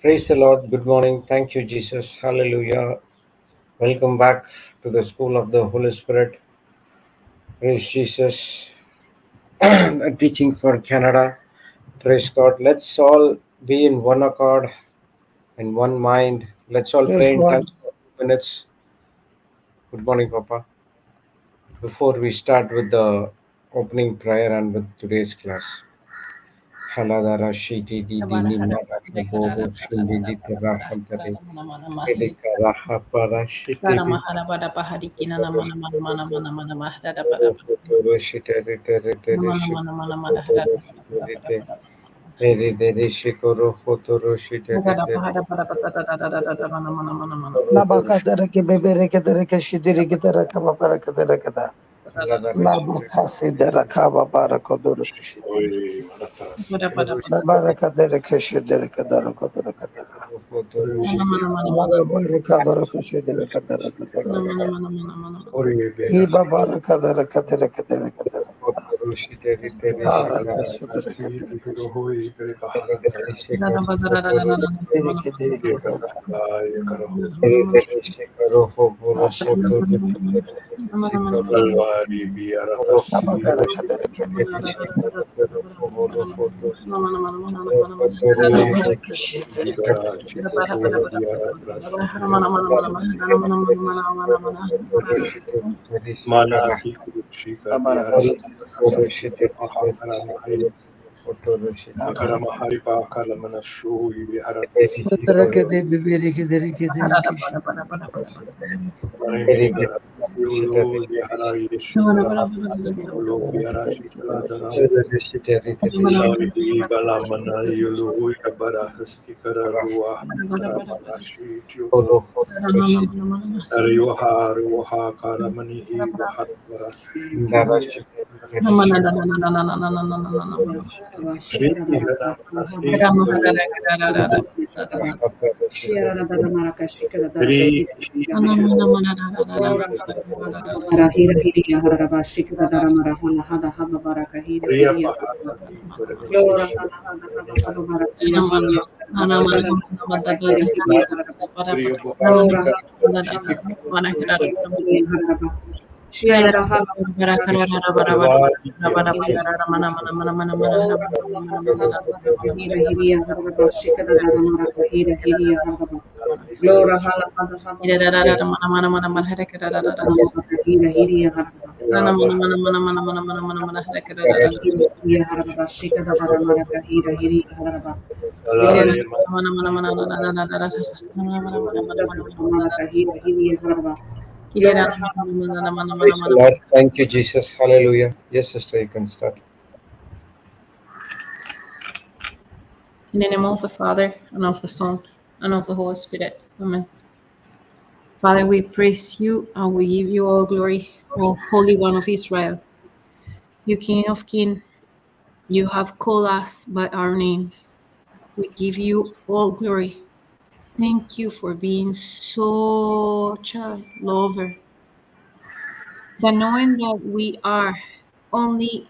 Praise the Lord. Good morning. Thank you, Jesus. Hallelujah. Welcome back to the School of the Holy Spirit. Praise Jesus. A teaching for Canada. Praise God. Let's all be in one accord and one mind. Let's all Praise pray in God. tongues for 2 minutes. Good morning, Papa. Before we start with the opening prayer and with today's class. Haladara Shiti Dini Naraka Bobo Shindi Rahantare. Edika Raha Para Shiti Labaka dereke bebereke dereke shidireke dereke babareke dereke da. Labaka sidereka babareke dereke shidireke. Labareka dereke shidireke dereke dereke dereke. Labareka dereke shidireke dereke dereke. Iba baraka dereke dereke dereke dereke da. Haraka shidireke dereke shidireke dereke dereke. Labareka dereke dereke labareke shidireke labaraka dereke de bebereke dereke dereke Praise the Lord. Thank you, Jesus. Hallelujah. Yes, sister, you can start. In the name of the Father, and of the Son, and of the Holy Spirit. Amen. Father, we praise you and we give you all glory, O Holy One of Israel. You King of Kings, you have called us by our names. We give you all glory. Thank you for being such a lover. That knowing that we are only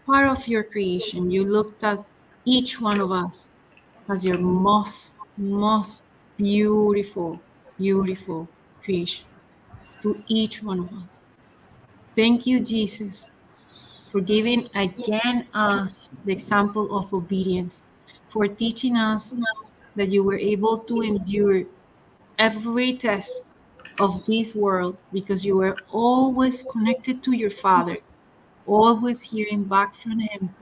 part of your creation, you looked at each one of us as your most beautiful, beautiful creation to each one of us. Thank you, Jesus, for giving again us the example of obedience, for teaching us that you were able to endure every test of this world because you were always connected to your Father, always hearing back from Him,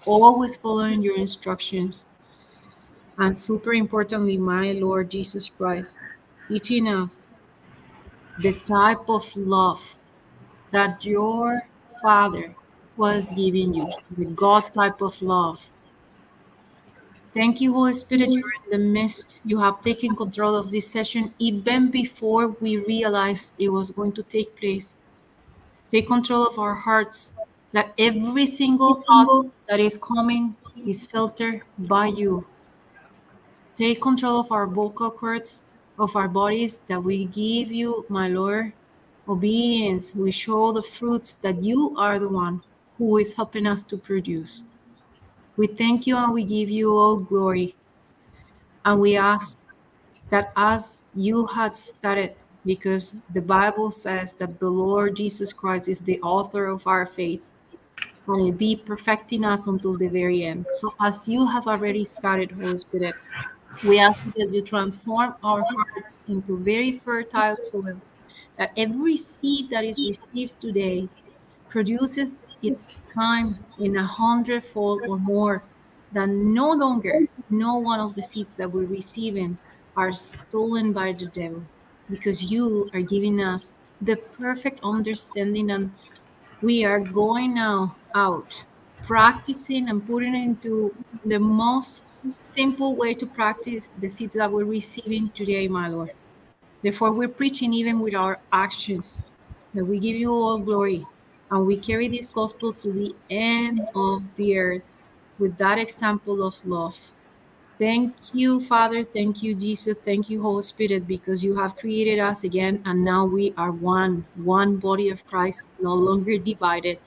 always following your instructions. And super importantly, my Lord Jesus Christ, teaching us the type of love that your Father was giving you, the God type of love. Thank you, Holy Spirit, you're in the midst. You have taken control of this session even before we realized it was going to take place. Take control of our hearts, that every single thought that is coming is filtered by you. Take control of our vocal cords, of our bodies, that we give you, my Lord, obedience. We show the fruits that you are the one who is helping us to produce. We thank you and we give you all glory. And we ask that as you had started, because the Bible says that the Lord Jesus Christ is the author of our faith, and will be perfecting us until the very end. So as you have already started, Holy Spirit, we ask that you transform our hearts into very fertile soils, that every seed that is received today produces its time in 100-fold or more, that no longer, no one of the seeds that we're receiving are stolen by the devil, because you are giving us the perfect understanding, and we are going now out, practicing and putting into the most simple way to practice the seeds that we're receiving today, my Lord. Therefore, we're preaching even with our actions, that we give you all glory, and we carry this gospel to the end of the earth with that example of love. Thank you, Father. Thank you, Jesus. Thank you, Holy Spirit, because you have created us again, and now we are one body of Christ, no longer divided.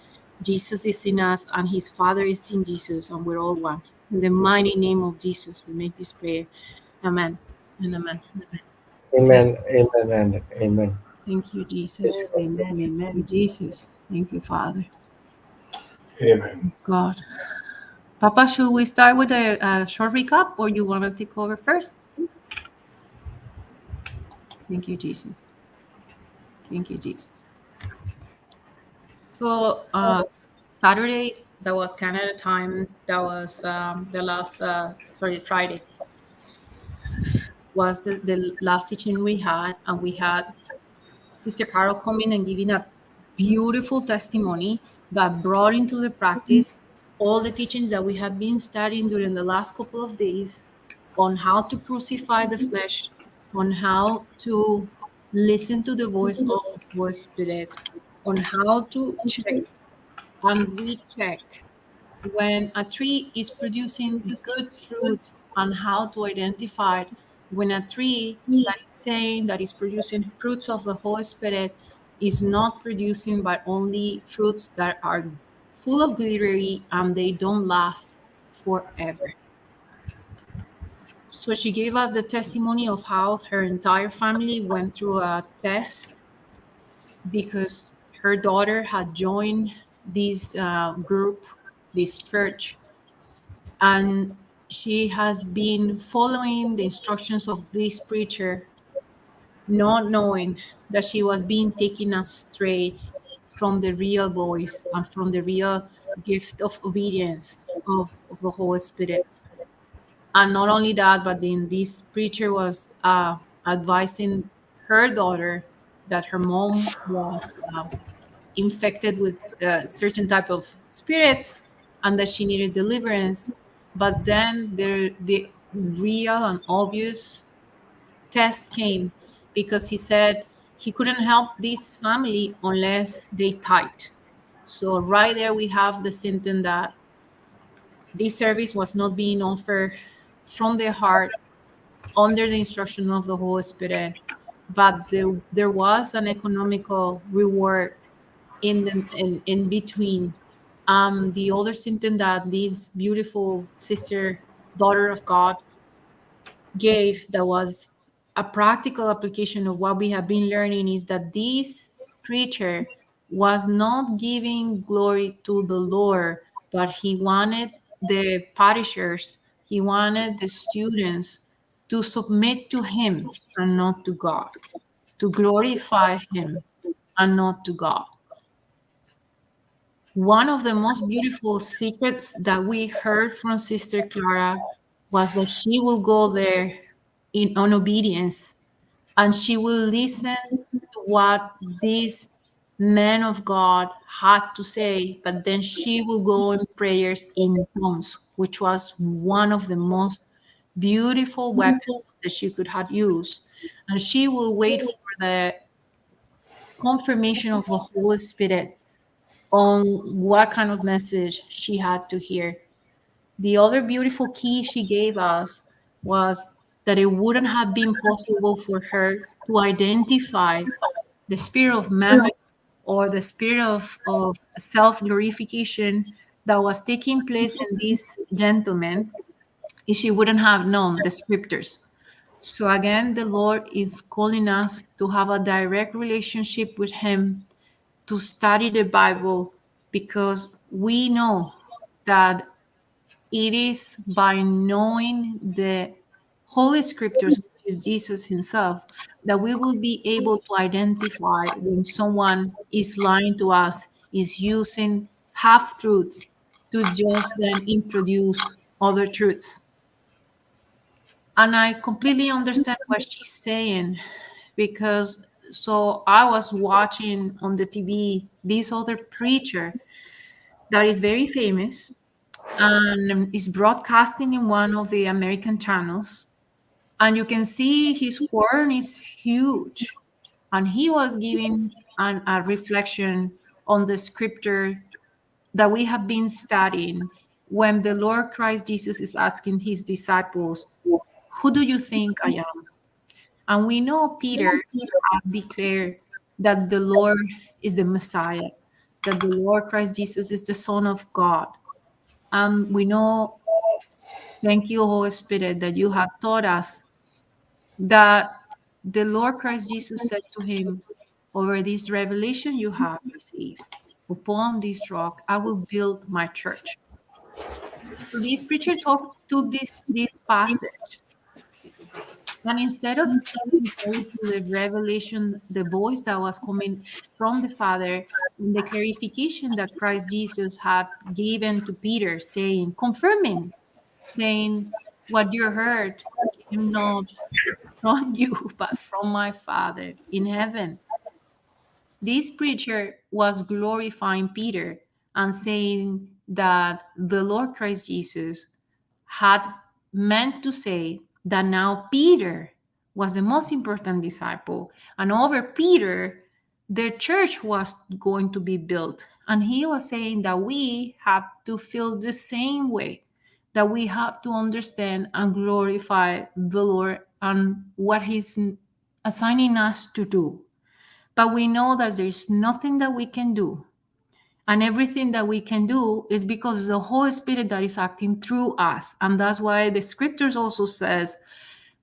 Jesus is in us, and his Father is in Jesus, and we're all one. In the mighty name of Jesus, we make this prayer. Amen and amen. Amen, amen, and amen. Thank you, Jesus. Amen. Thank you, Jesus. Thank you, Father. Amen. Thanks, God. Papa, should we start with a short recap, or you want to take over first? Thank you, Jesus. Thank you, Jesus. So Saturday, that was Canada time. That was the last, Friday was the last teaching we had, and we had Sister Carol coming and giving a beautiful testimony that brought into the practice all the teachings that we have been studying during the last couple of days on how to crucify the flesh, on how to listen to the voice of the Holy Spirit, on how to check and recheck when a tree is producing good fruit, and how to identify when a tree that is saying that is producing fruits of the Holy Spirit is not producing but only fruits that are full of glittery and they don't last forever. So she gave us the testimony of how her entire family went through a test because her daughter had joined this group, this church, and she has been following the instructions of this preacher, not knowing that she was being taken astray from the real voice and from the real gift of obedience of the Holy Spirit. And not only that, but then this preacher was advising her daughter that her mom was infected with certain type of spirits and that she needed deliverance. But then the real and obvious test came because he said he couldn't help this family unless they tithe. So right there we have the symptom that this service was not being offered from the heart under the instruction of the Holy Spirit, but there was an economical reward in between. The other symptom that this beautiful sister, daughter of God, gave that was a practical application of what we have been learning is that this preacher was not giving glory to the Lord, but he wanted the parishioners, he wanted the students to submit to him and not to God, to glorify him and not to God. One of the most beautiful secrets that we heard from Sister Clara was that she will go there in on obedience and she will listen to what this man of God had to say, but then she will go in prayers in tongues, which was one of the most beautiful weapons that she could have used. And she will wait for the confirmation of the Holy Spirit on what kind of message she had to hear. The other beautiful key she gave us was that it wouldn't have been possible for her to identify the spirit of mammon or the spirit of self glorification that was taking place in this gentleman if she wouldn't have known the scriptures. So again, the Lord is calling us to have a direct relationship with Him, to study the Bible, because we know that it is by knowing the Holy Scriptures, which is Jesus Himself, that we will be able to identify when someone is lying to us, is using half truths to just then introduce other truths. And I completely understand what she's saying, because so I was watching on the TV this other preacher that is very famous and is broadcasting in one of the American channels. And you can see his horn is huge. And he was giving a reflection on the scripture that we have been studying when the Lord Christ Jesus is asking his disciples, "Who do you think I am?" And we know Peter had declared that the Lord is the Messiah, that the Lord Christ Jesus is the Son of God. And we know, thank you, Holy Spirit, that you have taught us that the Lord Christ Jesus said to him, "Over this revelation you have received, upon this rock I will build my church." So this preacher took this passage, and instead of saying go to the revelation, the voice that was coming from the Father, and the clarification that Christ Jesus had given to Peter, saying, confirming, saying, "What you heard came not from you, but from my Father in heaven." This preacher was glorifying Peter and saying that the Lord Christ Jesus had meant to say that now Peter was the most important disciple, and over Peter, the church was going to be built. And he was saying that we have to feel the same way, that we have to understand and glorify the Lord and what He's assigning us to do. But we know that there's nothing that we can do. And everything that we can do is because of the Holy Spirit that is acting through us. And that's why the scriptures also says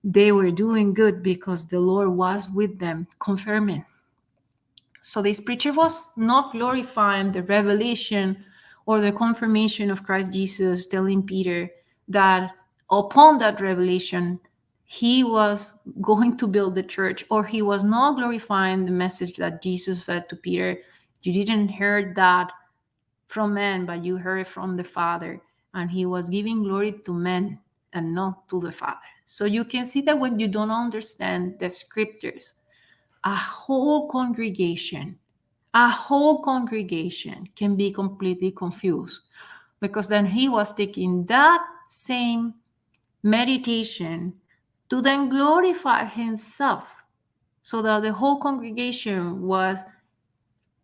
they were doing good because the Lord was with them, confirming. So this preacher was not glorifying the revelation or the confirmation of Christ Jesus, telling Peter that upon that revelation, he was going to build the church, or he was not glorifying the message that Jesus said to Peter, "You didn't hear that from men, but you heard it from the Father." And he was giving glory to men and not to the Father. So you can see that when you don't understand the scriptures, a whole congregation can be completely confused, because then he was taking that same meditation to then glorify himself, so that the whole congregation was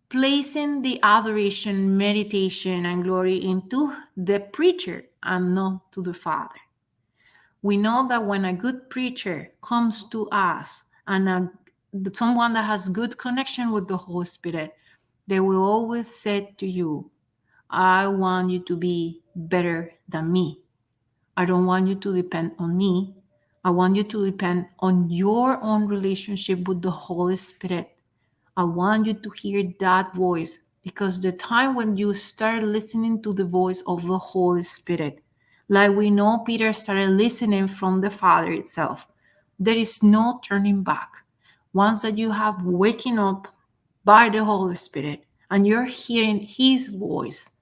placing the adoration, meditation, and glory into the preacher and not to the Father. We know that when a good preacher comes to us and someone that has good connection with the Holy Spirit, they will always say to you, "I want you to be better than me. I don't want you to depend on me. I want you to depend on your own relationship with the Holy Spirit. I want you to hear that voice, because the time when you start listening to the voice of the Holy Spirit, like we know Peter started listening from the Father itself, there is no turning back. Once that you have waken up by the Holy Spirit and you're hearing His voice,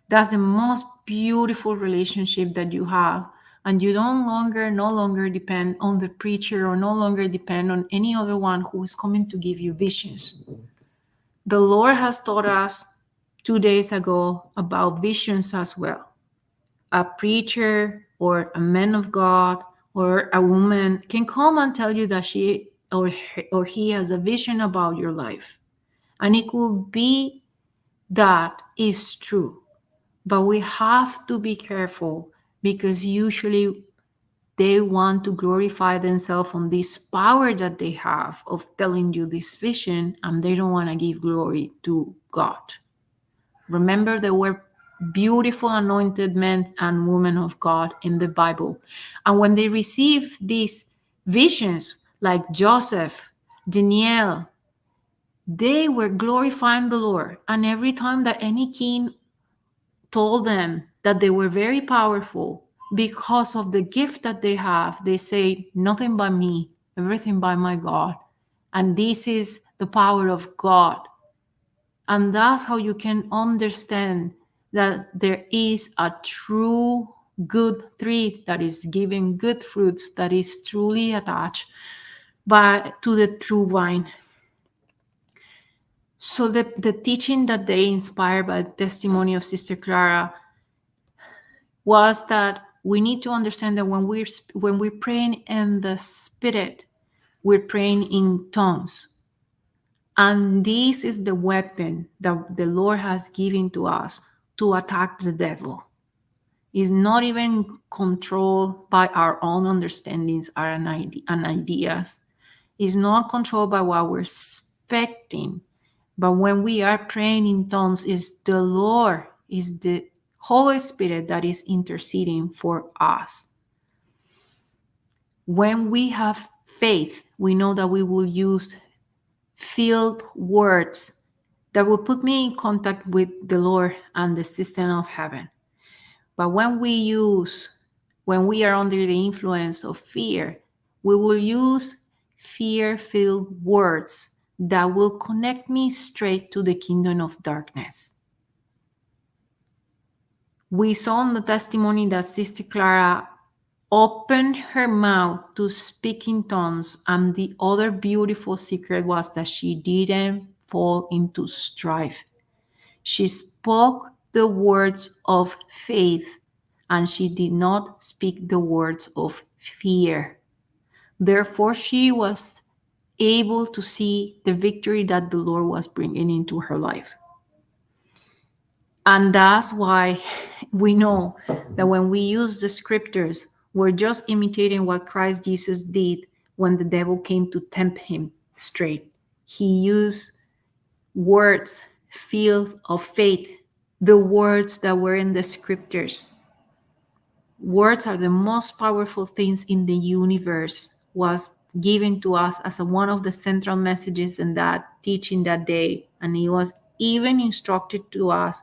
that's the most beautiful relationship that you have. And you no longer depend on the preacher, or no longer depend on any other one who is coming to give you visions. The Lord has taught us 2 days ago about visions as well. A preacher or a man of God or a woman can come and tell you that she or he has a vision about your life. And it could be that is true. But we have to be careful, because usually they want to glorify themselves on this power that they have of telling you this vision, and they don't want to give glory to God. Remember the word beautiful anointed men and women of God in the Bible. And when they received these visions, like Joseph, Daniel, they were glorifying the Lord. And every time that any king told them that they were very powerful because of the gift that they have, they say, nothing by me, everything by my God. And this is the power of God. And that's how you can understand that there is a true good tree that is giving good fruits, that is truly attached to the true vine. So the teaching that they inspired by the testimony of Sister Clara was that we need to understand that when we're praying in the Spirit, we're praying in tongues. And this is the weapon that the Lord has given to us to attack the devil. It's not even controlled by our own understandings and ideas. It's not controlled by what we're expecting. But when we are praying in tongues, it's the Lord, is the Holy Spirit that is interceding for us. When we have faith, we know that we will use filled words that will put me in contact with the Lord and the system of heaven. But when we are under the influence of fear, we will use fear-filled words that will connect me straight to the kingdom of darkness. We saw in the testimony that Sister Clara opened her mouth to speak in tongues, and the other beautiful secret was that she didn't fall into strife. She spoke the words of faith, and she did not speak the words of fear. Therefore, she was able to see the victory that the Lord was bringing into her life. And that's why we know that when we use the scriptures, we're just imitating what Christ Jesus did when the devil came to tempt him straight. He used words filled of faith, the words that were in the scriptures. Words are the most powerful things in the universe, was given to us as one of the central messages in that teaching that day. And it was even instructed to us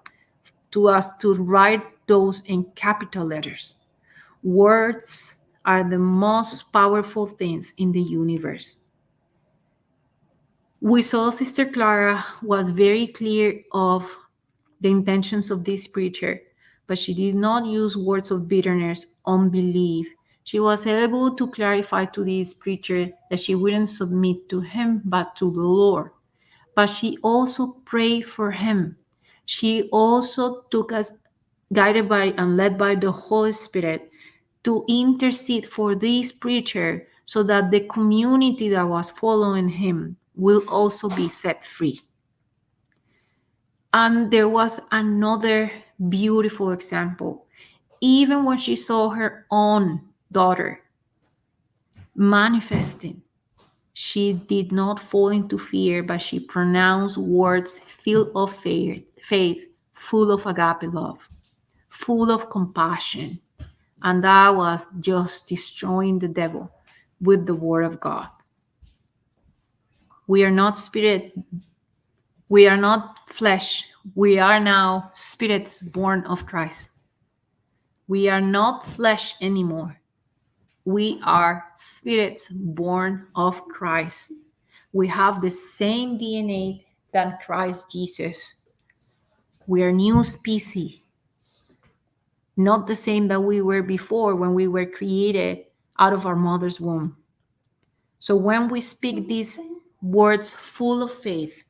to write those in capital letters. Words are the most powerful things in the universe. We saw Sister Clara was very clear of the intentions of this preacher, but she did not use words of bitterness, unbelief. She was able to clarify to this preacher that she wouldn't submit to him, but to the Lord. But she also prayed for him. She also took us, guided by and led by the Holy Spirit, to intercede for this preacher so that the community that was following him will also be set free. And there was another beautiful example. Even when she saw her own daughter manifesting, she did not fall into fear, but she pronounced words filled of faith, full of agape love, full of compassion. And that was just destroying the devil with the word of God. We are not spirit. We are not flesh. We are now spirits born of Christ. We are not flesh anymore. We are spirits born of Christ. We have the same DNA than Christ Jesus. We are new species, not the same that we were before when we were created out of our mother's womb. So when we speak these words full of faith,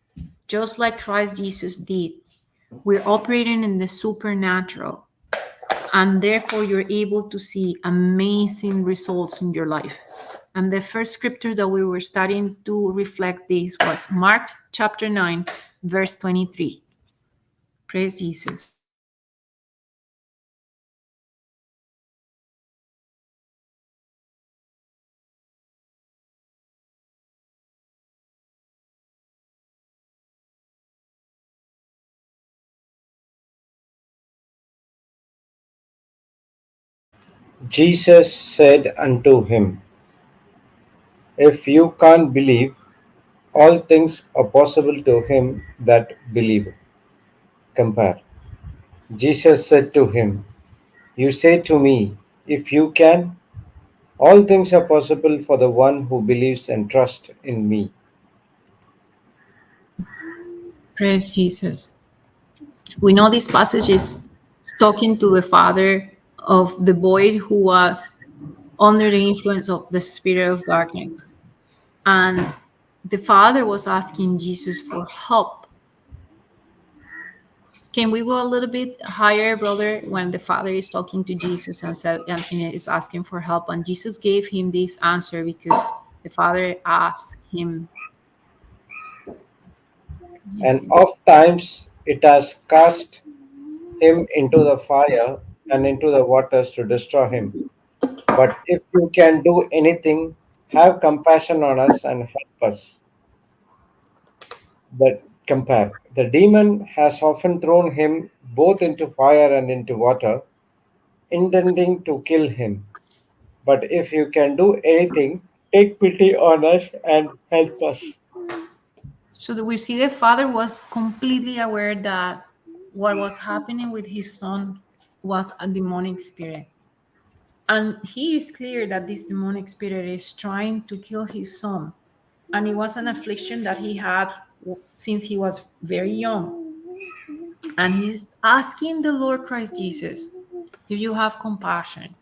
just like Christ Jesus did, we're operating in the supernatural, and therefore you're able to see amazing results in your life. And the first scripture that we were studying to reflect this was Mark chapter 9, verse 23. Praise Jesus. Jesus said unto him, If you can't believe, all things are possible to him that believe. Compare. Jesus said to him, You say to me, If you can, all things are possible for the one who believes and trusts in me. Praise Jesus. We know this passage is talking to the father of the boy who was under the influence of the spirit of darkness. And the father was asking Jesus for help. Can we go a little bit higher, brother, when the father is talking to Jesus and said and is asking for help, and Jesus gave him this answer because the father asked him. And oft times it has cast him into the fire and into the waters to destroy him. But if you can do anything, have compassion on us and help us. But compare. The demon has often thrown him both into fire and into water, intending to kill him. But if you can do anything, take pity on us and help us. So that we see the father was completely aware that what was happening with his son was a demonic spirit. And he is clear that this demonic spirit is trying to kill his son. And it was an affliction that he had since he was very young. And he's asking the Lord Christ Jesus, if you have compassion,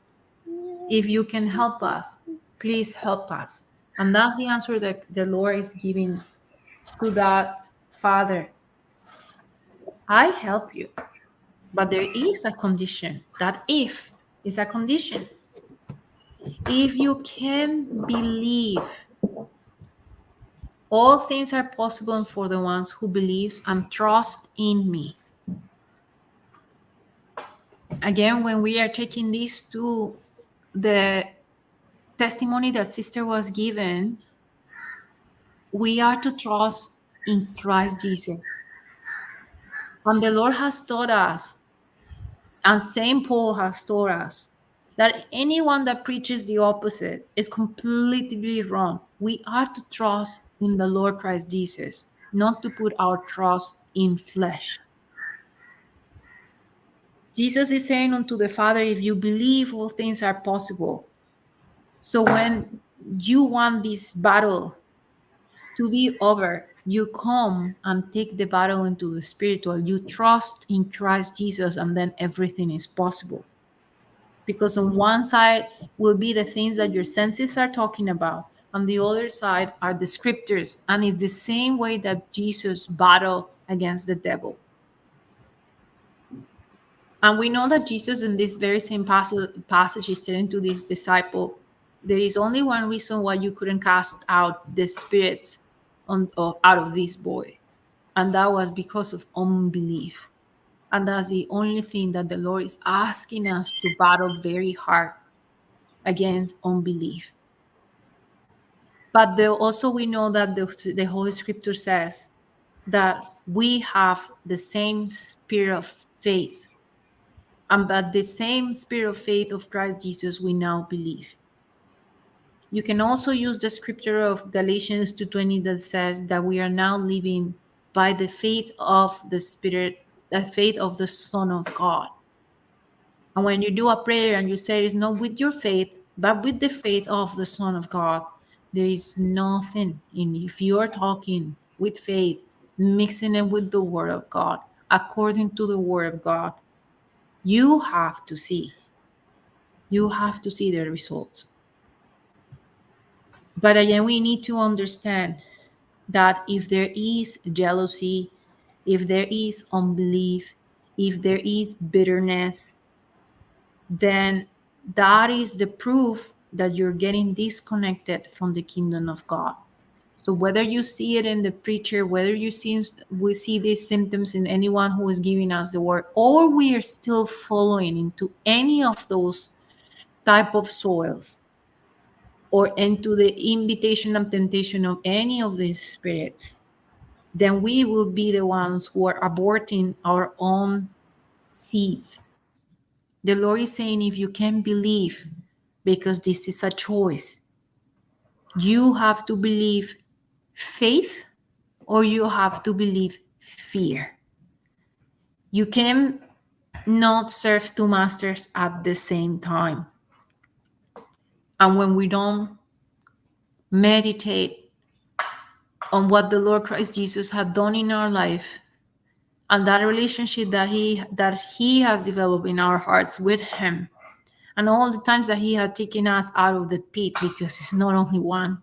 if you can help us, please help us. And that's the answer that the Lord is giving to that father. I help you. But there is a condition. That if is a condition. If you can believe, all things are possible for the ones who believe and trust in me. Again, when we are taking this to the testimony that sister was given, we are to trust in Christ Jesus. And the Lord has taught us, and St. Paul has taught us, that anyone that preaches the opposite is completely wrong. We are to trust in the Lord Christ Jesus, not to put our trust in flesh. Jesus is saying unto the Father, if you believe, all things are possible. So when you want this battle to be over, you come and take the battle into the spiritual. You trust in Christ Jesus, and then everything is possible. Because on one side will be the things that your senses are talking about, on the other side are the scriptures, and it's the same way that Jesus battled against the devil. And we know that Jesus, in this very same passage, is telling to this disciple, there is only one reason why you couldn't cast out the spirits out of this boy, and that was because of unbelief. And that's the only thing that the Lord is asking us to battle very hard against unbelief. But also we know that the Holy Scripture says that we have the same spirit of faith, and by the same spirit of faith of Christ Jesus we now believe. You can also use the scripture of Galatians 2:20 that says that we are now living by the faith of the Spirit, the faith of the Son of God. And when you do a prayer and you say it's not with your faith, but with the faith of the Son of God, there is nothing in if you are talking with faith, mixing it with the Word of God, according to the Word of God, you have to see. You have to see the results. But again, we need to understand that if there is jealousy, if there is unbelief, if there is bitterness, then that is the proof that you're getting disconnected from the kingdom of God. So whether you see it in the preacher, whether we see these symptoms in anyone who is giving us the word, or we are still following into any of those type of soils, or into the invitation and temptation of any of these spirits, then we will be the ones who are aborting our own seeds. The Lord is saying, if you can believe, because this is a choice, you have to believe faith or you have to believe fear. You can not serve two masters at the same time. And when we don't meditate on what the Lord Christ Jesus had done in our life and that relationship that he has developed in our hearts with him, and all the times that he had taken us out of the pit, because it's not only one.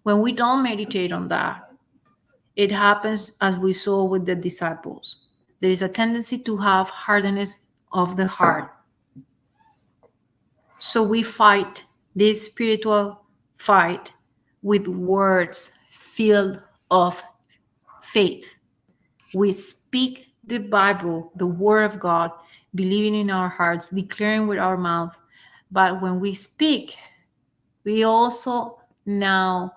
When we don't meditate on that, it happens as we saw with the disciples. There is a tendency to have hardness of the heart. So we fight this spiritual fight with words filled of faith. We speak the Bible, the Word of God, believing in our hearts, declaring with our mouth. But when we speak, we also now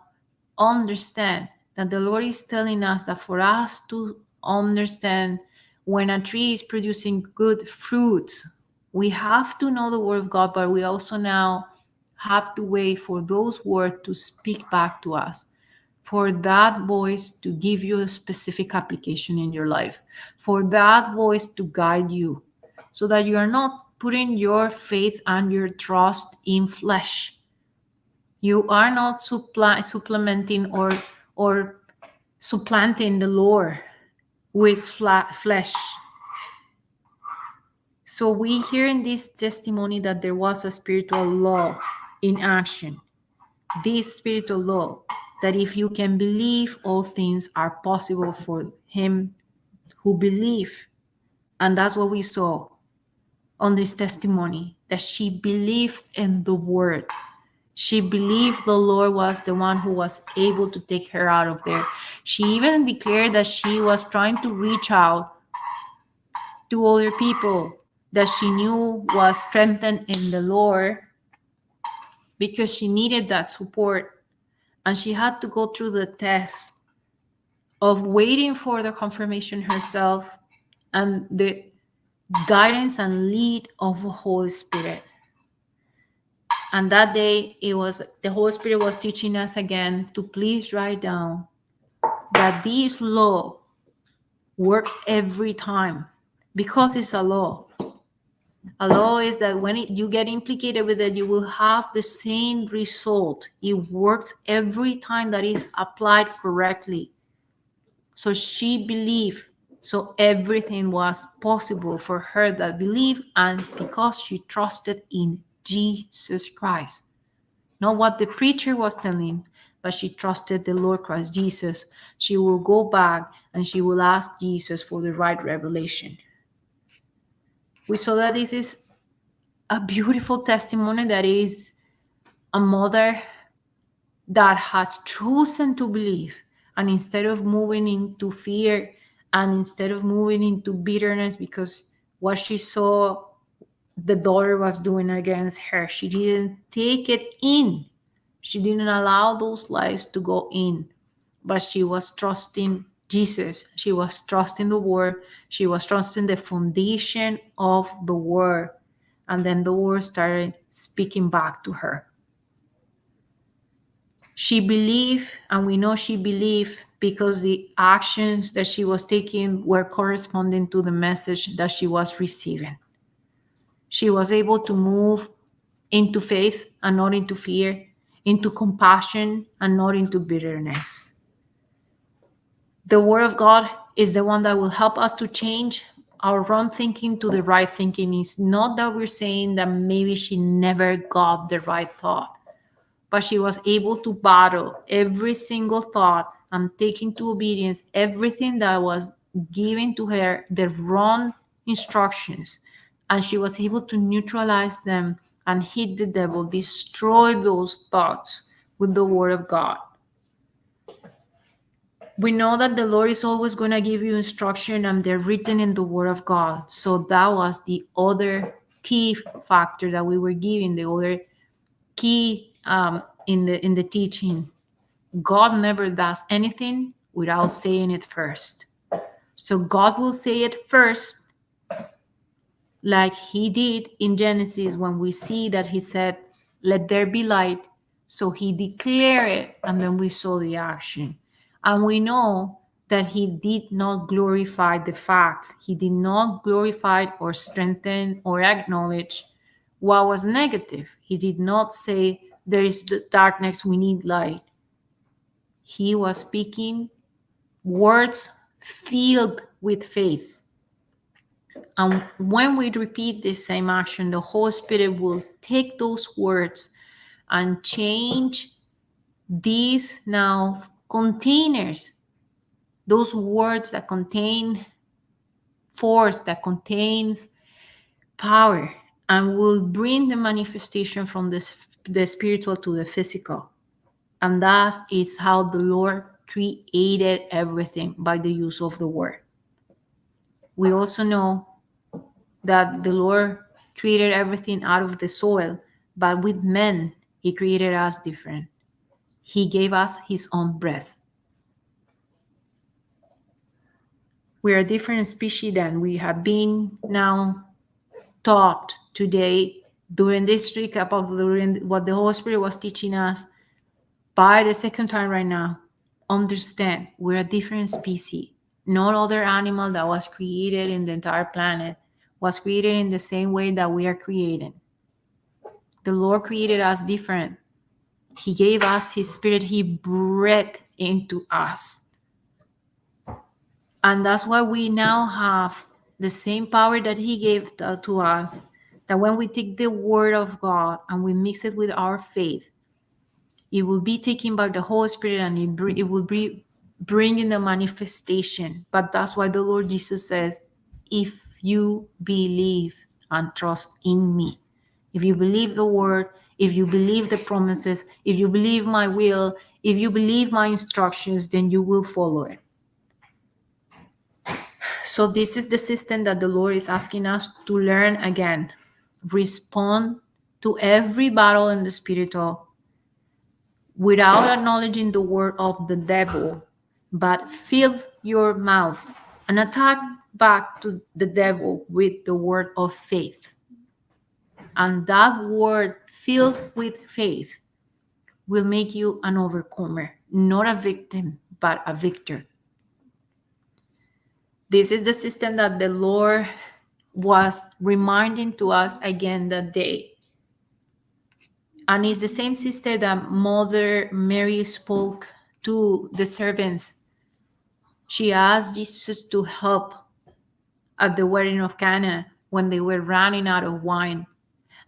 understand that the Lord is telling us that for us to understand when a tree is producing good fruits, we have to know the Word of God, but we also now have to wait for those words to speak back to us, for that voice to give you a specific application in your life, for that voice to guide you, so that you are not putting your faith and your trust in flesh. You are not supplementing or supplanting the Lord with flesh. So we hear in this testimony that there was a spiritual law in action. This spiritual law, that if you can believe, all things are possible for him who believe. And that's what we saw on this testimony, that she believed in the word. She believed the Lord was the one who was able to take her out of there. She even declared that she was trying to reach out to other people that she knew was strengthened in the Lord, because she needed that support. And she had to go through the test of waiting for the confirmation herself and the guidance and lead of the Holy Spirit. And that day, it was the Holy Spirit was teaching us again to please write down that this law works every time, because it's a law. A law is that when you get implicated with it, you will have the same result. It works every time that is applied correctly. So she believed. So everything was possible for her that believed, and because she trusted in Jesus Christ. Not what the preacher was telling, but she trusted the Lord Christ Jesus. She will go back and she will ask Jesus for the right revelation. We saw that this is a beautiful testimony, that is a mother that has chosen to believe, and instead of moving into fear and instead of moving into bitterness because what she saw the daughter was doing against her, she didn't take it in. She didn't allow those lies to go in, but she was trusting Jesus. She was trusting the word. She was trusting the foundation of the word. And then the word started speaking back to her. She believed, and we know she believed because the actions that she was taking were corresponding to the message that she was receiving. She was able to move into faith and not into fear, into compassion and not into bitterness. The Word of God is the one that will help us to change our wrong thinking to the right thinking. It's not that we're saying that maybe she never got the right thought, but she was able to battle every single thought and take into obedience everything that was given to her, the wrong instructions. And she was able to neutralize them and hit the devil, destroy those thoughts with the Word of God. We know that the Lord is always going to give you instruction, and they're written in the Word of God. So that was the other key factor that we were giving, the other key in the teaching. God never does anything without saying it first. So God will say it first, like he did in Genesis when we see that he said, "Let there be light." So he declared it, and then we saw the action. And we know that he did not glorify the facts. He did not glorify or strengthen or acknowledge what was negative. He did not say, "There is the darkness, we need light." He was speaking words filled with faith. And when we repeat the same action, the Holy Spirit will take those words and change these now containers, those words that contain force, that contains power, and will bring the manifestation from the spiritual to the physical. And that is how the Lord created everything, by the use of the word. We also know that the Lord created everything out of the soil, but with men, he created us different. He gave us his own breath. We're a different species than we have been now taught today during this recap of what the Holy Spirit was teaching us by the second time right now. Understand, we're a different species. No other animal that was created in the entire planet was created in the same way that we are created. The Lord created us different. He gave us his spirit. He breathed into us. And that's why we now have the same power that he gave to us, that when we take the word of God and we mix it with our faith, it will be taken by the Holy Spirit, and it will be bringing the manifestation. But that's why the Lord Jesus says, if you believe and trust in me, if you believe the word, if you believe the promises, if you believe my will, if you believe my instructions, then you will follow it. So this is the system that the Lord is asking us to learn again. Respond to every battle in the spiritual without acknowledging the word of the devil, but fill your mouth and attack back to the devil with the word of faith. And that word filled with faith will make you an overcomer, not a victim, but a victor. This is the system that the Lord was reminding to us again that day. And it's the same sister that Mother Mary spoke to the servants. She asked Jesus to help at the wedding of Cana when they were running out of wine.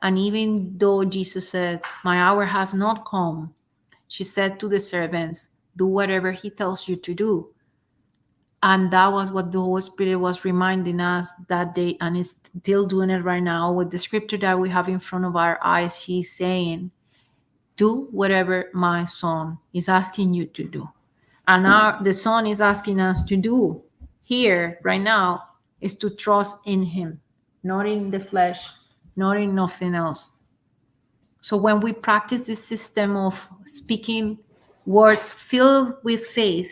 And even though Jesus said, "My hour has not come," she said to the servants, "Do whatever he tells you to do." And that was what the Holy Spirit was reminding us that day, and is still doing it right now with the scripture that we have in front of our eyes. He's saying, "Do whatever my son is asking you to do." And the son is asking us to do here right now is to trust in him, not in the flesh, not in nothing else. So when we practice this system of speaking words filled with faith,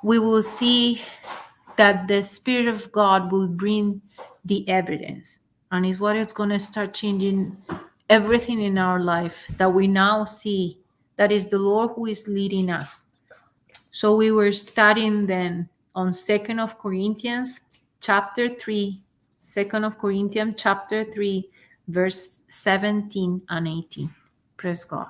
we will see that the Spirit of God will bring the evidence. And it's what is going to start changing everything in our life, that we now see that is the Lord who is leading us. So we were studying then on 2nd of Corinthians chapter 3, 2nd of Corinthians chapter 3, verse 17 and 18. Praise God.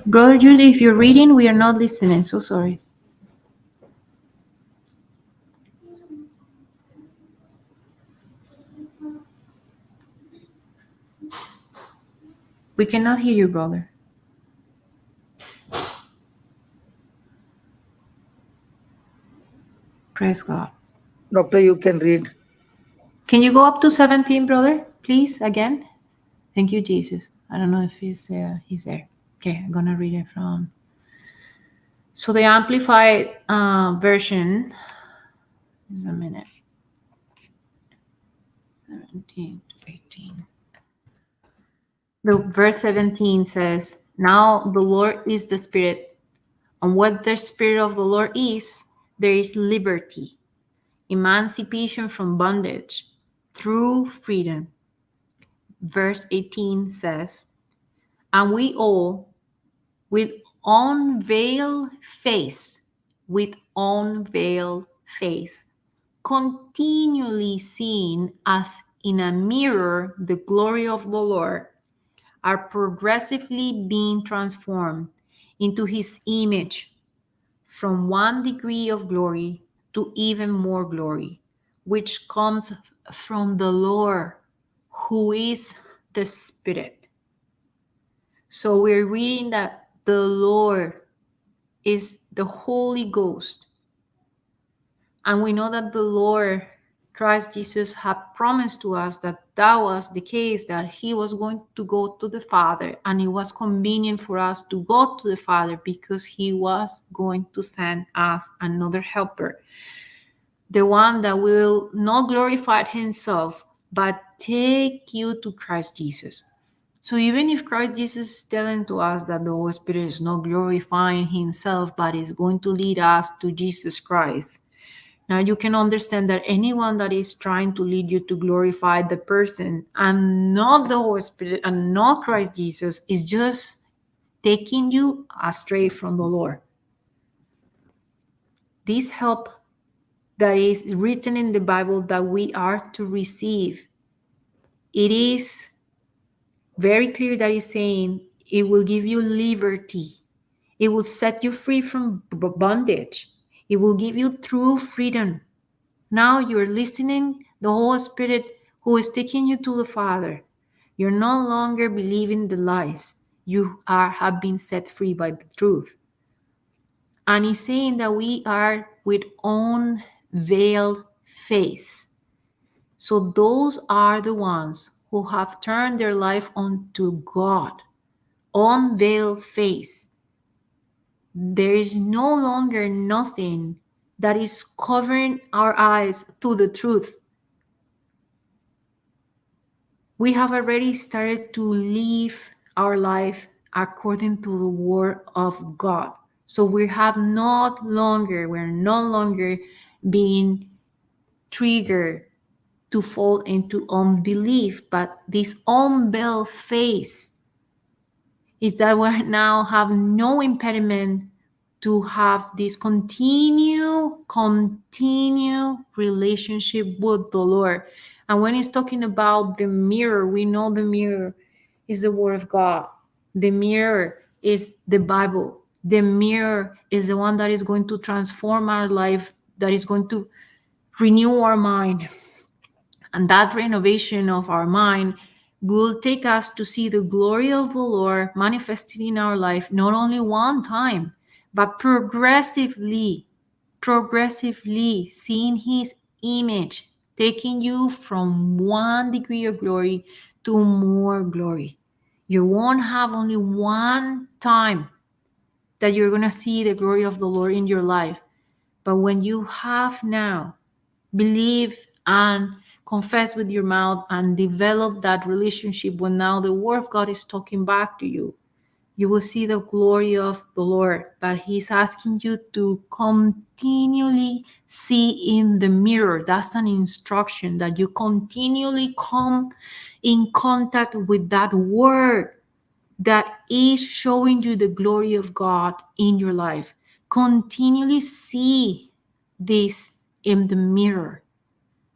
Brother Julie, if you're reading, we are not listening. So sorry. We cannot hear you, brother. Praise God. Doctor, you can read. Can you go up to 17, brother, please, again? Thank you, Jesus. I don't know if he's there. Okay, I'm going to read it from... So the Amplified version... Just a minute. 17 to 18. The verse 17 says, now the Lord is the Spirit, and what the Spirit of the Lord is, there is liberty, emancipation from bondage, through freedom. Verse 18 says, and we all, with unveiled face, continually seeing as in a mirror the glory of the Lord, are progressively being transformed into his image from one degree of glory to even more glory, which comes from the Lord, who is the Spirit. So we're reading that the Lord is the Holy Ghost. And we know that the Lord, Christ Jesus, had promised to us that that was the case, that he was going to go to the Father, and it was convenient for us to go to the Father because he was going to send us another helper, the one that will not glorify himself, but take you to Christ Jesus. So even if Christ Jesus is telling to us that the Holy Spirit is not glorifying himself, but is going to lead us to Jesus Christ, now you can understand that anyone that is trying to lead you to glorify the person and not the Holy Spirit and not Christ Jesus is just taking you astray from the Lord. This help that is written in the Bible that we are to receive, it is very clear that it's saying it will give you liberty. It will set you free from bondage. It will give you true freedom. Now you're listening the Holy Spirit who is taking you to the Father. You're no longer believing the lies. You have been set free by the truth. And he's saying that we are with unveiled face. So those are the ones who have turned their life unto God. Unveiled face. There is no longer nothing that is covering our eyes to the truth. We have already started to live our life according to the word of God. So we're no longer being triggered to fall into unbelief, but this unveiled face is that we now have no impediment to have this continue relationship with the Lord. And when he's talking about the mirror, we know the mirror is the word of God. The mirror is the Bible. The mirror is the one that is going to transform our life, that is going to renew our mind. And that renovation of our mind will take us to see the glory of the Lord manifested in our life, not only one time, but progressively seeing his image, taking you from one degree of glory to more glory. You won't have only one time that you're going to see the glory of the Lord in your life. But when you have now believe and confess with your mouth and develop that relationship, when now the word of God is talking back to you, you will see the glory of the Lord. But he's asking you to continually see in the mirror. That's an instruction, that you continually come in contact with that word that is showing you the glory of God in your life. Continually see this in the mirror.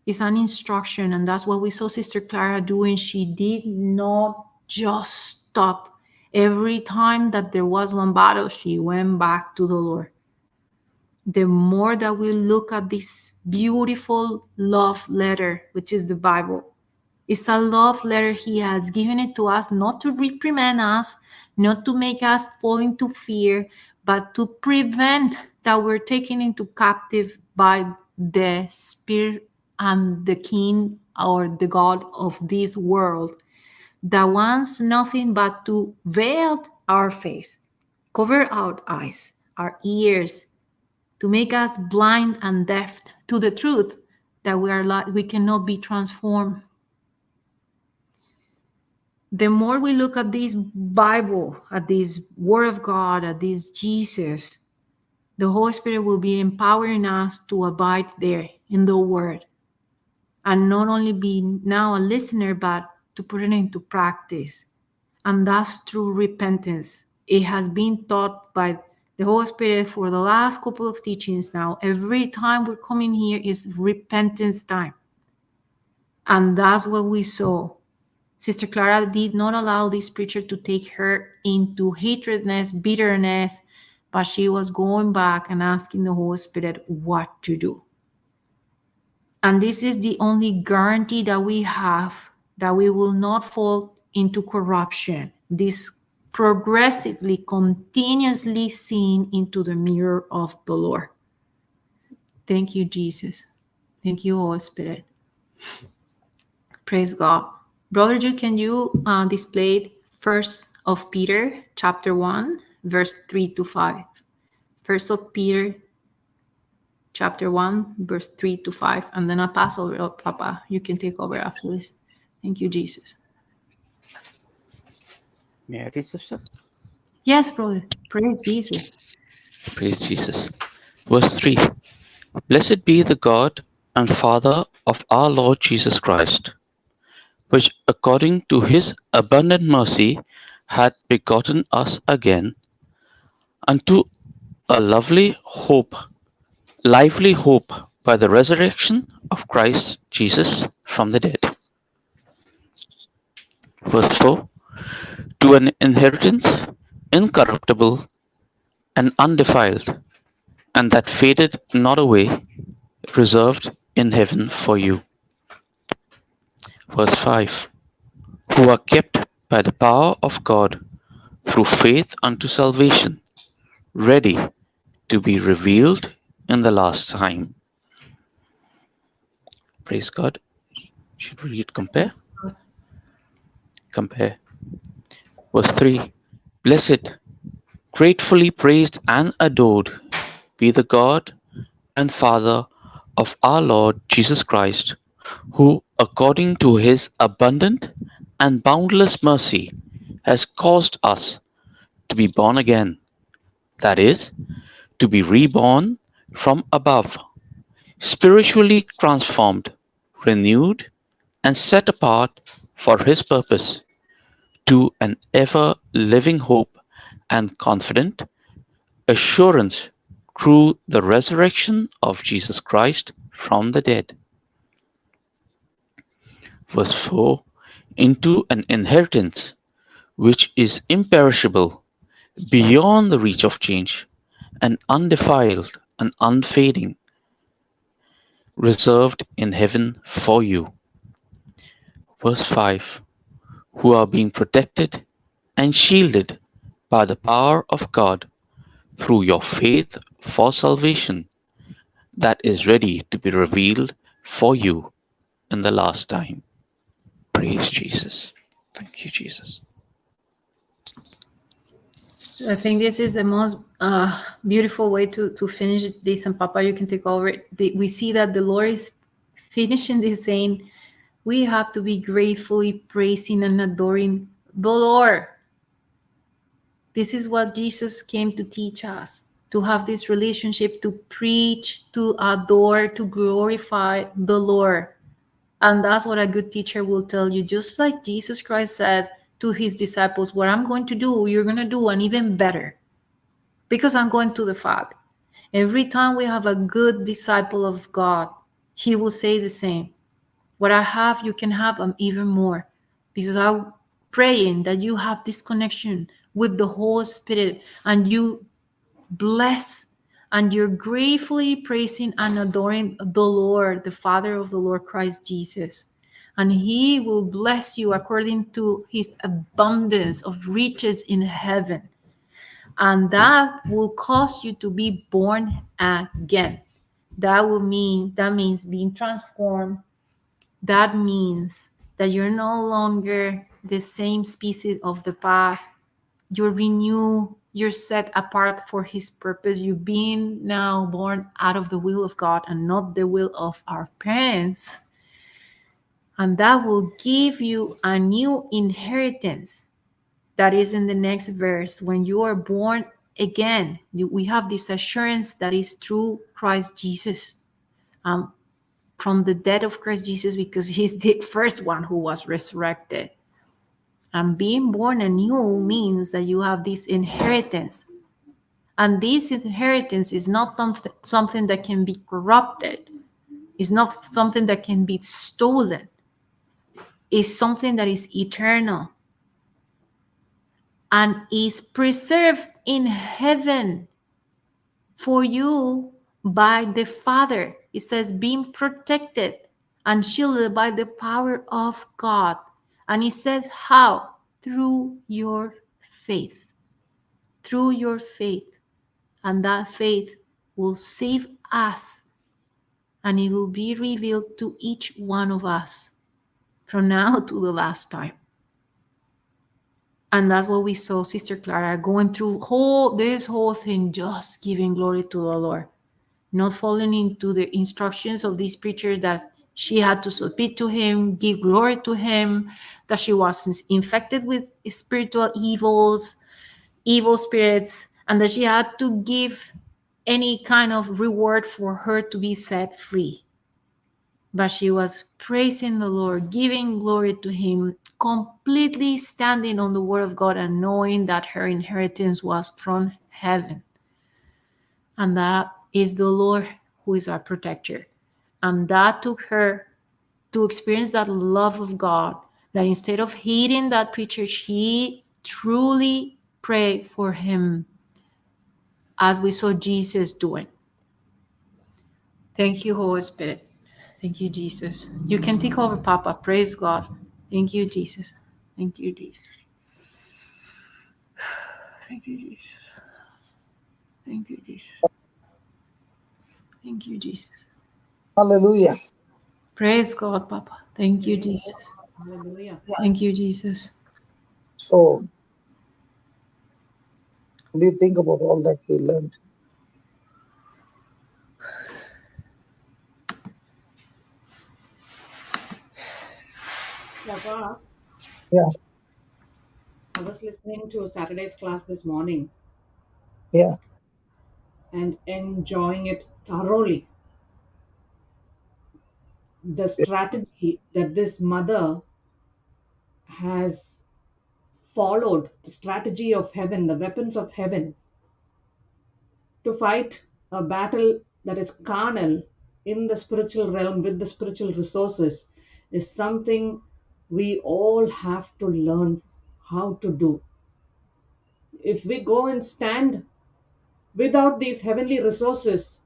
It's an instruction, and that's what we saw Sister Clara doing. She did not just stop. Every time that there was one battle, she went back to the Lord. The more that we look at this beautiful love letter, which is the Bible, it's a love letter. He has given it to us not to reprimand us, not to make us fall into fear, but to prevent that we're taken into captive by the spirit and the king or the god of this world that wants nothing but to veil our face, cover our eyes, our ears, to make us blind and deaf to the truth that we cannot be transformed. The more we look at this Bible, at this Word of God, at this Jesus, the Holy Spirit will be empowering us to abide there in the Word and not only be now a listener, but to put it into practice. And that's through repentance. It has been taught by the Holy Spirit for the last couple of teachings now. Every time we're coming here is repentance time. And that's what we saw. Sister Clara did not allow this preacher to take her into hatredness, bitterness, but she was going back and asking the Holy Spirit what to do. And this is the only guarantee that we have that we will not fall into corruption. This progressively, continuously seeing into the mirror of the Lord. Thank you, Jesus. Thank you, Holy Spirit. Praise God. Brother Jude, can you display 1st of Peter, chapter 1, verse 3 to 5? 1st of Peter, chapter 1, verse 3 to 5. And then I'll pass over. Oh, Papa, you can take over after this. Thank you, Jesus. May I read, sister? Yes, brother. Praise Jesus. Praise Jesus. Verse 3. Blessed be the God and Father of our Lord Jesus Christ, which according to his abundant mercy had begotten us again unto a lively hope by the resurrection of Christ Jesus from the dead. Verse 4. To an inheritance incorruptible and undefiled, and that fadeth not away, reserved in heaven for you. Verse 5. Who are kept by the power of God through faith unto salvation, ready to be revealed in the last time. Praise God. Should we read compare? Yes, God. Compare. Verse 3. Blessed, gratefully praised and adored be the God and Father of our Lord Jesus Christ, who according to his abundant and boundless mercy has caused us to be born again, that is, to be reborn from above, spiritually transformed, renewed, and set apart for his purpose, to an ever-living hope and confident assurance through the resurrection of Jesus Christ from the dead. Verse 4. Into an inheritance which is imperishable, beyond the reach of change, and undefiled and unfading, reserved in heaven for you. Verse 5. Who are being protected and shielded by the power of God through your faith for salvation, that is ready to be revealed for you in the last time. Praise Jesus. Thank you, Jesus. So I think this is the most beautiful way to finish this. And Papa, you can take over. We see that the Lord is finishing this saying, we have to be gratefully praising and adoring the Lord. This is what Jesus came to teach us, to have this relationship, to preach, to adore, to glorify the Lord. And that's what a good teacher will tell you. Just like Jesus Christ said to his disciples, what I'm going to do, you're going to do, and even better, because I'm going to the Father. Every time we have a good disciple of God, he will say the same. What I have, you can have even more, because I'm praying that you have this connection with the Holy Spirit and you bless and you're gratefully praising and adoring the Lord, the Father of the Lord Christ Jesus. And he will bless you according to his abundance of riches in heaven. And that will cause you to be born again. That means being transformed. That means that you're no longer the same species of the past. You're renewed, you're set apart for his purpose. You're being now born out of the will of God and not the will of our parents. And that will give you a new inheritance. That is in the next verse. When you are born again, we have this assurance that is through Christ Jesus. From the death of Christ Jesus, because he's the first one who was resurrected. And being born anew means that you have this inheritance. And this inheritance is not something that can be corrupted. It's not something that can be stolen. It's something that is eternal and is preserved in heaven for you by the Father. It says being protected and shielded by the power of God. And he said how? Through your faith. Through your faith. And that faith will save us. And it will be revealed to each one of us from now to the last time. And that's what we saw Sister Clara going through this whole thing, just giving glory to the Lord. Not falling into the instructions of these preachers that she had to submit to him, give glory to him, that she was infected with spiritual evils, evil spirits, and that she had to give any kind of reward for her to be set free. But she was praising the Lord, giving glory to him, completely standing on the word of God and knowing that her inheritance was from heaven. And that is the Lord who is our protector. And that took her to experience that love of God, that instead of hating that preacher, she truly prayed for him, as we saw Jesus doing. Thank you, Holy Spirit. Thank you, Jesus. You can take over, Papa. Praise God. Thank you, Jesus. Thank you, Jesus. Thank you, Jesus. Thank you, Jesus. Thank you, Jesus. Hallelujah. Praise God, Papa. Thank you, Jesus. Hallelujah. Thank you, Jesus. So, what do you think about all that we learned? Papa, Yeah, I was listening to Saturday's class this morning yeah, and enjoying it thoroughly. The strategy that this mother has followed, the strategy of heaven, the weapons of heaven, to fight a battle that is carnal in the spiritual realm with the spiritual resources, is something we all have to learn how to do. If we go and stand without these heavenly resources,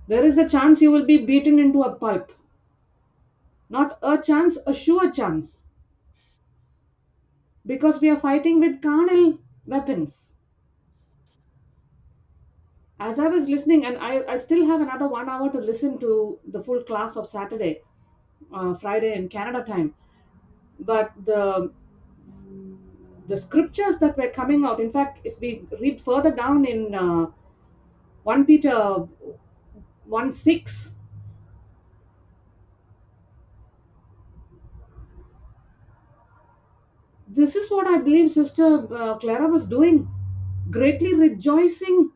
there is a chance you will be beaten into a pulp. Not a chance, a sure chance. Because we are fighting with carnal weapons. As I was listening, and I still have another 1 hour to listen to the full class of Saturday, Friday in Canada time. But the scriptures that were coming out, in fact, if we read further down in 1 Peter 1:6, this is what I believe Sister Clara was doing, greatly rejoicing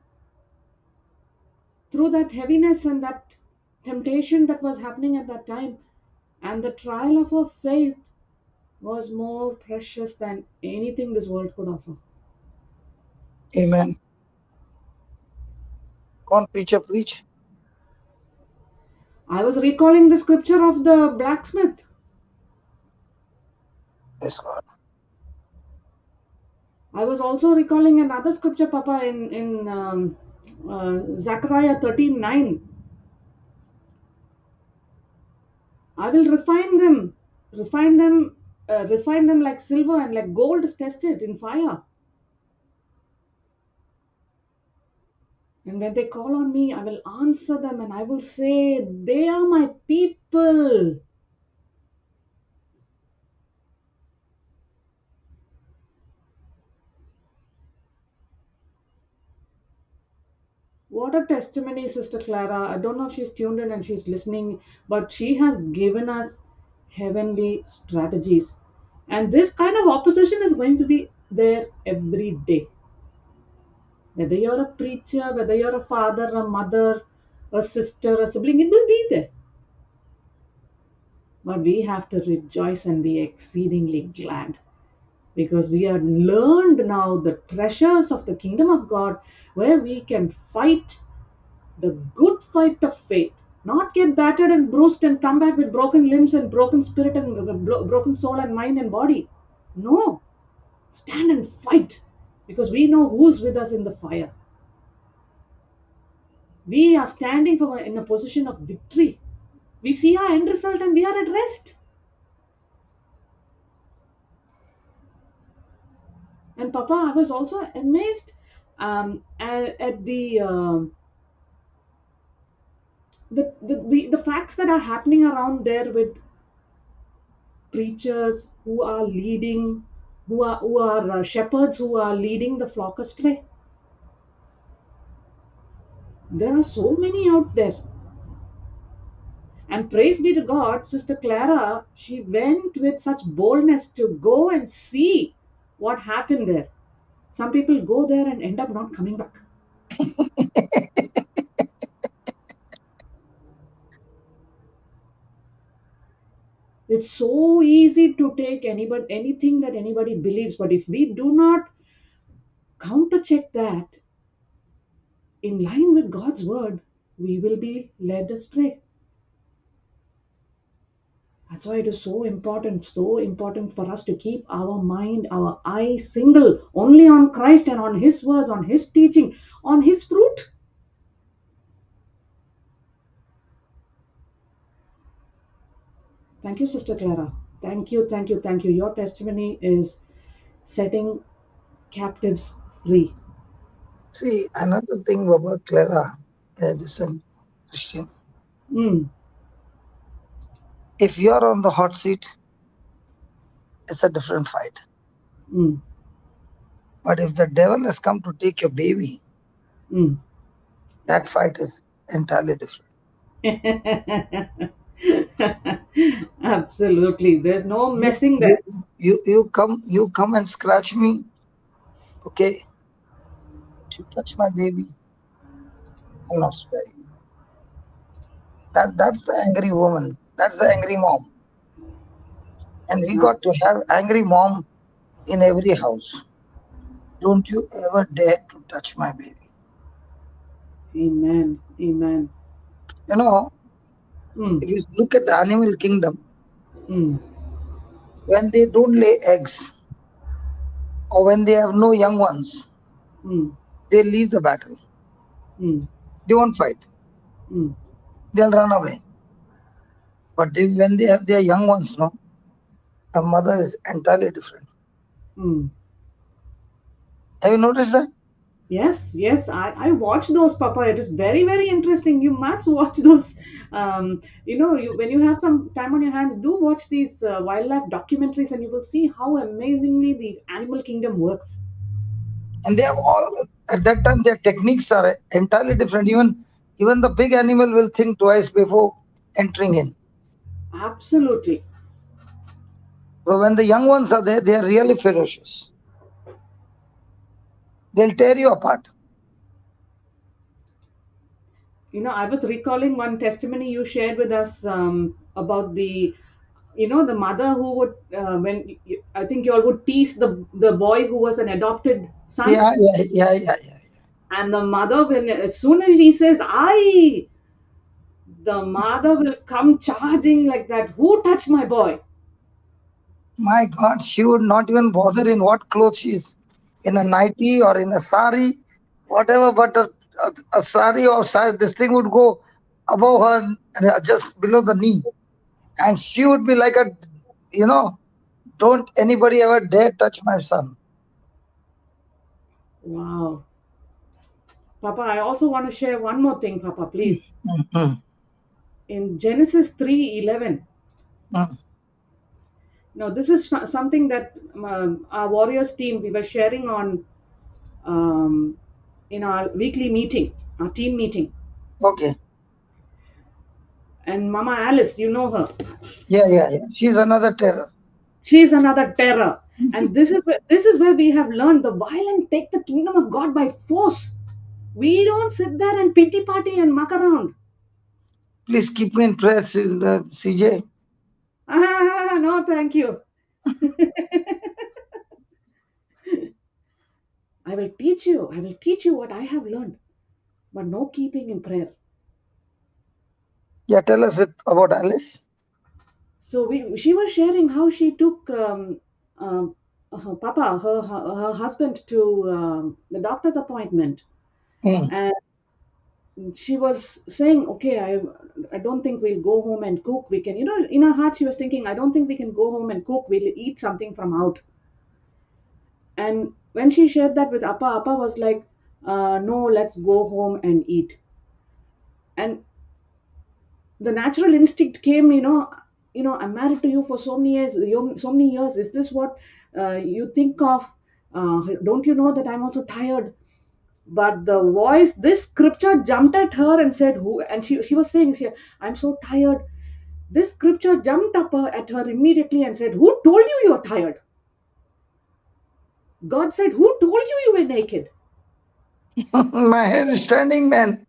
through that heaviness and that temptation that was happening at that time. And the trial of her faith was more precious than anything this world could offer. amen. Go on, preacher, preach. I was recalling the scripture of the blacksmith. Yes, God. I was also recalling another scripture, Papa, in Zechariah 13:9. I will refine them like silver and like gold is tested in fire. And when they call on me, I will answer them and I will say, they are my people. What a testimony, Sister Clara. I don't know if she's tuned in and she's listening, but she has given us heavenly strategies. And this kind of opposition is going to be there every day. Whether you're a preacher, whether you're a father, a mother, a sister, a sibling, it will be there. But we have to rejoice and be exceedingly glad because we have learned now the treasures of the kingdom of God where we can fight the good fight of faith, not get battered and bruised and come back with broken limbs and broken spirit and broken soul and mind and body. No, stand and fight because we know who's with us in the fire. We are standing in a position of victory. We see our end result and we are at rest. And Papa, I was also amazed at the facts that are happening around there with preachers who are leading, who are shepherds who are leading the flock astray. There are so many out there. And praise be to God, Sister Clara, she went with such boldness to go and see what happened there. Some people go there and end up not coming back. It's so easy to take anything that anybody believes, but if we do not counter check that in line with God's word, we will be led astray. That's why it is so important for us to keep our mind, our eye single only on Christ and on His words, on His teaching, on His fruit. Thank you, Sister Clara. Thank you, thank you, thank you. Your testimony is setting captives free. See, another thing about Clara, listen, Christian. If you are on the hot seat, it's a different fight. But if the devil has come to take your baby, that fight is entirely different. Absolutely. There's no messing there. You come and scratch me, okay? But you touch my baby, I'll not spare you. That's the angry woman. That's the angry mom. And we got to have angry mom in every house. Don't you ever dare to touch my baby. Amen. Amen. You know, if you look at the animal kingdom, when they don't lay eggs or when they have no young ones, they leave the battle. They won't fight. They'll run away. But when they have their young ones, no, the mother is entirely different. Have you noticed that? Yes, I watch those, Papa. It is very, very interesting. You must watch those. When you have some time on your hands, do watch these wildlife documentaries, and you will see how amazingly the animal kingdom works. And they have all, at that time, their techniques are entirely different. Even the big animal will think twice before entering in. Absolutely. So when the young ones are there, they are really ferocious. They'll tear you apart. I was recalling one testimony you shared with us about the mother who would, I think you all would tease the boy who was an adopted son. Yeah. And the mother will, as soon as he says, the mother will come charging like that. Who touched my boy? My God, she would not even bother in what clothes she's in, a nightie or in a sari, whatever, but a sari or sari, this thing would go above her, just below the knee. And she would be like don't anybody ever dare touch my son. Wow. Papa, I also want to share one more thing, Papa, please. Mm. In Genesis 3:11. Mm. Now, this is something that our Warriors team, we were sharing on in our weekly meeting, our team meeting. Okay. And Mama Alice, you know her. Yeah. She's another terror. She's another terror. And this is where we have learned the violent take the kingdom of God by force. We don't sit there and pity party and muck around. Please keep me in prayer, CJ. No, thank you. I will teach you. I will teach you what I have learned. But no keeping in prayer. Yeah, tell us about Alice. So she was sharing how she took her Papa, her husband, to the doctor's appointment. Mm. And she was saying, okay, I don't think we'll go home and cook. We can, in her heart, she was thinking, I don't think we can go home and cook. We'll eat something from out. And when she shared that with Appa was like, no, let's go home and eat. And the natural instinct came, I'm married to you for so many years. So many years. Is this what you think of? Don't you know that I'm also tired? But the voice, this scripture jumped at her and said, "Who?" And she was saying, "I'm so tired." This scripture jumped up at her immediately and said, "Who told you you're tired?" God said, "Who told you you were naked?" My hair is standing, man.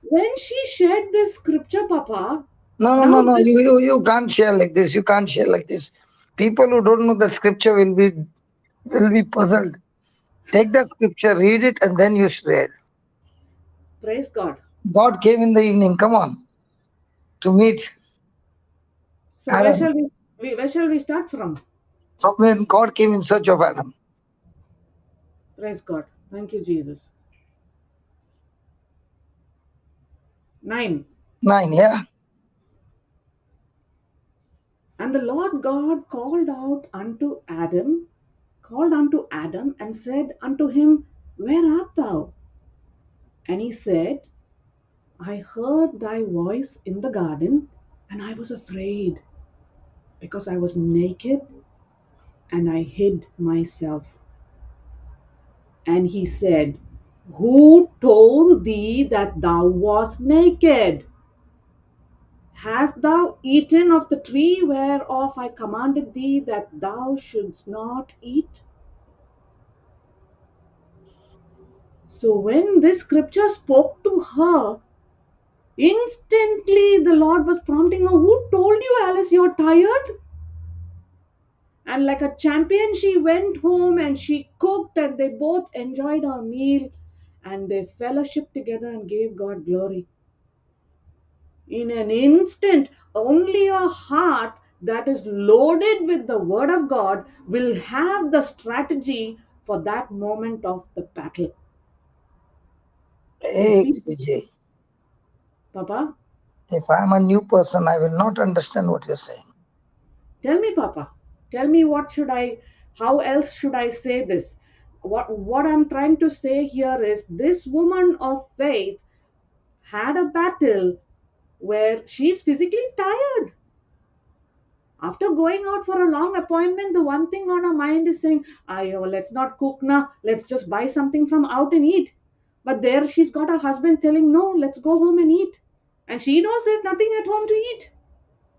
When she shared this scripture, Papa, No. now this, You can't share like this. You can't share like this. People who don't know the scripture will be puzzled. Take that scripture, read it, and then you share. praise God. God came in the evening. Come on, to meet So Adam. where shall we start from? From when God came in search of Adam. Praise God. Thank you, Jesus. 9. 9, yeah. And the Lord God called unto Adam, and said unto him, Where art thou? And he said, I heard thy voice in the garden, and I was afraid, because I was naked, and I hid myself. And he said, Who told thee that thou wast naked? Hast thou eaten of the tree whereof I commanded thee that thou shouldst not eat? So when this scripture spoke to her, instantly the Lord was prompting her, Who told you, Alice, you're tired? And like a champion, she went home and she cooked, and they both enjoyed her meal, and they fellowshiped together and gave God glory. In an instant, only a heart that is loaded with the word of God will have the strategy for that moment of the battle. Hey, CJ. Papa, If I'm a new person, I will not understand what you're saying. tell me, Papa. Tell me how else should I say this? What I'm trying to say here is this woman of faith had a battle where she's physically tired. After going out for a long appointment, the one thing on her mind is saying, let's not cook now, let's just buy something from out and eat. But there she's got her husband telling, no, let's go home and eat. And she knows there's nothing at home to eat.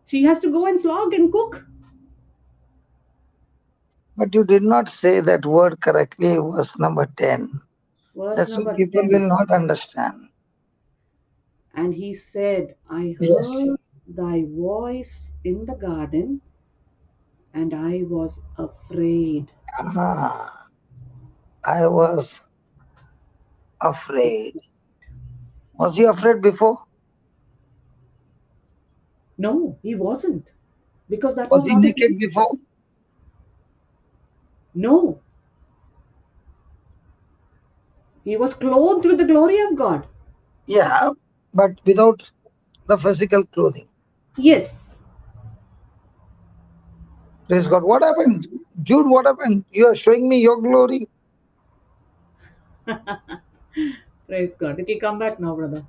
She has to go and slog and cook. But you did not say that word correctly, verse number 10. Verse That's why number people 10. will not understand. And he said, I Yes. heard thy voice in the garden, and I was afraid. I was afraid. Was he afraid before? No, he wasn't. Because that Was was he not his naked nature. before? No, he was clothed with the glory of God. Yeah, but without the physical clothing. Yes. Praise God. What happened? Jude, what happened? You are showing me your glory. Praise God. It will come back now, brother.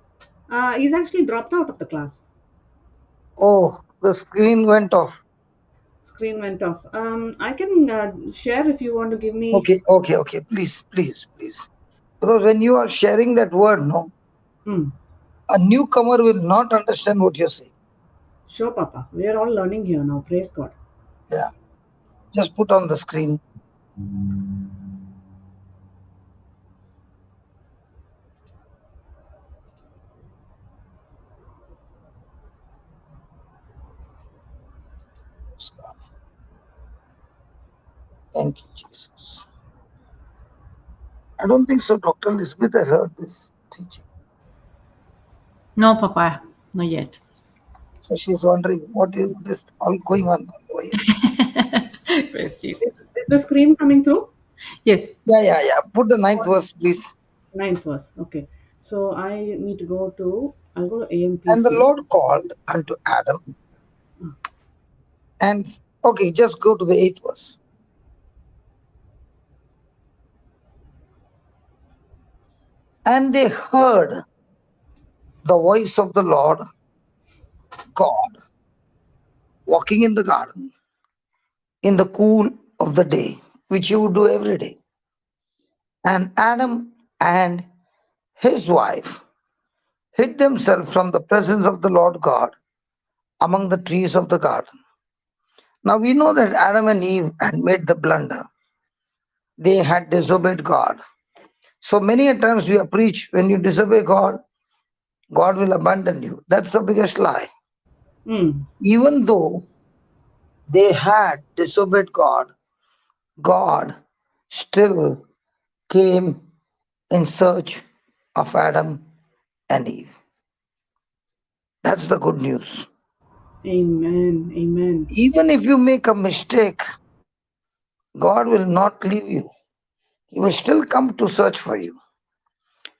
He's actually dropped out of the class. Oh, the screen went off. Screen went off. I can share if you want to give me. Okay. Please. Because when you are sharing that word, no, a newcomer will not understand what you're saying. Sure, Papa. We are all learning here now. Praise God. Yeah. Just put on the screen. Praise God. Thank you, Jesus. I don't think so. Dr. Elizabeth has heard this teaching. No, Papa, not yet. So she's wondering what is all going on over here. Praise Jesus. Is the screen coming through? Yes. Yeah. Put the 9th verse, please. 9th verse. Okay. So I need to go to, I'll go to And AMPC. the Lord called unto Adam. And okay, just go to the 8th verse. And they heard the voice of the Lord God walking in the garden in the cool of the day, which you would do every day. And Adam and his wife hid themselves from the presence of the Lord God among the trees of the garden. Now we know that Adam and Eve had made the blunder. They had disobeyed God. So many a times we have preached, when you disobey God, God will abandon you. That's the biggest lie. Even though they had disobeyed God, God still came in search of Adam and Eve. That's the good news. Amen. Amen. Even if you make a mistake, God will not leave you. He will still come to search for you.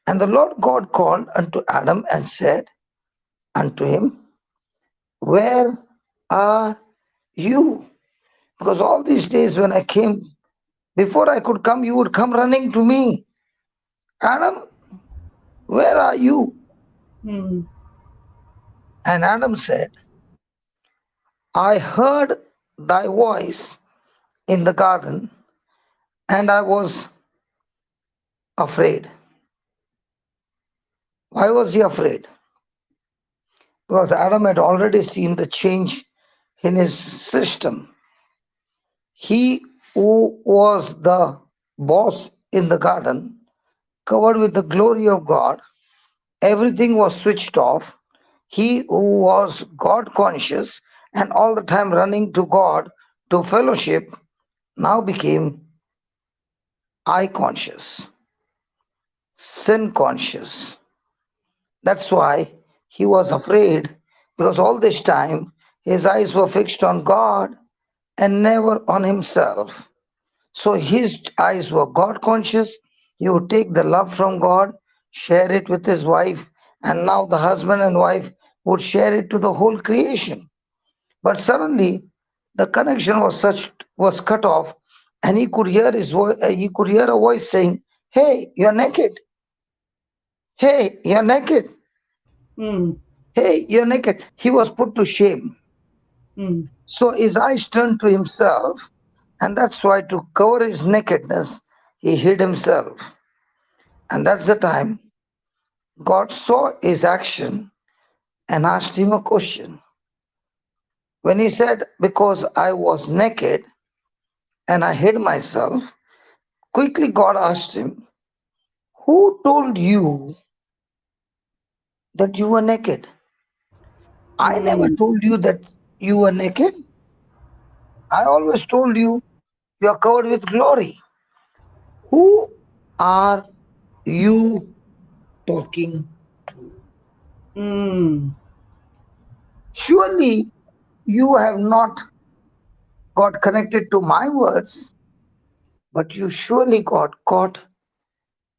And the Lord God called unto Adam and said unto him, where are you? Because all these days when I came, before I could come, you would come running to me. Adam, where are you? And Adam said, I heard thy voice in the garden, and I was afraid. Why was he afraid? Because Adam had already seen the change in his system. He who was the boss in the garden, covered with the glory of God, everything was switched off. He who was God conscious and all the time running to God to fellowship now became I conscious, sin conscious. That's why he was afraid, because all this time his eyes were fixed on God and never on himself. So his eyes were God conscious. He would take the love from God, share it with his wife, and now the husband and wife would share it to the whole creation. But suddenly the connection was cut off, and he could hear his voice. He could hear a voice saying, "Hey, you're naked. Hey, you're naked. Hey, you're naked." He was put to shame. So his eyes turned to himself, and that's why, to cover his nakedness, he hid himself. And that's the time God saw his action and asked him a question. When he said, because I was naked and I hid myself, quickly God asked him, who told you that you were naked? I never told you that you were naked. I always told you you are covered with glory. Who are you talking to? Surely you have not got connected to my words, but you surely got caught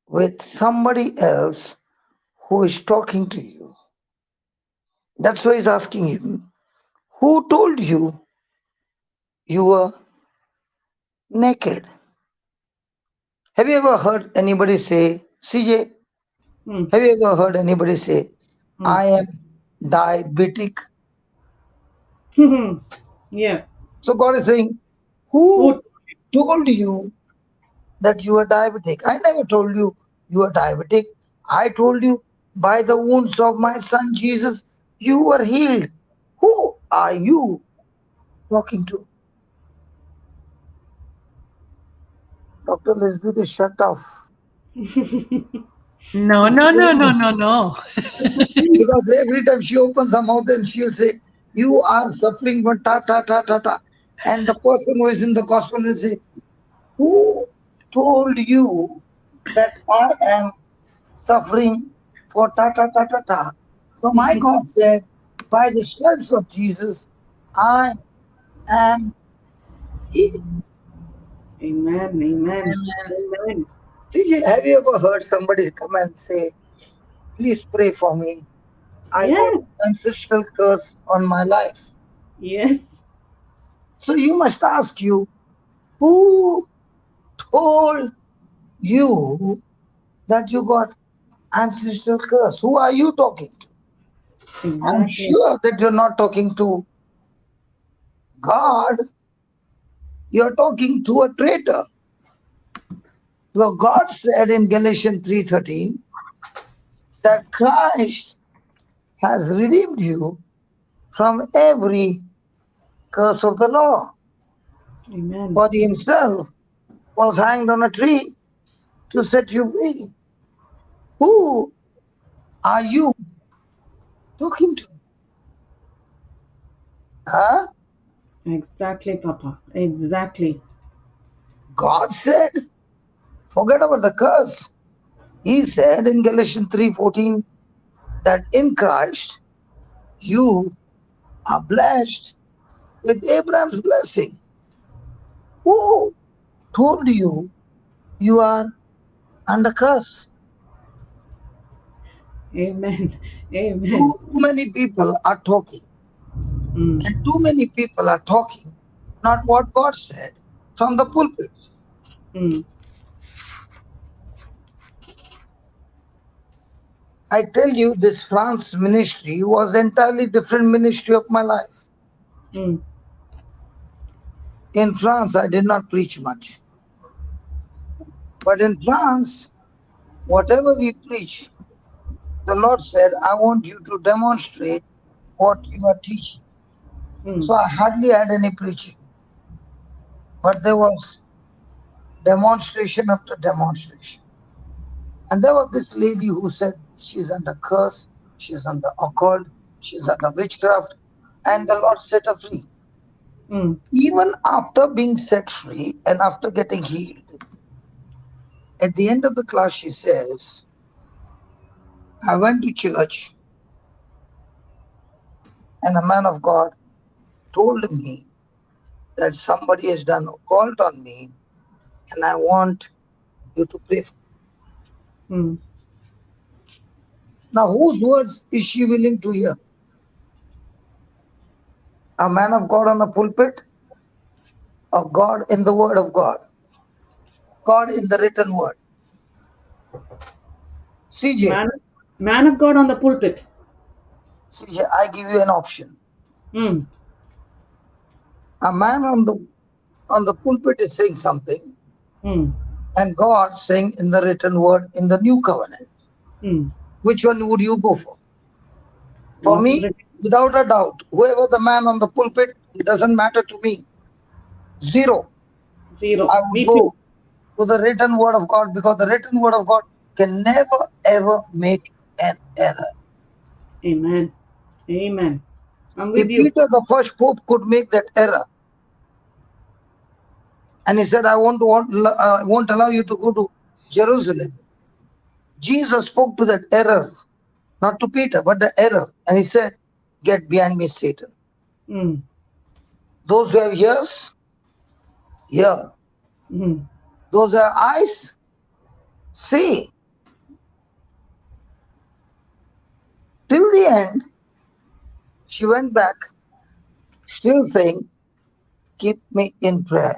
with somebody else who is talking to you. That's why he's asking him, who told you you were naked? Have you ever heard anybody say, CJ, Hmm. have you ever heard anybody say, I am diabetic? Yeah. So God is saying, who Who? told you that you are diabetic? I never told you you are diabetic. I told you by the wounds of my son Jesus, you were healed. Who are you talking to? Dr. Leslie is shut off. No, no, no, no, no, no. Because every time she opens her mouth and she'll say, you are suffering from ta ta ta ta ta. And the person who is in the gospel will say, who told you that I am suffering for ta ta ta ta ta? So my God said, by the stripes of Jesus, I am healed. Amen. Amen. Amen. TJ, have you ever heard somebody come and say, please pray for me? I got Yes. ancestral curse on my life. Yes. So you must ask you, who told you that you got ancestral curse? Who are you talking to? I'm Exactly. sure that you're not talking to God. You're talking to a traitor. So God said in Galatians 3:13 that Christ has redeemed you from every curse of the law. Amen. For he himself was hanged on a tree to set you free. Who are you talking to? Huh? Exactly, Papa. Exactly. God said, forget about the curse. He said in Galatians 3:14 that in Christ you are blessed with Abraham's blessing. Who told you you are under curse? Amen. Amen. Too many people are talking, Mm. and too many people are talking not what God said from the pulpit. Mm. I tell you, this France ministry was entirely different ministry of my life. Mm. In France, I did not preach much. But in France, whatever we preach, the Lord said, I want you to demonstrate what you are teaching. Mm. So I hardly had any preaching. But there was demonstration after demonstration. And there was this lady who said she's under curse, she's under occult, she's under witchcraft, and the Lord set her free. Mm. Even after being set free and after getting healed, at the end of the class, she says, I went to church and a man of God told me that somebody has done occult on me and I want you to pray for me. Mm. Now, whose words is she willing to hear? A man of God on a pulpit or God in the word of God? God in the written word. CJ, Man, man of God on the pulpit. CJ, I give you an option. Mm. A man on the pulpit is saying something, Mm. and God saying in the written word in the new covenant. Mm. Which one would you go for? For What is me, written? without a doubt, whoever the man on the pulpit, it doesn't matter to me. Zero. Zero. I would Me too. go to the written word of God because the written word of God can never ever make an error. Amen. Amen. I'm If with you. Peter, the first pope, could make that error, and he said, won't allow you to go to Jerusalem. Jesus spoke to that error, not to Peter, but the error. And he said, get behind me, Satan. Mm. Those who have ears, hear. Mm. Those who have eyes, see. Till the end, she went back, still saying, keep me in prayer.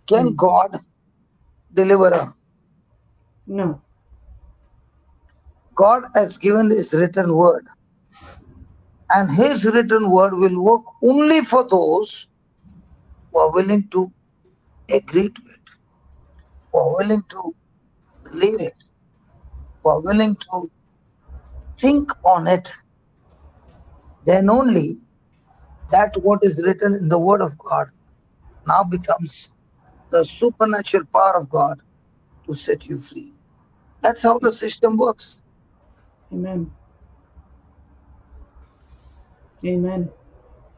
Can Mm. God deliver her? No. God has given His written word, and His written word will work only for those who are willing to agree to it, who are willing to believe it, who are willing to think on it. Then only that what is written in the word of God now becomes the supernatural power of God to set you free. That's how the system works. Amen. Amen.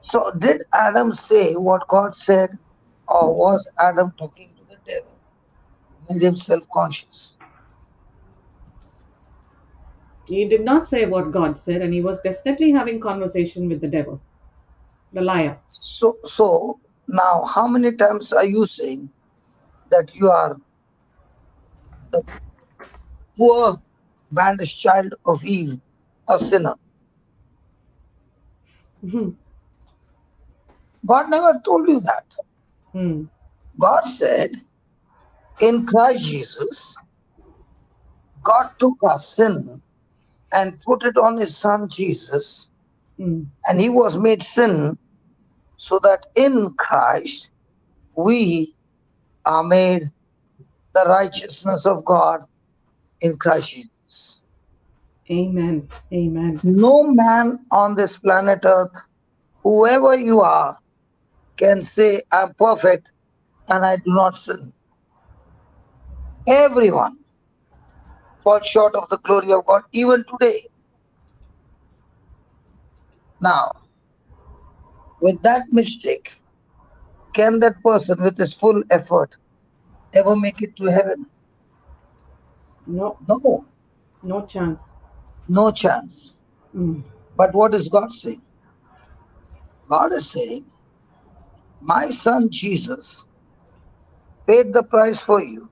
So did Adam say what God said, or was Adam talking to the devil who made him self-conscious? He did not say what God said, and he was definitely having conversation with the devil, the liar. So now how many times are you saying that you are the poor banished child of Eve, a sinner? Hmm. God never told you that. Hmm. God said in Christ Jesus, God took our sin and put it on his son Jesus, Hmm. and he was made sin so that in Christ we are made the righteousness of God in Christ Jesus. Amen. Amen. No man on this planet earth, whoever you are, can say, I'm perfect and I do not sin. Everyone falls short of the glory of God, even today. Now, with that mistake, can that person with his full effort ever make it to heaven? No. No, No chance. no chance. Hmm. But what is God saying? God is saying, my son Jesus paid the price for you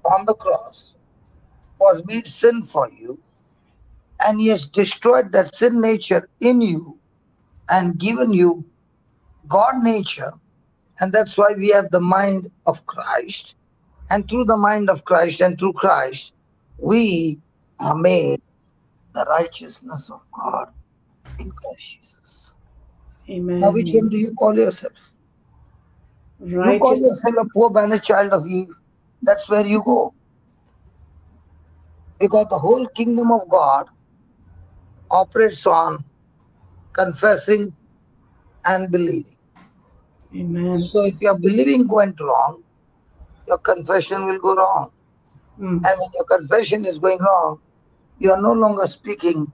on the cross, was made sin for you, and he has destroyed that sin nature in you and given you God nature. And that's why we have the mind of Christ. And through the mind of Christ and through Christ, we are made the righteousness of God in Christ Jesus. Now, which one Amen. do you call yourself? You call Righteous. yourself a poor banished child of Eve. That's where you go. Because the whole kingdom of God operates on confessing and believing. Amen. So if your believing went wrong, your confession will go wrong. Hmm. And when your confession is going wrong, you are no longer speaking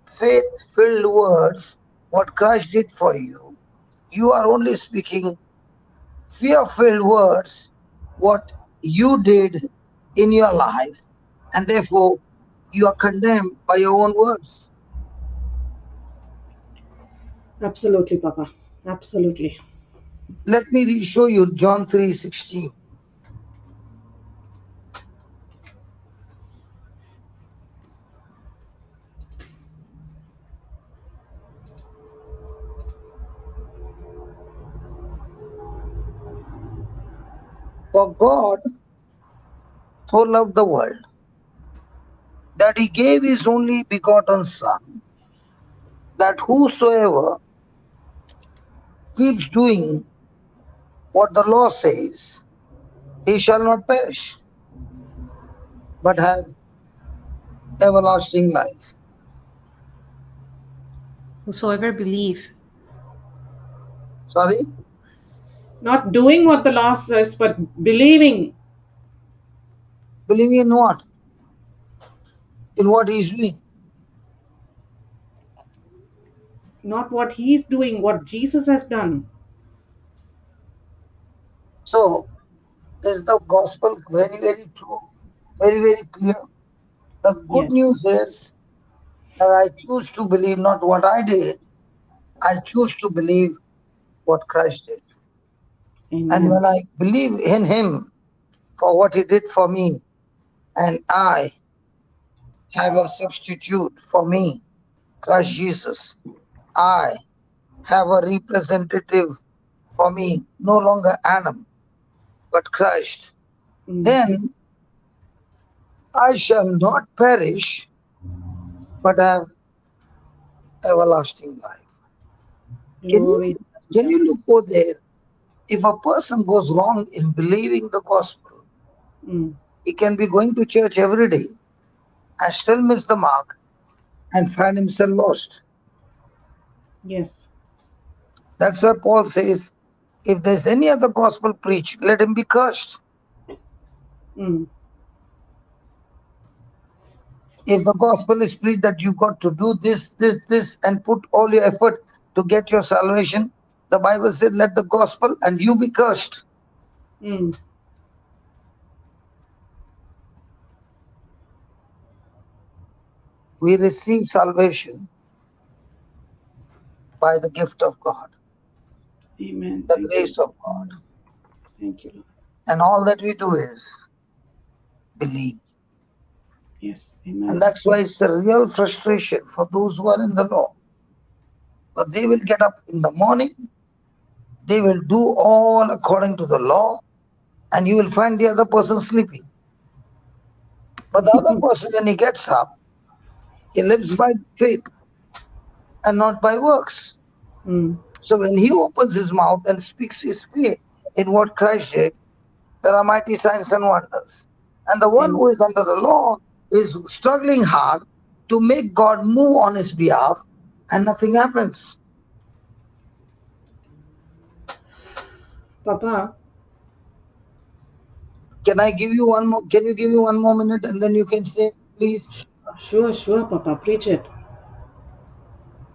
faith-filled words, what Christ did for you. You are only speaking fear-filled words, what you did in your life, and therefore you are condemned by your own words. Absolutely, Papa. Absolutely. Let me show you John 3:16. For God so loved the world that he gave his only begotten Son, that whosoever keeps doing what the law says, he shall not perish, but have everlasting life. Whosoever believe. Sorry? Not doing what the law says, but believing. Believe in what? In what he's doing. Not what he's doing, what Jesus has done. So, is the gospel very, very true? Very, very clear? The good Yes. news is that I choose to believe not what I did, I choose to believe what Christ did. And Amen. when I believe in him for what he did for me, and I have a substitute for me, Christ Jesus, I have a representative for me, no longer Adam, but Christ, Mm. then I shall not perish, but have everlasting life. Glory. Can you look over there? If a person goes wrong in believing the gospel, Mm. he can be going to church every day and still miss the mark and find himself lost. Yes. That's why Paul says, if there's any other gospel preached, let him be cursed. Mm. If the gospel is preached that you got to do this, and put all your effort to get your salvation, the Bible said, let the gospel and you be cursed. Mm. We receive salvation by the gift of God, Amen. the Thank you. grace of God. Thank you, Lord. And all that we do is believe. Yes. And Amen. that's why it's a real frustration for those who are in the law. But they will get up in the morning, they will do all according to the law, and you will find the other person sleeping. But the other person, when he gets up, he lives by faith and not by works. Mm. So when he opens his mouth and speaks his faith in what Christ did, there are mighty signs and wonders. And the one Amen. who is under the law is struggling hard to make God move on his behalf, and nothing happens. Papa, Can I give you one more? Can you give me 1 more minute and then you can say, please? sure, Papa, preach it.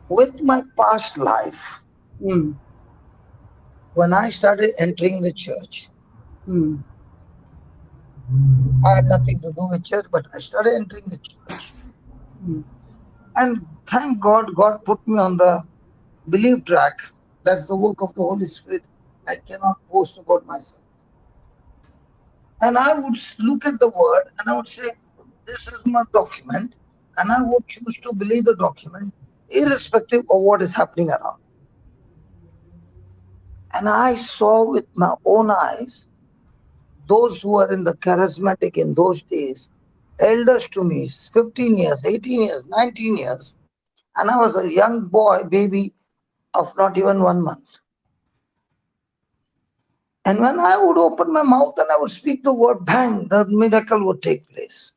With my past life, Mm. when I started entering the church, Mm. I had nothing to do with church, but I started entering the church. Mm. And thank God, God put me on the belief track. That's the work of the Holy Spirit. I cannot boast about myself. And I would look at the word and I would say, this is my document, and I would choose to believe the document irrespective of what is happening around. And I saw with my own eyes those who were in the charismatic in those days, elders to me, 15 years, 18 years, 19 years, and I was a young boy, baby of not even 1 month. And when I would open my mouth and I would speak the word, bang, the miracle would take place.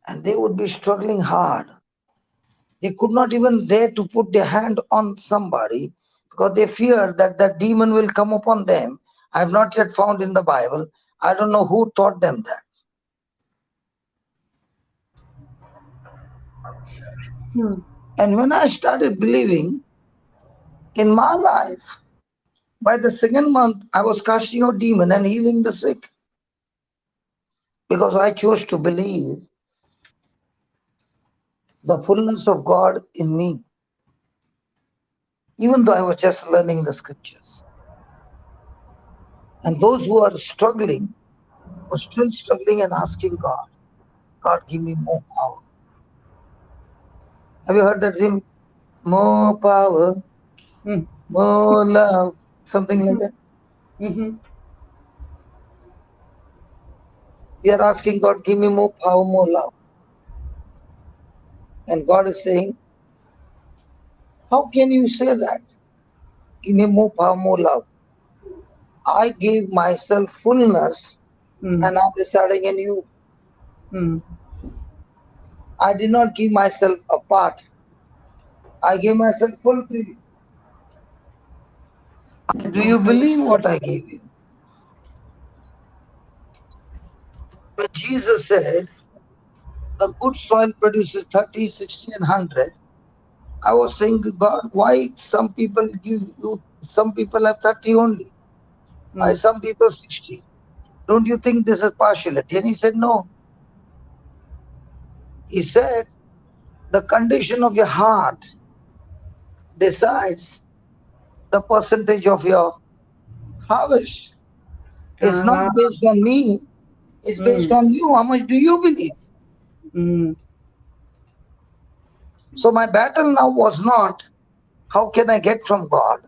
And they would be struggling hard. They could not even dare to put their hand on somebody because they feared that the demon will come upon them. I have not yet found in the Bible. I don't know who taught them that. Mm. And when I started believing in my life, by the second month, I was casting out demon and healing the sick because I chose to believe the fullness of God in me, even though I was just learning the scriptures. And those who are struggling were still struggling and asking God, God, give me more power. Have you heard that hymn? More power, Mm. more love, something like that. Mm-hmm. We are asking God, give me more power, more love. And God is saying, how can you say that? Give me more power, more love. I gave myself fullness Mm. and I'm residing in you. Mm. I did not give myself a part. I gave myself full to you. Do you believe what I gave you? When Jesus said, the good soil produces 30, 60, and 100, I was saying, God, why some people give you, some people have 30 only, why Mm. some people 60? Don't you think this is partiality? And he said, no. He said, the condition of your heart decides the percentage of your harvest. It's not Ah. based on me, it's based Mm. on you. How much do you believe? Mm. So my battle now was not, how can I get from God?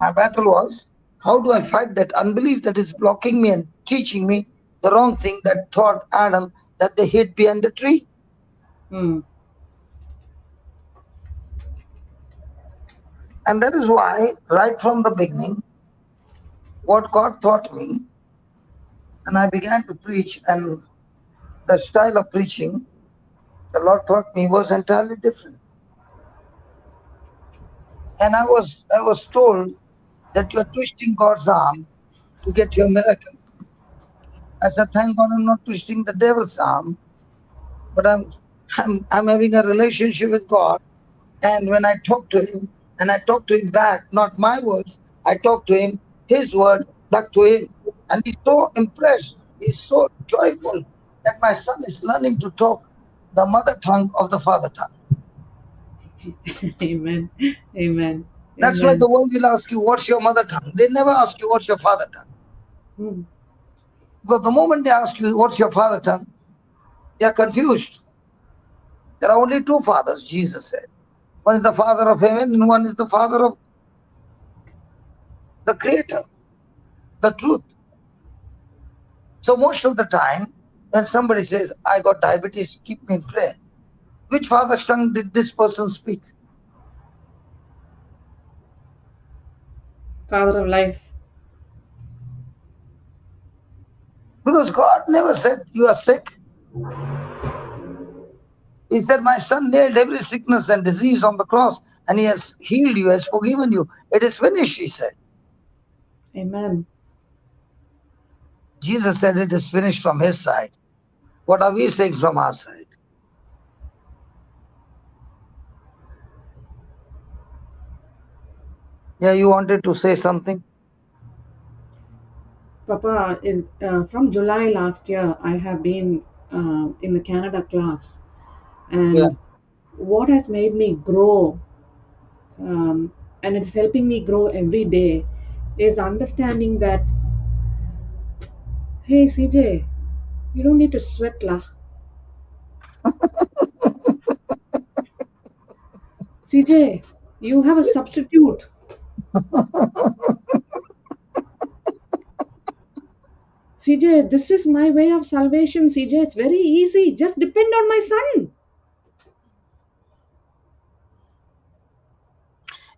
My battle was, how do I fight that unbelief that is blocking me and teaching me the wrong thing that taught Adam that they hid behind the tree? Mm. And that is why, right from the beginning, what God taught me, and I began to preach, and the style of preaching the Lord taught me was entirely different. And I was told that you're twisting God's arm to get your miracle. I said, thank God I'm not twisting the devil's arm, but I'm having a relationship with God. And when I talk to him, and I talk to him back, not my words, I talk to him, his word back to him. And he's so impressed, he's so joyful that my son is learning to talk the mother tongue of the father tongue. Amen. Amen. That's why Amen. the world will ask you, what's your mother tongue? They never ask you, what's your father tongue? Mm. Because the moment they ask you, what's your father tongue, they are confused. There are only two fathers, Jesus said. One is the Father of heaven, and one is the Father of the Creator, the truth. So most of the time, when somebody says, I got diabetes, keep me in prayer, which father's tongue did this person speak? Father of lies. Because God never said, you are sick. He said, my son nailed every sickness and disease on the cross, and he has healed you, has forgiven you. It is finished, he said. Amen. Jesus said it is finished from his side. What are we saying from our side? Yeah, you wanted to say something? Papa, from July last year, I have been in the Canada class, Yeah. and what has made me grow, and it's helping me grow every day, is understanding that, hey, CJ, you don't need to sweat, lah. CJ, you have a substitute. CJ, this is my way of salvation, CJ. It's very easy. Just depend on my son.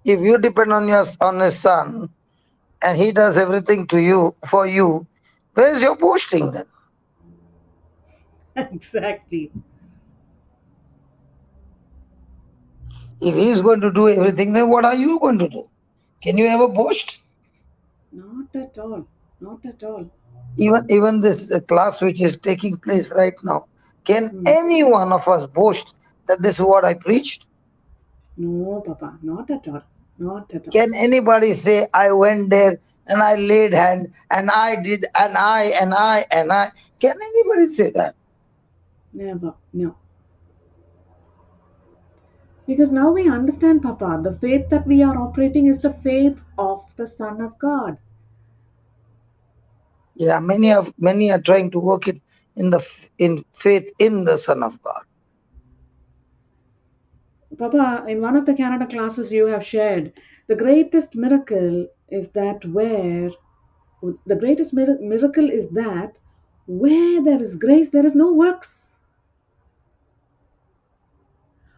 If you depend on his son, and he does everything to you for you, where's your boasting then? Exactly. If he is going to do everything, then what are you going to do? Can you ever boast? Not at all. Not at all. Even this class which is taking place right now, can Hmm. any one of us boast that this is what I preached? No, Papa. Not at all. Not at all. Can anybody say, I went there and I laid hand and I did and I? Can anybody say that? Never. No. Because now we understand, Papa, the faith that we are operating is the faith of the Son of God. Yeah, many are trying to work it in faith in the Son of God. Papa, in one of the Canada classes you have shared, the greatest miracle is that where the greatest miracle is that where there is grace, there is no works.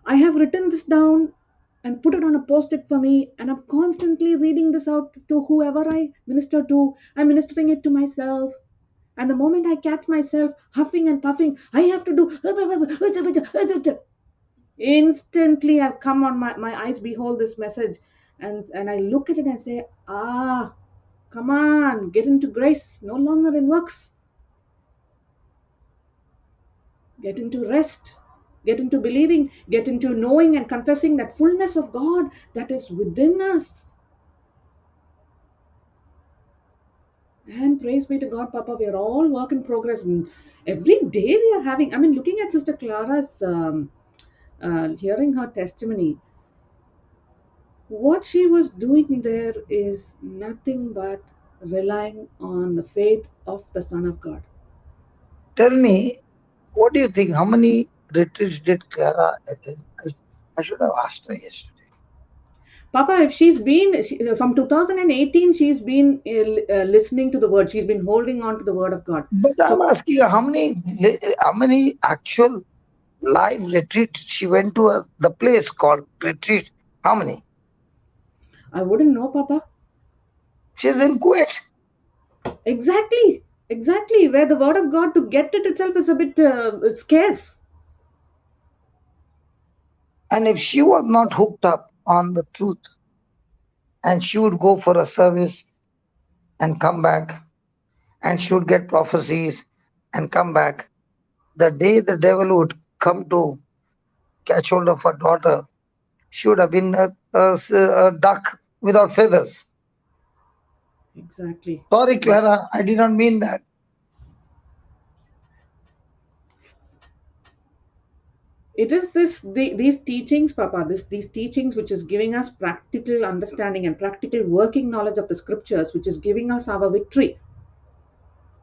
I have written this down and put it on a post-it for me, and I'm constantly reading this out to whoever I minister to. I'm ministering it to myself. And the moment I catch myself huffing and puffing, I have to do. Instantly, I've come on my eyes, behold this message. And I look at it and say, come on, get into grace, no longer in works. Get into rest, get into believing, get into knowing and confessing that fullness of God that is within us. And praise be to God, Papa, we are all work in progress. And every day we are having, I mean, looking at Sister Clara's, hearing her testimony, what she was doing there is nothing but relying on the faith of the Son of God. Tell me, what do you think? How many retreats did Clara attend? I should have asked her yesterday. Papa, if she's been from 2018, she's been listening to the word. She's been holding on to the word of God. But So, I'm asking her, how many actual live retreats she went to the place called retreat? How many? I wouldn't know, Papa. She's in Kuwait. Exactly. Exactly. Where the word of God, to get it itself is a bit scarce. And if she was not hooked up on the truth, and she would go for a service and come back, and she would get prophecies and come back, the day the devil would come to catch hold of her daughter, she would have been a duck without feathers. Exactly. Sorry, Clara, I did not mean that. It is these teachings, Papa, these teachings which is giving us practical understanding and practical working knowledge of the scriptures, which is giving us our victory.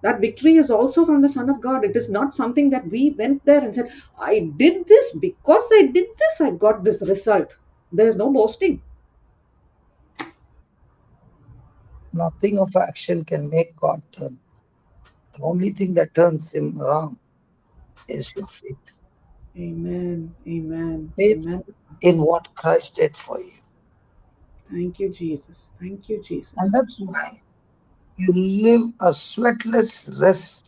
That victory is also from the Son of God. It is not something that we went there and said, I did this, because I did this, I got this result. There is no boasting. Nothing of action can make God turn. The only thing that turns him around is your faith. Amen. Amen. Faith Amen. in what Christ did for you. Thank you, Jesus. Thank you, Jesus. And that's why you live a sweatless,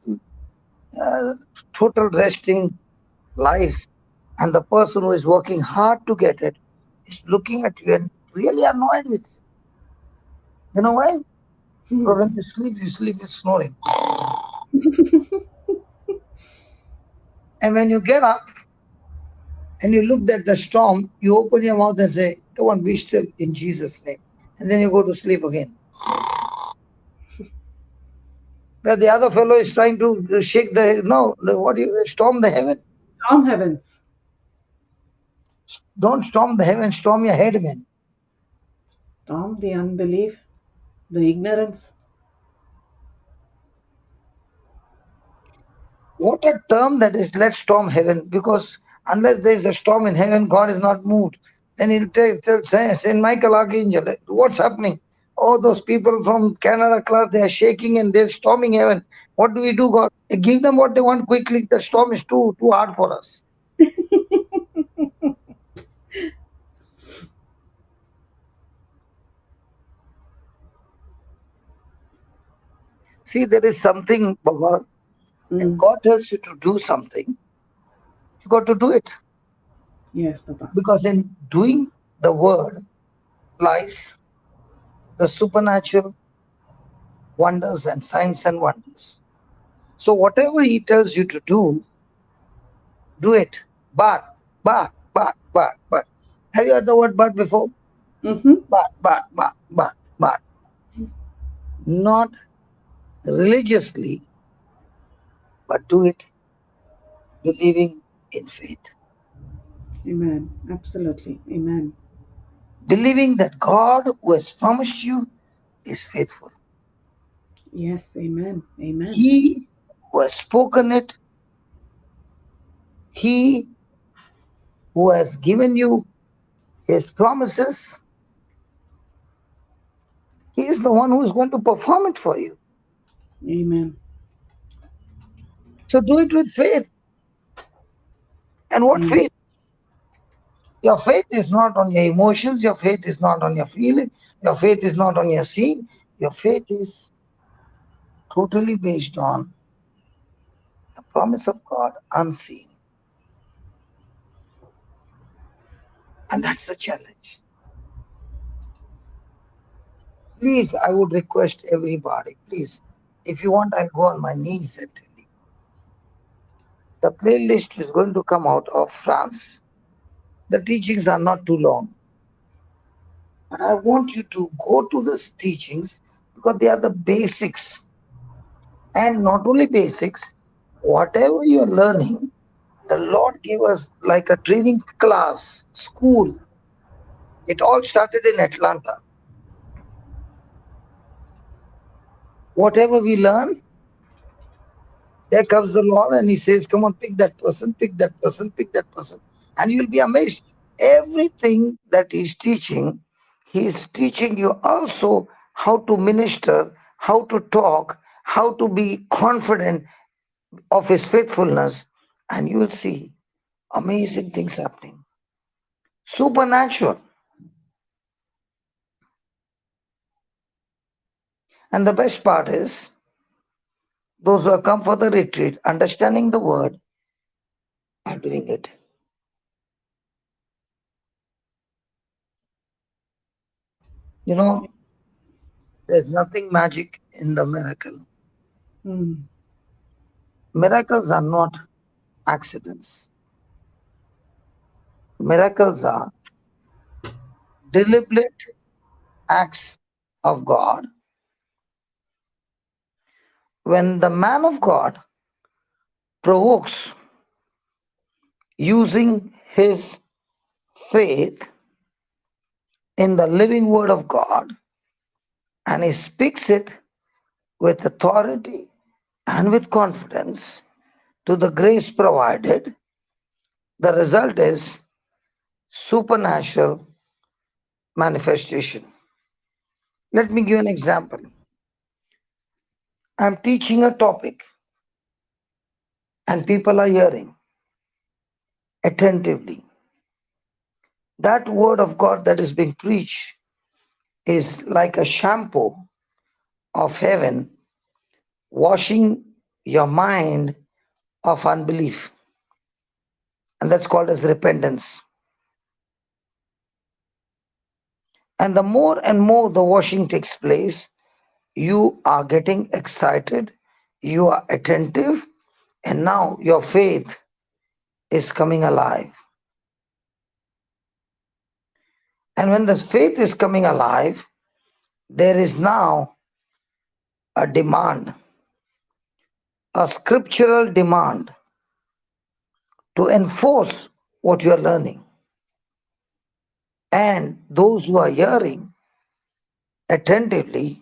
total resting life. And the person who is working hard to get it is looking at you and really annoyed with you. You know why? Because when you sleep with snoring. And when you get up and you look at the storm, you open your mouth and say, come on, be still in Jesus' name. And then you go to sleep again. Where the other fellow is trying to shake storm the heaven. Storm heavens. Don't storm the heaven, storm your head, man. Storm the unbelief, the ignorance. What a term that is, let's storm heaven, because unless there is a storm in heaven, God is not moved. Then he'll tell Saint Michael Archangel, what's happening? Oh, those people from Canada class, they are shaking and they're storming heaven. What do we do, God? Give them what they want quickly. The storm is too hard for us. See, there is something, Baba, when God tells you to do something, you got to do it. Yes, Papa. Because in doing the word lies the supernatural wonders and signs and wonders. So whatever he tells you to do it. But. Have you heard the word but before? But. Not religiously, but do it believing in faith. Amen. Absolutely. Amen. Believing that God who has promised you is faithful. Yes. Amen. Amen. He who has spoken it, he who has given you his promises, he is the one who is going to perform it for you. Amen. So do it with faith. And what faith? Your faith is not on your emotions. Your faith is not on your feeling. Your faith is not on your seeing. Your faith is totally based on the promise of God unseen. And that's the challenge. Please, I would request everybody, please, if you want, I'll go on my knees and tell you. The playlist is going to come out of France. The teachings are not too long. But I want you to go to these teachings because they are the basics. And not only basics, whatever you are learning, the Lord gave us like a training class, school. It all started in Atlanta. Whatever we learn, there comes the Lord and he says, come on, pick that person, pick that person, pick that person. And you'll be amazed. Everything that he's teaching, he is teaching you also how to minister, how to talk, how to be confident of his faithfulness. And you will see amazing things happening. Supernatural. And the best part is, those who have come for the retreat, understanding the word, are doing it. You know, there's nothing magic in the miracle. Miracles are not accidents. Miracles are deliberate acts of God. When the man of God provokes using his faith in the living word of God, and he speaks it with authority and with confidence to the grace provided, the result is supernatural manifestation. Let me give an example. I'm teaching a topic and people are hearing attentively. That word of God that is being preached is like a shampoo of heaven washing your mind of unbelief. And that's called as repentance. And the more and more the washing takes place, you are getting excited, you are attentive, and now your faith is coming alive. And when the faith is coming alive, there is now a demand, a scriptural demand to enforce what you are learning. And those who are hearing attentively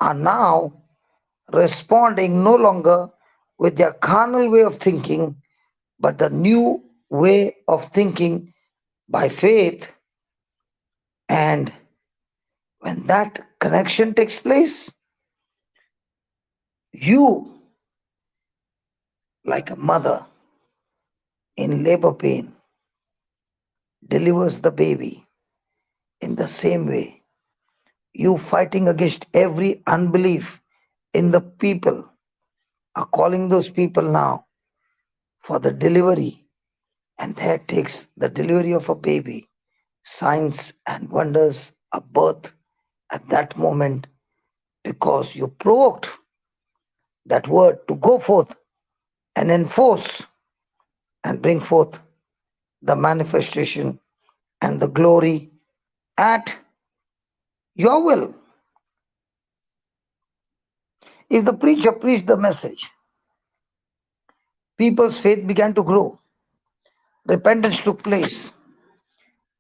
are now responding no longer with their carnal way of thinking, but the new way of thinking by faith. And when that connection takes place, you, like a mother in labor pain, delivers the baby in the same way. You fighting against every unbelief in the people are calling those people now for the delivery, and that takes the delivery of a baby. Signs and wonders are birth at that moment because you provoked that word to go forth and enforce and bring forth the manifestation and the glory at your will. If the preacher preached the message, people's faith began to grow, repentance took place,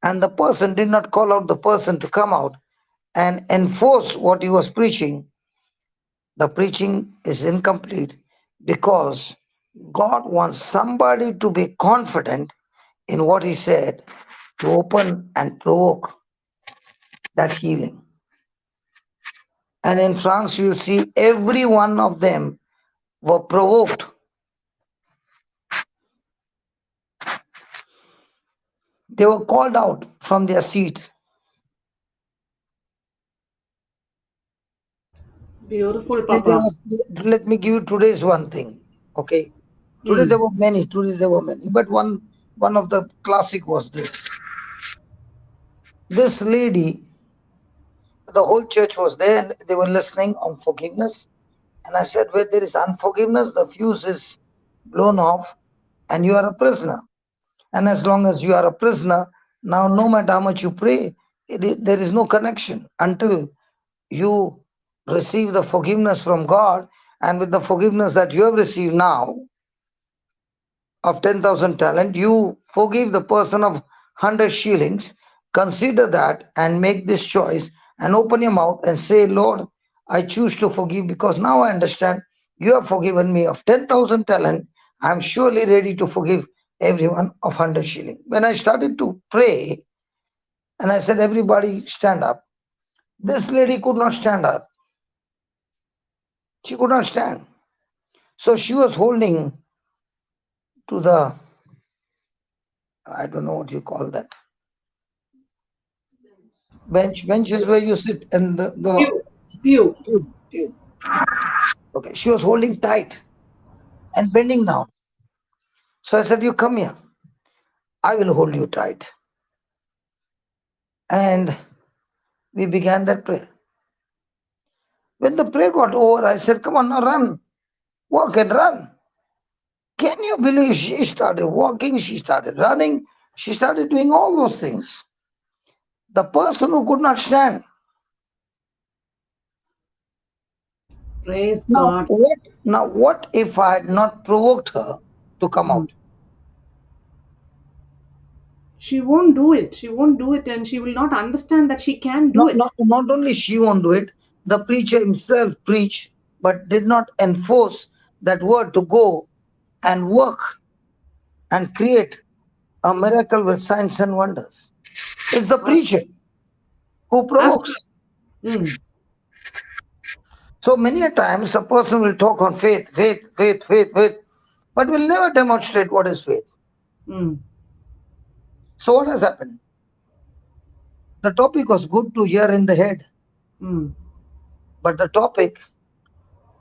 and the person did not call out the person to come out and enforce what he was preaching, the preaching is incomplete because God wants somebody to be confident in what he said to open and provoke that healing. And in France, you will see every one of them were provoked. They were called out from their seat. Beautiful, Papa. Let me give you today's one thing. Okay. Today there were many. But one of the classic was this. This lady, the whole church was there and they were listening on forgiveness. And I said, where there is unforgiveness, the fuse is blown off and you are a prisoner. And as long as you are a prisoner, now no matter how much you pray, there is no connection until you receive the forgiveness from God. And with the forgiveness that you have received now of 10,000 talent, you forgive the person of 100 shillings. Consider that and make this choice and open your mouth and say, Lord, I choose to forgive because now I understand you have forgiven me of 10,000 talent. I'm surely ready to forgive everyone of 100 shillings. When I started to pray and I said, everybody stand up, this lady could not stand up. She could not stand. So she was holding to the, I don't know what you call that. Bench is where you sit and the Pew. Pew. Okay, she was holding tight and bending down. So I said, you come here. I will hold you tight. And we began that prayer. When the prayer got over, I said, come on, now run. Walk and run. Can you believe she started walking? She started running. She started doing all those things. The person who could not stand. Praise Now God. what if I had not provoked her to come out? She won't do it. She won't do it, and she will not understand that she can do it. Not only she won't do it, the preacher himself preached, but did not enforce that word to go and work and create a miracle with signs and wonders. It's the preacher who provokes. Mm. So many a times a person will talk on faith, but will never demonstrate what is faith. Mm. So what has happened? The topic was good to hear in the head, Mm. but the topic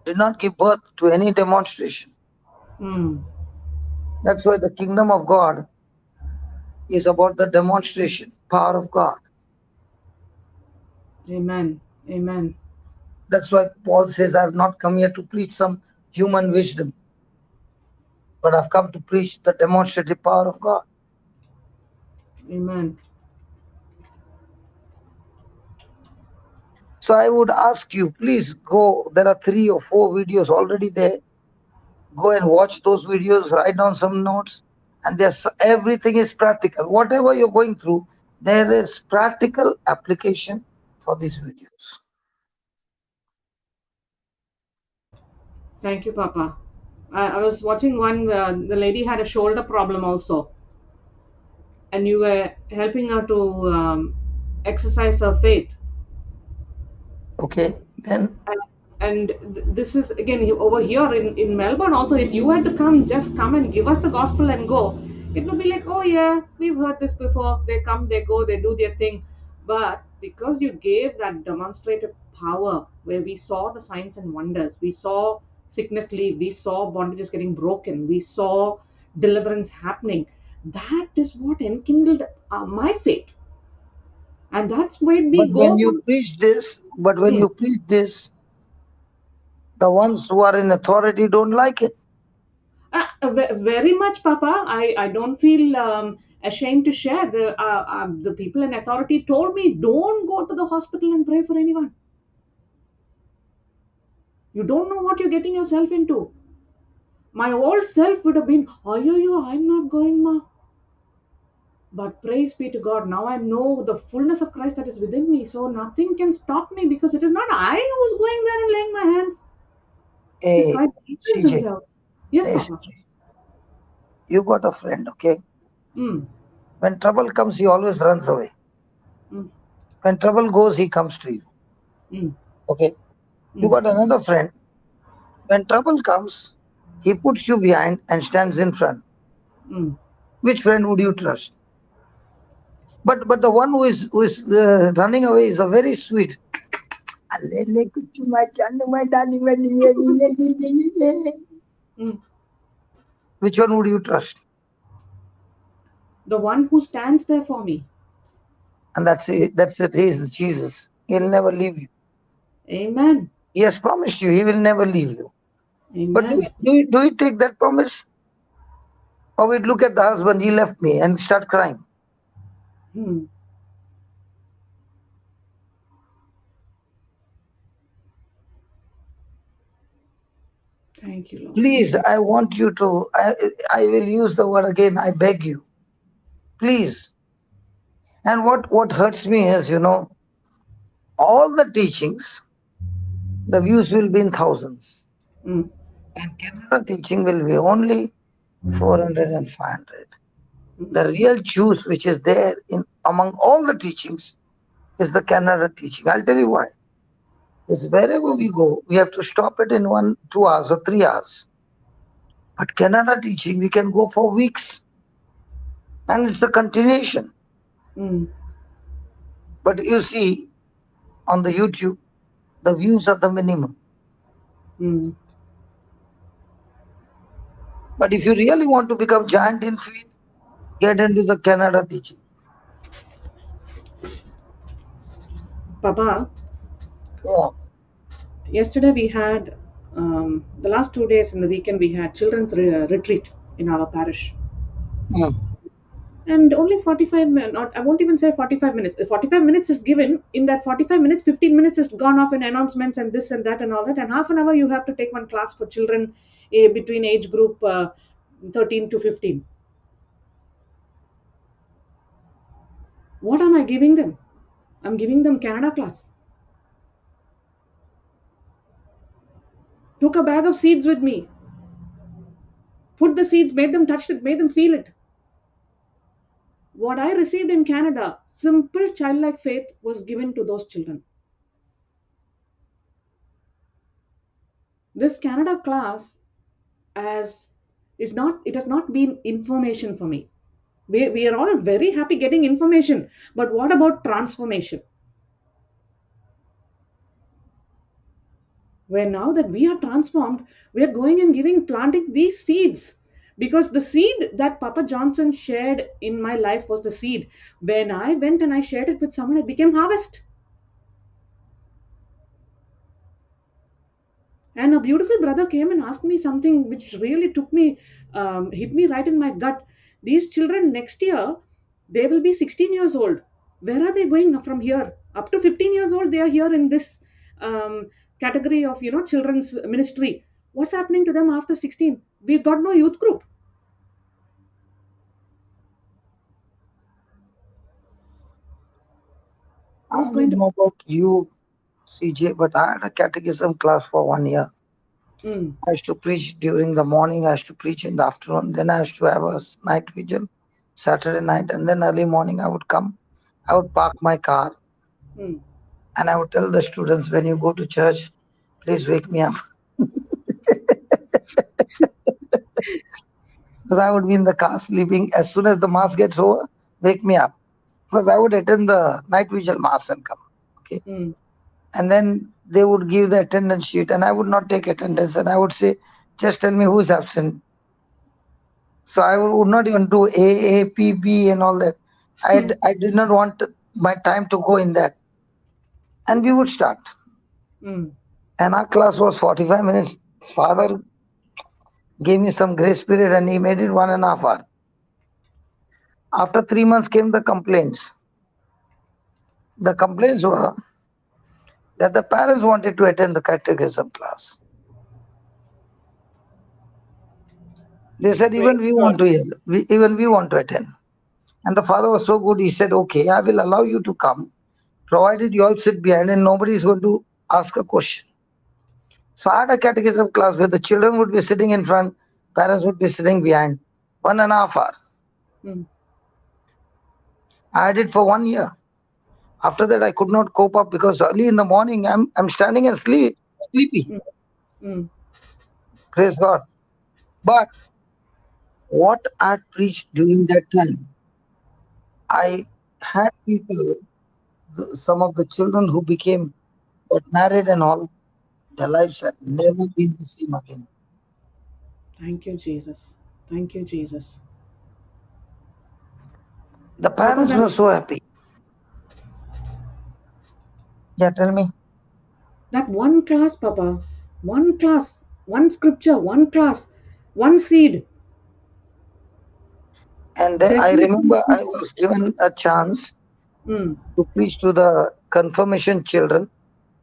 did not give birth to any demonstration. Mm. That's why the kingdom of God is about the demonstration, power of God. Amen. Amen. That's why Paul says, I have not come here to preach some human wisdom, but I've come to preach the demonstrative power of God. Amen. So I would ask you, please go. There are 3 or 4 videos already there. Go and watch those videos, write down some notes, and everything is practical. Whatever you're going through, there is practical application for these videos. Thank you, Papa. I was watching one. The lady had a shoulder problem also, and you were helping her to exercise her faith. Okay, then And this is again over here in Melbourne also. If you had to come, just come and give us the gospel and go, it will be like, oh yeah, we've heard this before. They come, they go, they do their thing. But because you gave that demonstrative power where we saw the signs and wonders, we saw sickness leave, we saw bondages getting broken, we saw deliverance happening, that is what enkindled my faith. And that's where we but when go you from. preach this, Hmm. the ones who are in authority don't like it. Very much, Papa. I don't feel ashamed to share. The people in authority told me, don't go to the hospital and pray for anyone. You don't know what you're getting yourself into. My old self would have been, oh, I'm not going, ma. But praise be to God, now I know the fullness of Christ that is within me. So nothing can stop me because it is not I who's going there and laying my hands. It is Hey, Christ Jesus CJ, himself. Yes, hey, Papa. CJ, you got a friend, okay? Mm. When trouble comes, he always runs away. Mm. When trouble goes, he comes to you, Mm. okay? You Mm. got another friend. When trouble comes, he puts you behind and stands in front. Mm. Which friend would you trust? But the one who is running away is a very sweet. Mm. Which one would you trust? The one who stands there for me. And that's it. That's it. He is Jesus. He'll never leave you. Amen. He has promised you. He will never leave you. But Amen. do we take that promise? Or we look at the husband, he left me, and start crying? Hmm. Thank you, Lord. Please, I want you to, I will use the word again, I beg you. Please. And what hurts me is, all the teachings, the views will be in thousands. Mm. And Canada teaching will be only 400 and 500. The real juice which is there in among all the teachings is the Canada teaching. I'll tell you why. Because wherever we go, we have to stop it in 1, 2 hours or 3 hours. But Canada teaching, we can go for weeks. And it's a continuation. Mm. But you see on the YouTube, The views are the minimum. Mm. But if you really want to become giant in faith, get into the Canada teaching. Papa, Yeah. yesterday we had, the last 2 days in the weekend, we had children's retreat in our parish. Mm. And only 45 minutes, not, I won't even say 45 minutes. 45 minutes is given. In that 45 minutes, 15 minutes is gone off in announcements and this and that and all that. And half an hour you have to take one class for children between age group 13 to 15. What am I giving them? I'm giving them Canada class. Took a bag of seeds with me. Put the seeds, made them touch it, made them feel it. What I received in Canada, simple childlike faith, was given to those children. This Canada class as is not, it has not been information for me. We are all very happy getting information, but what about transformation? Where now that we are transformed, we are going and giving, planting these seeds, because the seed that Papa Johnson shared in my life was the seed. When I went and I shared it with someone, it became harvest. And a beautiful brother came and asked me something which really took me, hit me right in my gut. These children next year, they will be 16 years old. Where are they going from here? Up to 15 years old, they are here in this category of, children's ministry. What's happening to them after 16? We've got no youth group. I Who's going don't to? know about you, CJ, but I had a catechism class for 1 year. Mm, I used to preach during the morning, I used to preach in the afternoon, then I used to have a night vigil, Saturday night, and then early morning I would come. I would park my car mm, and I would tell the students, when you go to church, please wake me up. Because I would be in the car sleeping. As soon as the mass gets over, wake me up. Because I would attend the night vigil mass and come. Okay. mm, And then they would give the attendance sheet and I would not take attendance and I would say, just tell me who is absent. So I would not even do A, P, B and all that. I did not want my time to go in that. And we would start. mm. And our class was 45 minutes. Father gave me some grace period and he made it 1.5 hours. After 3 months came the complaints. The complaints were that the parents wanted to attend the catechism class. They said, Praise even we God. want to even we want to attend. And the father was so good, he said, okay, I will allow you to come, provided you all sit behind and nobody is going to ask a question. So I had a catechism class where the children would be sitting in front, parents would be sitting behind, 1.5 hours. Mm, I did for 1 year. After that, I could not cope up because early in the morning, I'm standing and sleepy. mm, mm. Praise God. But what I preached during that time, I had people, some of the children who got married and all, their lives had never been the same again. Thank you, Jesus. Thank you, Jesus. The Papa, parents were so happy. Yeah, tell me. that one class, Papa, one class, one scripture, one class, one seed. And then I Definitely. remember I was given a chance Mm, to preach to the confirmation children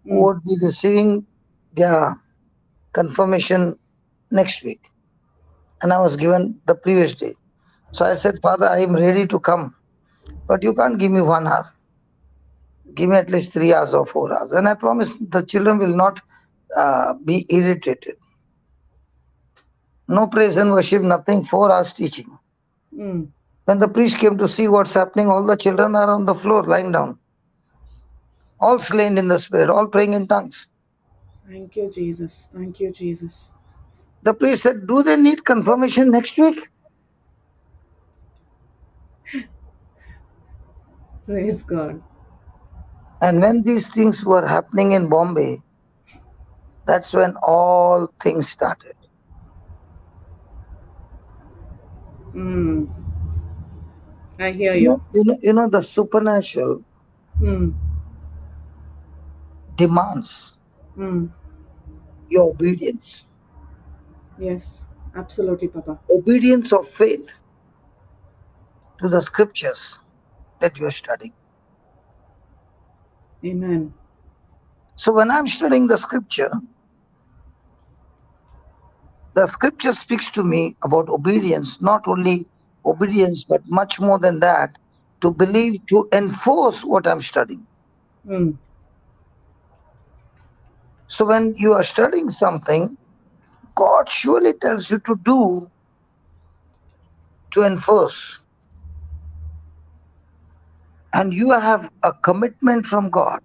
who mm. would be receiving their confirmation next week. And I was given the previous day. So I said, Father, I am ready to come, but you can't give me 1 hour. Give me at least 3 hours or 4 hours. And I promise the children will not be irritated. No praise and worship, nothing, 4 hours teaching. Mm. When the priest came to see what's happening, all the children are on the floor lying down, all slain in the spirit, all praying in tongues. Thank you, Jesus. Thank you, Jesus. The priest said, do they need confirmation next week? Praise God. And when these things were happening in Bombay, That's when all things started. I hear you. You know the supernatural demands your obedience. Yes, absolutely, Papa. Obedience of faith to the scriptures that you are studying. Amen. So when I'm studying the scripture speaks to me about obedience, not only obedience, but much more than that, to believe, to enforce what I'm studying. So when you are studying something, God surely tells you to do, to enforce. And you have a commitment from God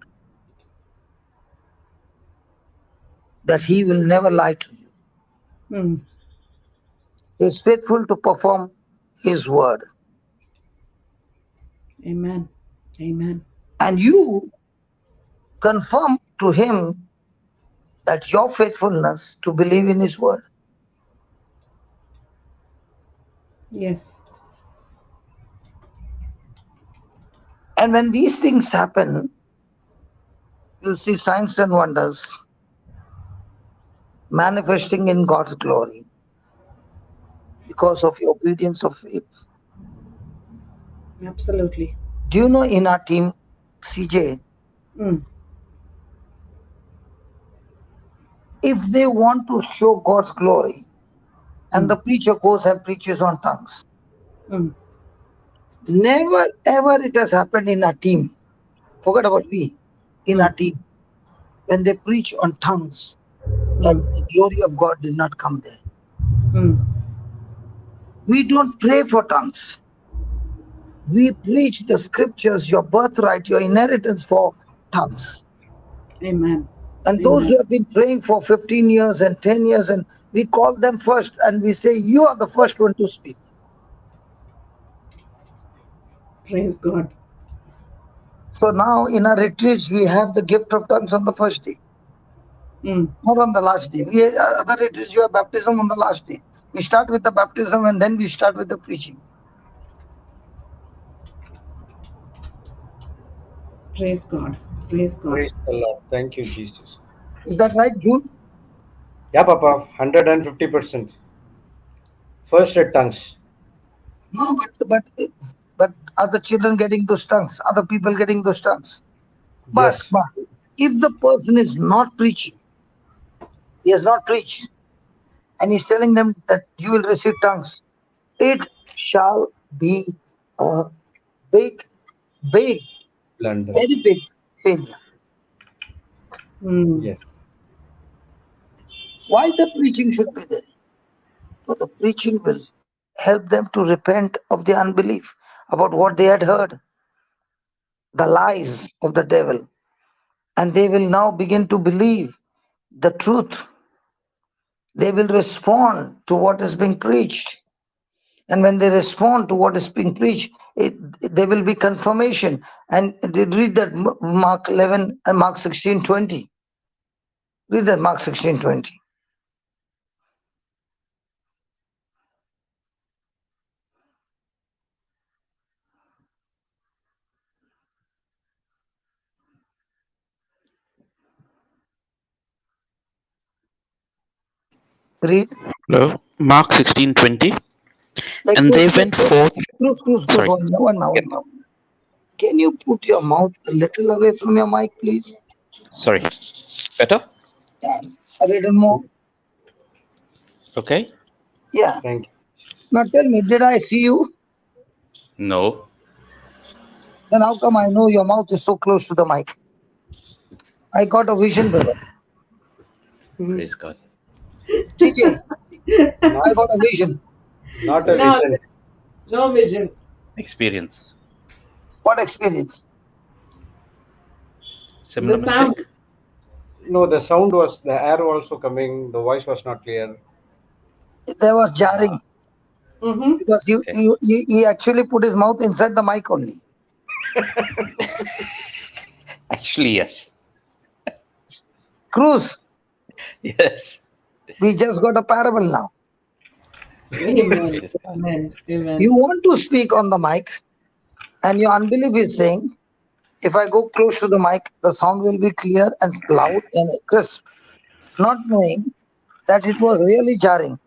that He will never lie to you. He is faithful to perform His word. Amen. Amen. And you confirm to Him that your faithfulness to believe in His word. Yes. And when these things happen, you'll see signs and wonders manifesting in God's glory because of your obedience of faith. Absolutely. Do you know in our team, CJ, if they want to show God's glory and the preacher goes and preaches on tongues, never ever it has happened in our team. Forget about we, in our team. When they preach on tongues, that the glory of God did not come there. We don't pray for tongues. We preach the scriptures, your birthright, your inheritance for tongues. Amen. And those who have been praying for 15 years and 10 years, and we call them first and we say, you are the first one to speak. Praise God. So now in our retreats, we have the gift of tongues on the first day. Not on the last day. Other retreats, you have baptism on the last day. We start with the baptism and then we start with the preaching. Praise God. Praise God. Praise the Lord. Thank you, Jesus. Is that right, Jude? Yeah, Papa, 150%. First at tongues. No, but are the children getting those tongues? Are the people getting those tongues? But Yes. if the person is not preaching, he has not preached, and he's telling them that you will receive tongues, it shall be a big, very big failure. Yes. Why the preaching should be there? But the preaching will help them to repent of their unbelief about what they had heard, the lies of the devil, and they will now begin to believe the truth. They will respond to what is being preached. And when they respond to what is being preached, there will be confirmation. And they read that Mark 11 and Mark 16:20. Read that Mark 16:20. Read. Hello. Mark 16:20. Like And they went forth. Cruz, Sorry. one now. Can you put your mouth a little away from your mic, please? Sorry. Better? Yeah, a little more. Okay. Yeah. Thank you. Now tell me, did I see you? No. Then how come I know your mouth is so close to the mic? I got a vision, brother. Praise God. CJ, I got a vision. Not a No, vision. no vision. Experience. What experience? Similar The sound. mistake. No, the sound was, the air also coming, the voice was not clear. There was jarring because Okay. he actually put his mouth inside the mic only. Actually, yes. Cruz, Yes. We just got a parable now. Amen. Praise God. Amen. Amen. You want to speak on the mic, and your unbelief is saying, if I go close to the mic, the sound will be clear and loud and crisp, not knowing that it was really jarring.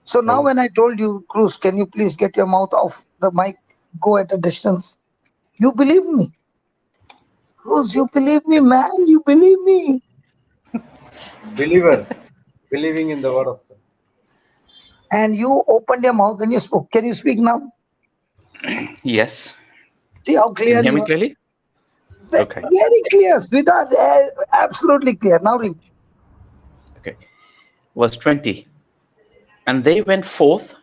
So now when I told you, Cruz, can you please get your mouth off the mic, go at a distance? You believe me. Cruz, you believe me, man. You believe me. Believer, believing in the word of God. And you opened your mouth and you spoke. Can you speak now? Yes. See how Can you clear hear you me are. clearly? Okay. Very clear, sweetheart. Absolutely clear. Now read. Okay. Verse 20. And they went forth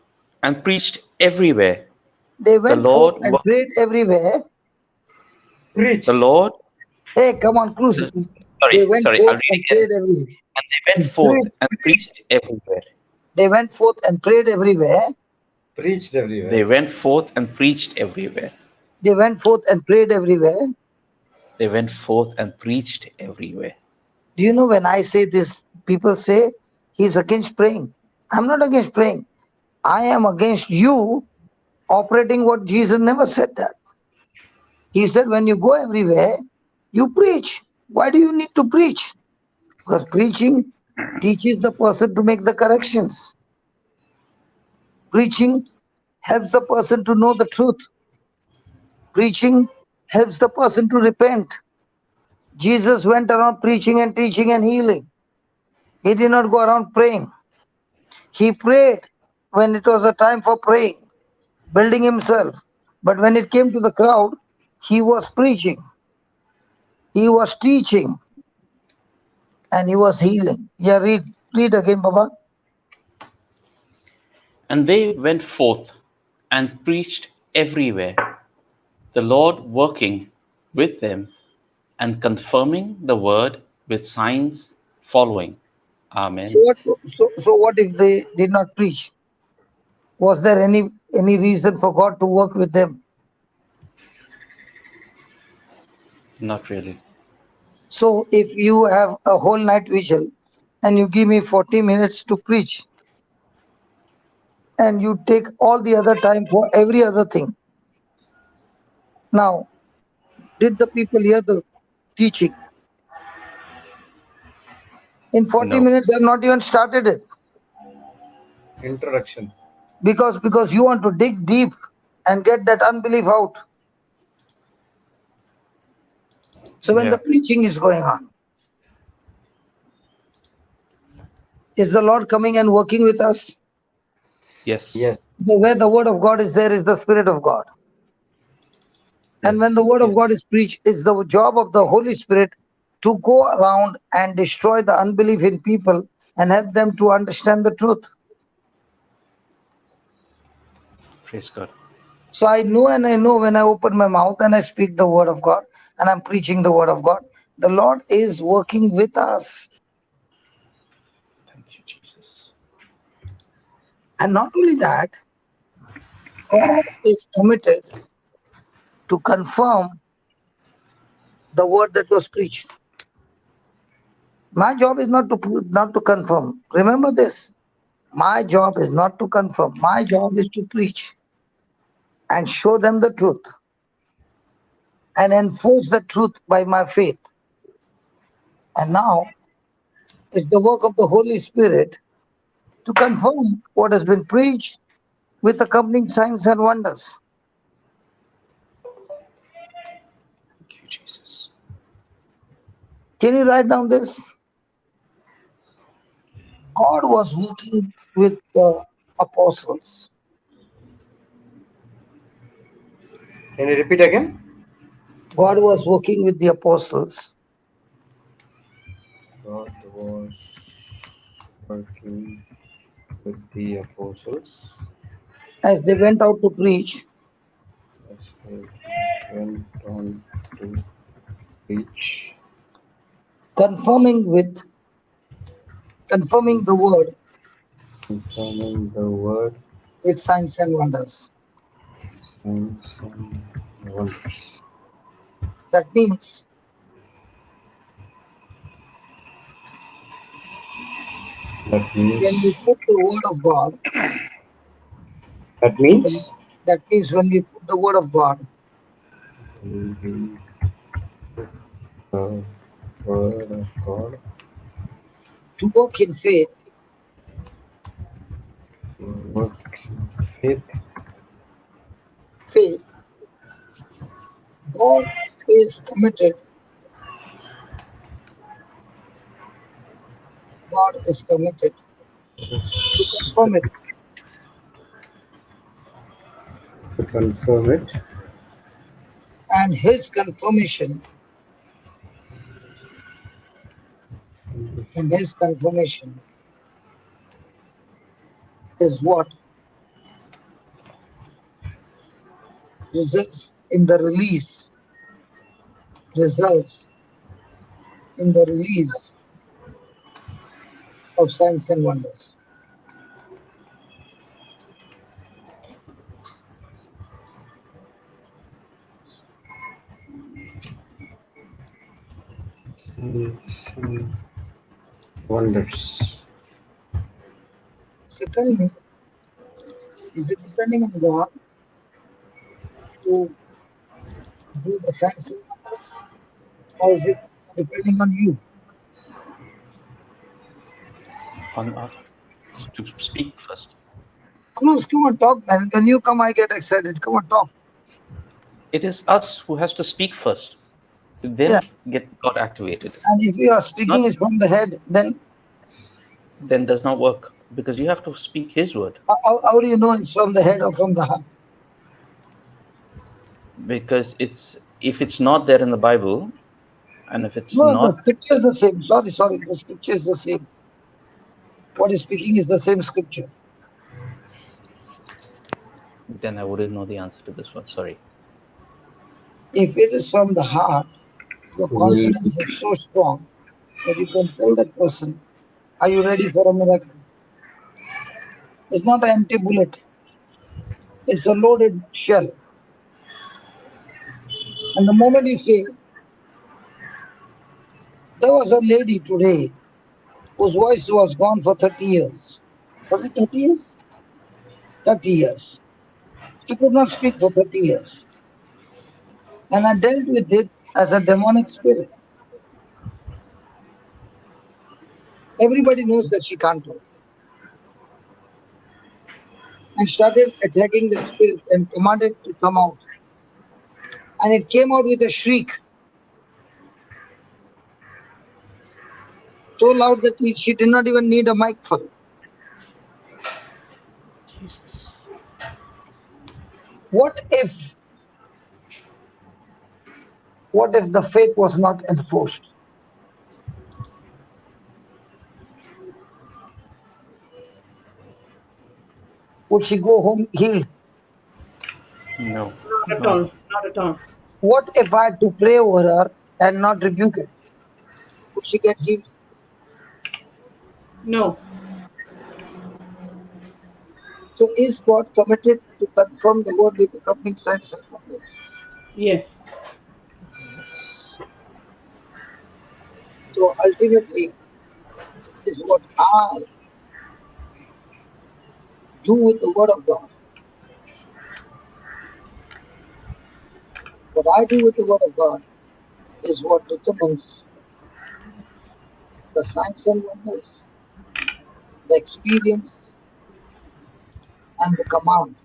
and preached everywhere. They The went forth Lord, and prayed everywhere. Preach. the Lord, Hey, come on, Cruz. They went sorry, I'll forth read and again. prayed everywhere. And they went forth Preach. and preached everywhere. They went forth and prayed everywhere. Preached everywhere. They went forth and preached everywhere. They went forth and prayed everywhere. They went forth and preached everywhere. Do you know when I say this, people say he's against praying. I'm not against praying. I am against you operating what Jesus never said that. He said, when you go everywhere, you preach. Why do you need to preach? Because preaching teaches the person to make the corrections. Preaching helps the person to know the truth. Preaching helps the person to repent. Jesus went around preaching and teaching and healing. He did not go around praying. He prayed when it was a time for praying, building himself. But when it came to the crowd, he was preaching, he was teaching, and he was healing. Yeah, read again, Baba. And they went forth and preached everywhere, the Lord working with them and confirming the word with signs following. So Amen. what? So what if they did not preach? Was there any reason for God to work with them? Not really. So if you have a whole night vigil and you give me 40 minutes to preach, and you take all the other time for every other thing. Now, did the people hear the teaching? In 40 No. minutes, I have not even started it. Introduction. Because you want to dig deep and get that unbelief out. So when Yeah. the preaching is going on, is the Lord coming and working with us? Yes. Yes. Where the word of God is, there is the Spirit of God. And Yes. when the word of Yes. God is preached, it's the job of the Holy Spirit to go around and destroy the unbelief in people and help them to understand the truth. Praise God. So I know, and I know when I open my mouth and I speak the word of God and I'm preaching the word of God, the Lord is working with us. Thank you, Jesus. And not only that, God is committed to confirm the word that was preached. My job is not to confirm. Remember this. My job is not to confirm. My job is to preach and show them the truth and enforce the truth by my faith. And now it's the work of the Holy Spirit to confirm what has been preached with accompanying signs and wonders. Thank you, Jesus. Can you write down this? God was working with the apostles. Can you repeat again? God was working with the apostles God was working with the apostles as they went out to preach, as they went on to preach, confirming the word confirming the word, with signs and wonders. signs and wonders. That means That means. when we put the word of God, That then means. that means when we put the word of God Mhm. The word of God. to work in faith, Work faith. faith, God is committed. God is committed to confirm it, To confirm it. and His confirmation, and His confirmation is what results in the release, results in the release of signs and wonders. Signs wonders. So tell me, is it depending on God to do the signs and wonders, or is it depending on you? On us to speak first. Close, come on, talk, man. When you come, I get excited. Come on, talk. It is us who has to speak first, to Yeah. then get God activated. And if you are Not speaking it from the head, then then does not work because you have to speak His word. how do you know it's from the head or from the heart? Because if it's not there in the Bible, and if it's No, the not, scripture is the same. Sorry. The scripture is the same. What is speaking is the same scripture. then I wouldn't know the answer to this one. Sorry. If it is from the heart, your Will confidence is so strong that you can tell that person, are you ready for a miracle? It's not an empty bullet. It's a loaded shell. And the moment you say, there was a lady today whose voice was gone for 30 years. Was it 30 years? 30 years. She could not speak for 30 years. And I dealt with it as a demonic spirit. Everybody knows that she can't talk. And started attacking that spirit and commanded to come out. And it came out with a shriek, so loud that she did not even need a mic for it. Jesus. What if the faith was not enforced? Would she go home healed? No. Not at No. all. Not at all. What if I had to pray over her and not rebuke it? Would she get healed? No. So is God committed to confirm the word with accompanying signs and wonders? Yes. So ultimately, is what I do with the word of God. What I do with the word of God is what determines the signs and wonders, the experience, and the command,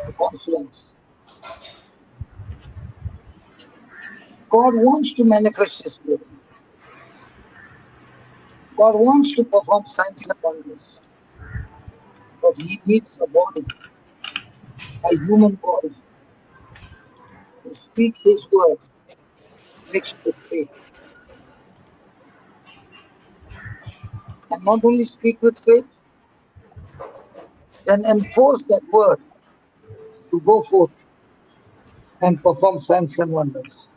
the confidence. God wants to manifest His glory. God wants to perform signs and wonders, but He needs a body, a human body, to speak His word mixed with faith. And not only speak with faith, then enforce that word to go forth and perform signs and wonders.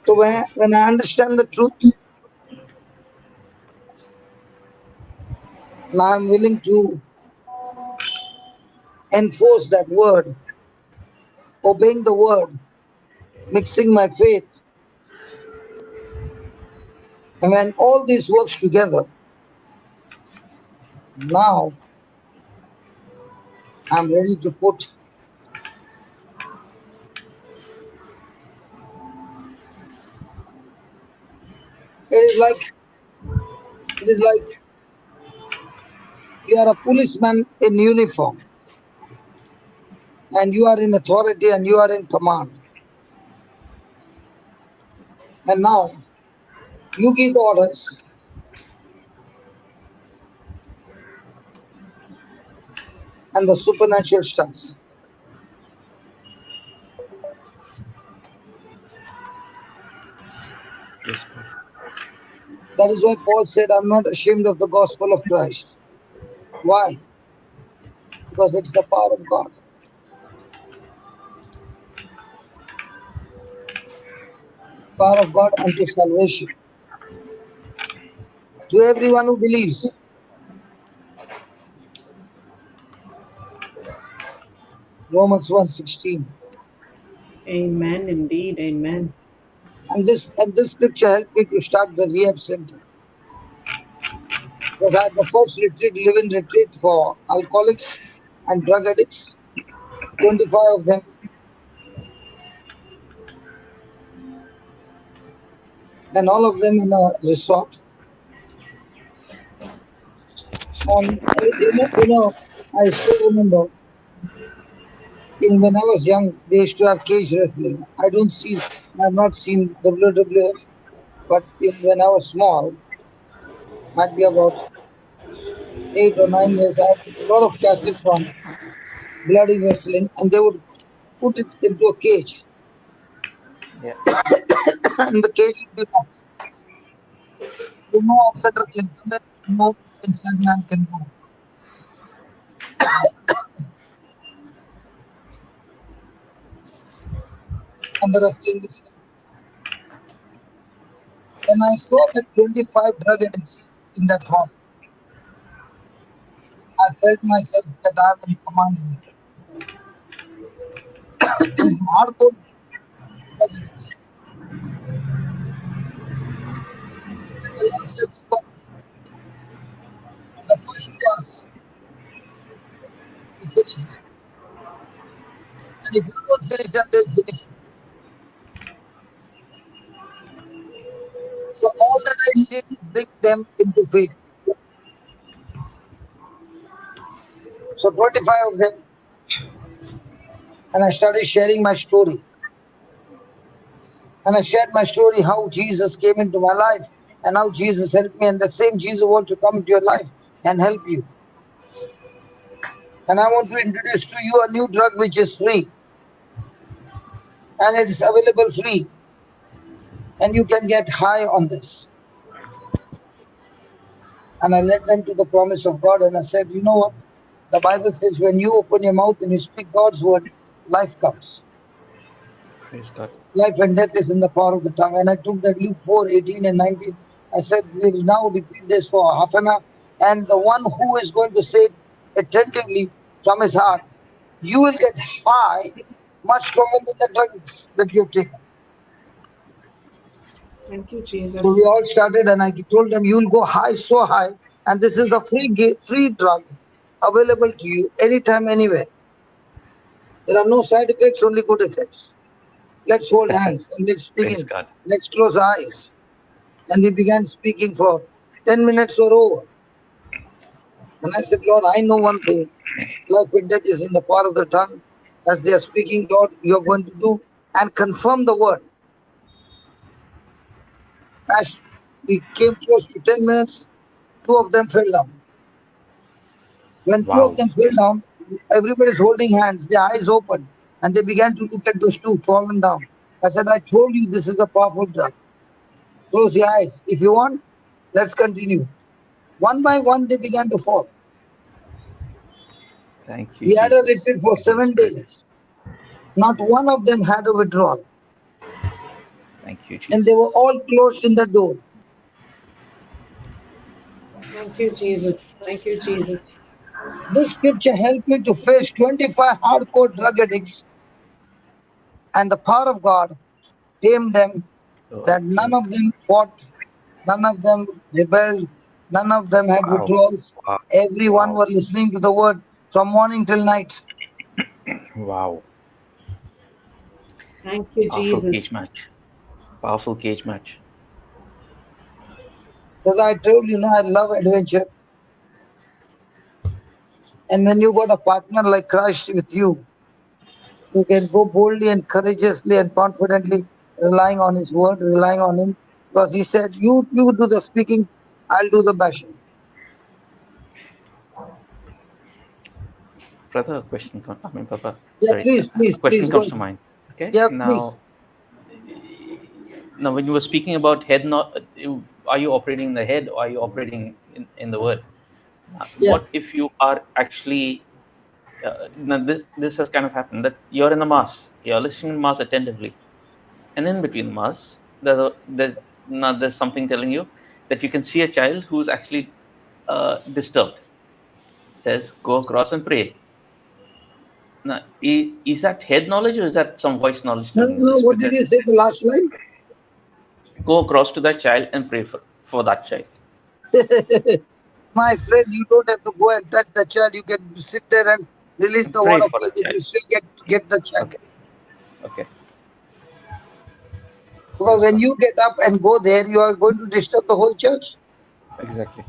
So when I understand the truth, now I'm willing to enforce that word obeying the word, mixing my faith. And when all this works together, now I'm ready to put. It is like you are a policeman in uniform, and you are in authority and you are in command. And now you give the orders, and the supernatural starts. Praise God. That is why Paul said, I'm not ashamed of the gospel of Christ. Why? Because it's the power of God. Power of God unto salvation. To everyone who believes. Romans 1:16. Amen. Indeed. Amen. And this scripture helped me to start the rehab center. Because I had the first retreat, live-in retreat for alcoholics and drug addicts, 25 of them. And all of them in a resort. And I still remember when I was young, they used to have cage wrestling. I've not seen WWF, but when I was small, might be about 8 or 9 years, I had a lot of cassettes on bloody wrestling, and they would put it into a cage, Yeah. and the cage would be locked. So no outsider can come in, no inside man can go. And the wrestling is. When I saw that 25 drug addicts in that hall, I felt myself that I'm in command here. Hardcore drug addicts. And the Lord said, you got the first 2 hours to finish them. And if you don't finish them, they'll finish you. So all that I needed to bring them into faith. So 25 of them, and I started sharing my story. And I shared my story, how Jesus came into my life and how Jesus helped me. And the same Jesus wants to come into your life and help you. And I want to introduce to you a new drug which is free. And it is available free. And you can get high on this. And I led them to the promise of God. And I said, you know what? The Bible says when you open your mouth and you speak God's word, life comes. Praise God. Life and death is in the power of the tongue. And I took that Luke 4:18 and 19. I said, we'll now repeat this for half an hour. And the one who is going to say it attentively from his heart, you will get high much stronger than the drugs that you have taken. Thank you, Jesus. So we all started, and I told them, you will go high, so high. And this is the free drug available to you anytime, anywhere. There are no side effects, only good effects. Let's hold hands and let's begin. Praise God. Let's close our eyes. And we began speaking for 10 minutes or over. And I said, Lord, I know one thing. Life and death is in the power of the tongue. As they are speaking, Lord, you're going to do and confirm the word. As we came close to 10 minutes, 2 of them fell down. When 2 of them fell down, everybody's holding hands, their eyes open, and they began to look at those 2 fallen down. I said, I told you this is a powerful drug. Close your eyes. If you want, let's continue. One by one, they began to fall. Thank you. We had a retreat for 7 days. Not one of them had a withdrawal. Thank you, Jesus. And they were all closed in the door. Thank you, Jesus. Thank you, Jesus. This scripture helped me to face 25 hardcore drug addicts And the power of God tamed them, Oh, that none of them fought, none of them rebelled, none of them had wow. withdrawals. Wow. Everyone Wow. were listening to the word from morning till night. Wow. Thank you, Powerful Jesus. cage match. Powerful cage match. Because I told you, I love adventure. And when you got a partner like Christ with you, you can go boldly and courageously and confidently, relying on His word, relying on Him. Because He said, you do the speaking, I'll do the bashing. Brother, a question Papa. Yeah, Sorry. please, A question go comes ahead. to mind. Okay. Yeah, please. Now, when you were speaking about head, not are you operating in the head or are you operating in the word? Yeah. What if you are actually now this has kind of happened that you're in the mass, you're listening to mass attentively, and in between the mass, there's something telling you that you can see a child who's actually disturbed. Says go across and pray. Now, is that head knowledge or is that some voice knowledge telling you No, this? what did Because you say the last line? go across to that child and pray for that child. My friend, you don't have to go and touch the child. You can sit there and release the Pray word of for faith. that It child. will still get the child. Okay. Okay. Because Praise when God. you get up and go there, you are going to disturb the whole church. Exactly.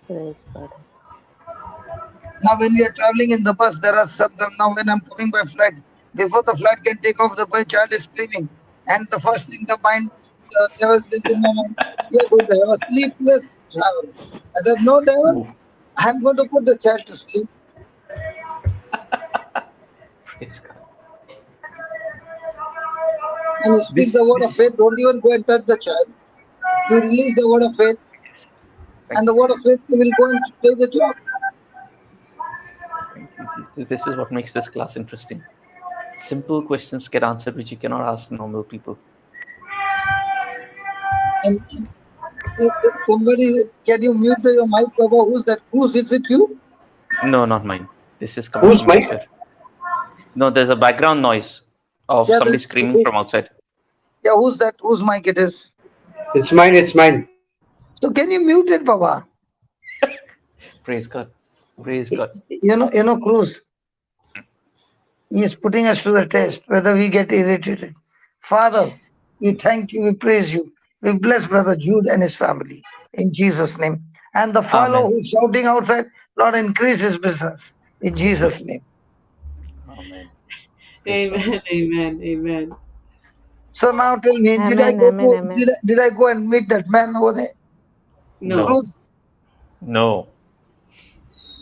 Praise God. Now, when we are traveling in the bus, there are some. Now, when I'm coming by flight, before the flight can take off, the child is screaming. And the first thing the devil says in my mind, you're going to have a sleepless travel. I said, no, devil, Ooh, I'm going to put the child to sleep. praise God. And you speak the word of faith, don't even go and touch the child. You release the word of faith, and the word of faith will go and do the job. Thank you, Jesus. This is what makes this class interesting. Simple questions get answered which you cannot ask normal people. And somebody, can you mute your mic, Baba? Who's that? Who's is it you? No, not mine. This is coming Who's from Mike? elsewhere. No, there's a background noise of somebody screaming from outside. Yeah, who's that? Whose mic it is? It's mine. It's mine. So can you mute it, Baba? Praise God. Praise God. You know, Cruz. He is putting us to the test whether we get irritated. Father, we thank you, we praise you. We bless Brother Jude and his family in Jesus' name. And the fellow Amen. who's shouting outside, Lord, increase his business in Jesus' name. Amen. Amen. Amen. Amen. So now tell me, did I go and meet that man over there? No. Cruz? No.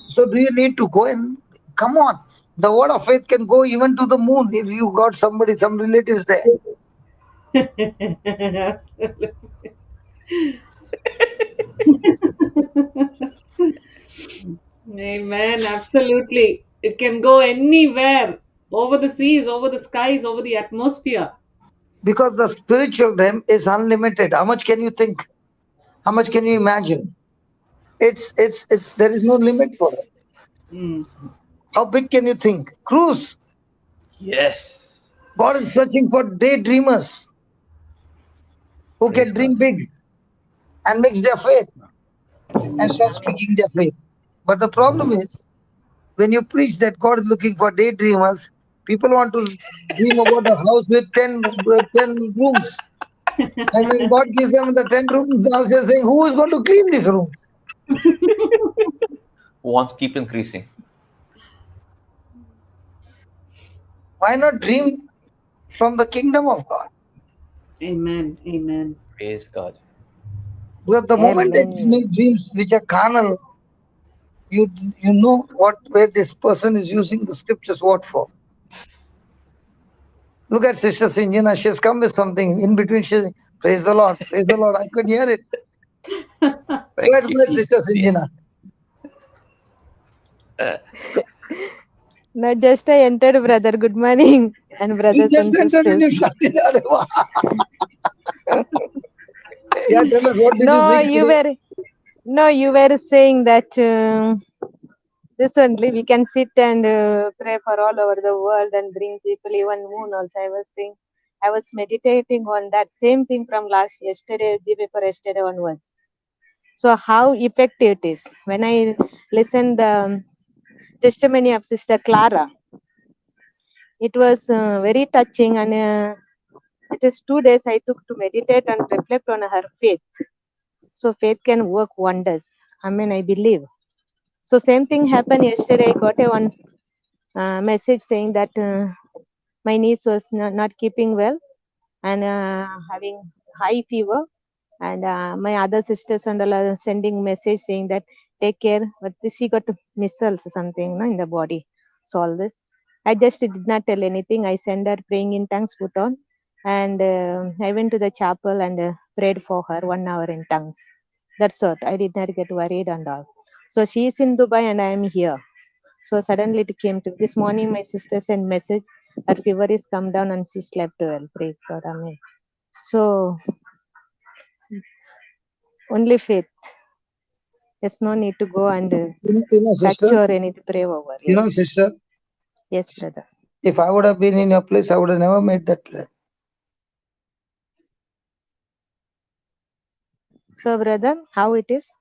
So do you need to go and come on? The word of faith can go even to the moon if you got some relatives there. Amen. Absolutely. It can go anywhere, over the seas, over the skies, over the atmosphere. Because the spiritual realm is unlimited. How much can you think? How much can you imagine? It's there is no limit for it. Mm. How big can you think? Cruz. Yes. God is searching for daydreamers who Praise can dream God. big and mix their faith and start speaking their faith. But the problem is, when you preach that God is looking for daydreamers, people want to dream about a house with 10 rooms. And when God gives them the 10 rooms, now they're saying, who is going to clean these rooms? Wants keep increasing. Why not dream from the kingdom of God? Amen. Amen. Praise God. Because the moment that you make dreams which are carnal, you know where this person is using the scriptures what for. Look at Sister Sinjana, she has come with something in between. She's praise the Lord, praise the Lord. I could hear it. Thank you, Where Jesus. Sister Sinjana? No, just I entered, brother. Good morning, and You brothers just and entered and you sisters. started. Yeah, tell us what did you No, bring today? you were saying that Recently, we can sit and pray for all over the world and bring people, even moon also. I was meditating on that same thing from last yesterday, the paper yesterday onwards. So how effective it is. When I listen the testimony of Sister Clara, it was very touching, and it is 2 days I took to meditate and reflect on her faith. So faith can work wonders. I mean, I believe. So same thing happened yesterday. I got a one message saying that my niece was not keeping well and having high fever, and my other sisters and all are sending message saying that take care, but she got missiles or something, no, in the body. So all this, I just did not tell anything. I sent her praying in tongues put on, and I went to the chapel and prayed for her 1 hour in tongues. That's what. I did not get worried and all. So she is in Dubai and I am here. So suddenly it came to this morning. My sister sent message. Her fever is come down and she slept well. Praise God. Amen. So only faith. There's no need to go and touch sister, or anything. Pray over. Yes. sister, Yes, brother. if I would have been in your place, I would have never made that prayer. So, brother, how it is?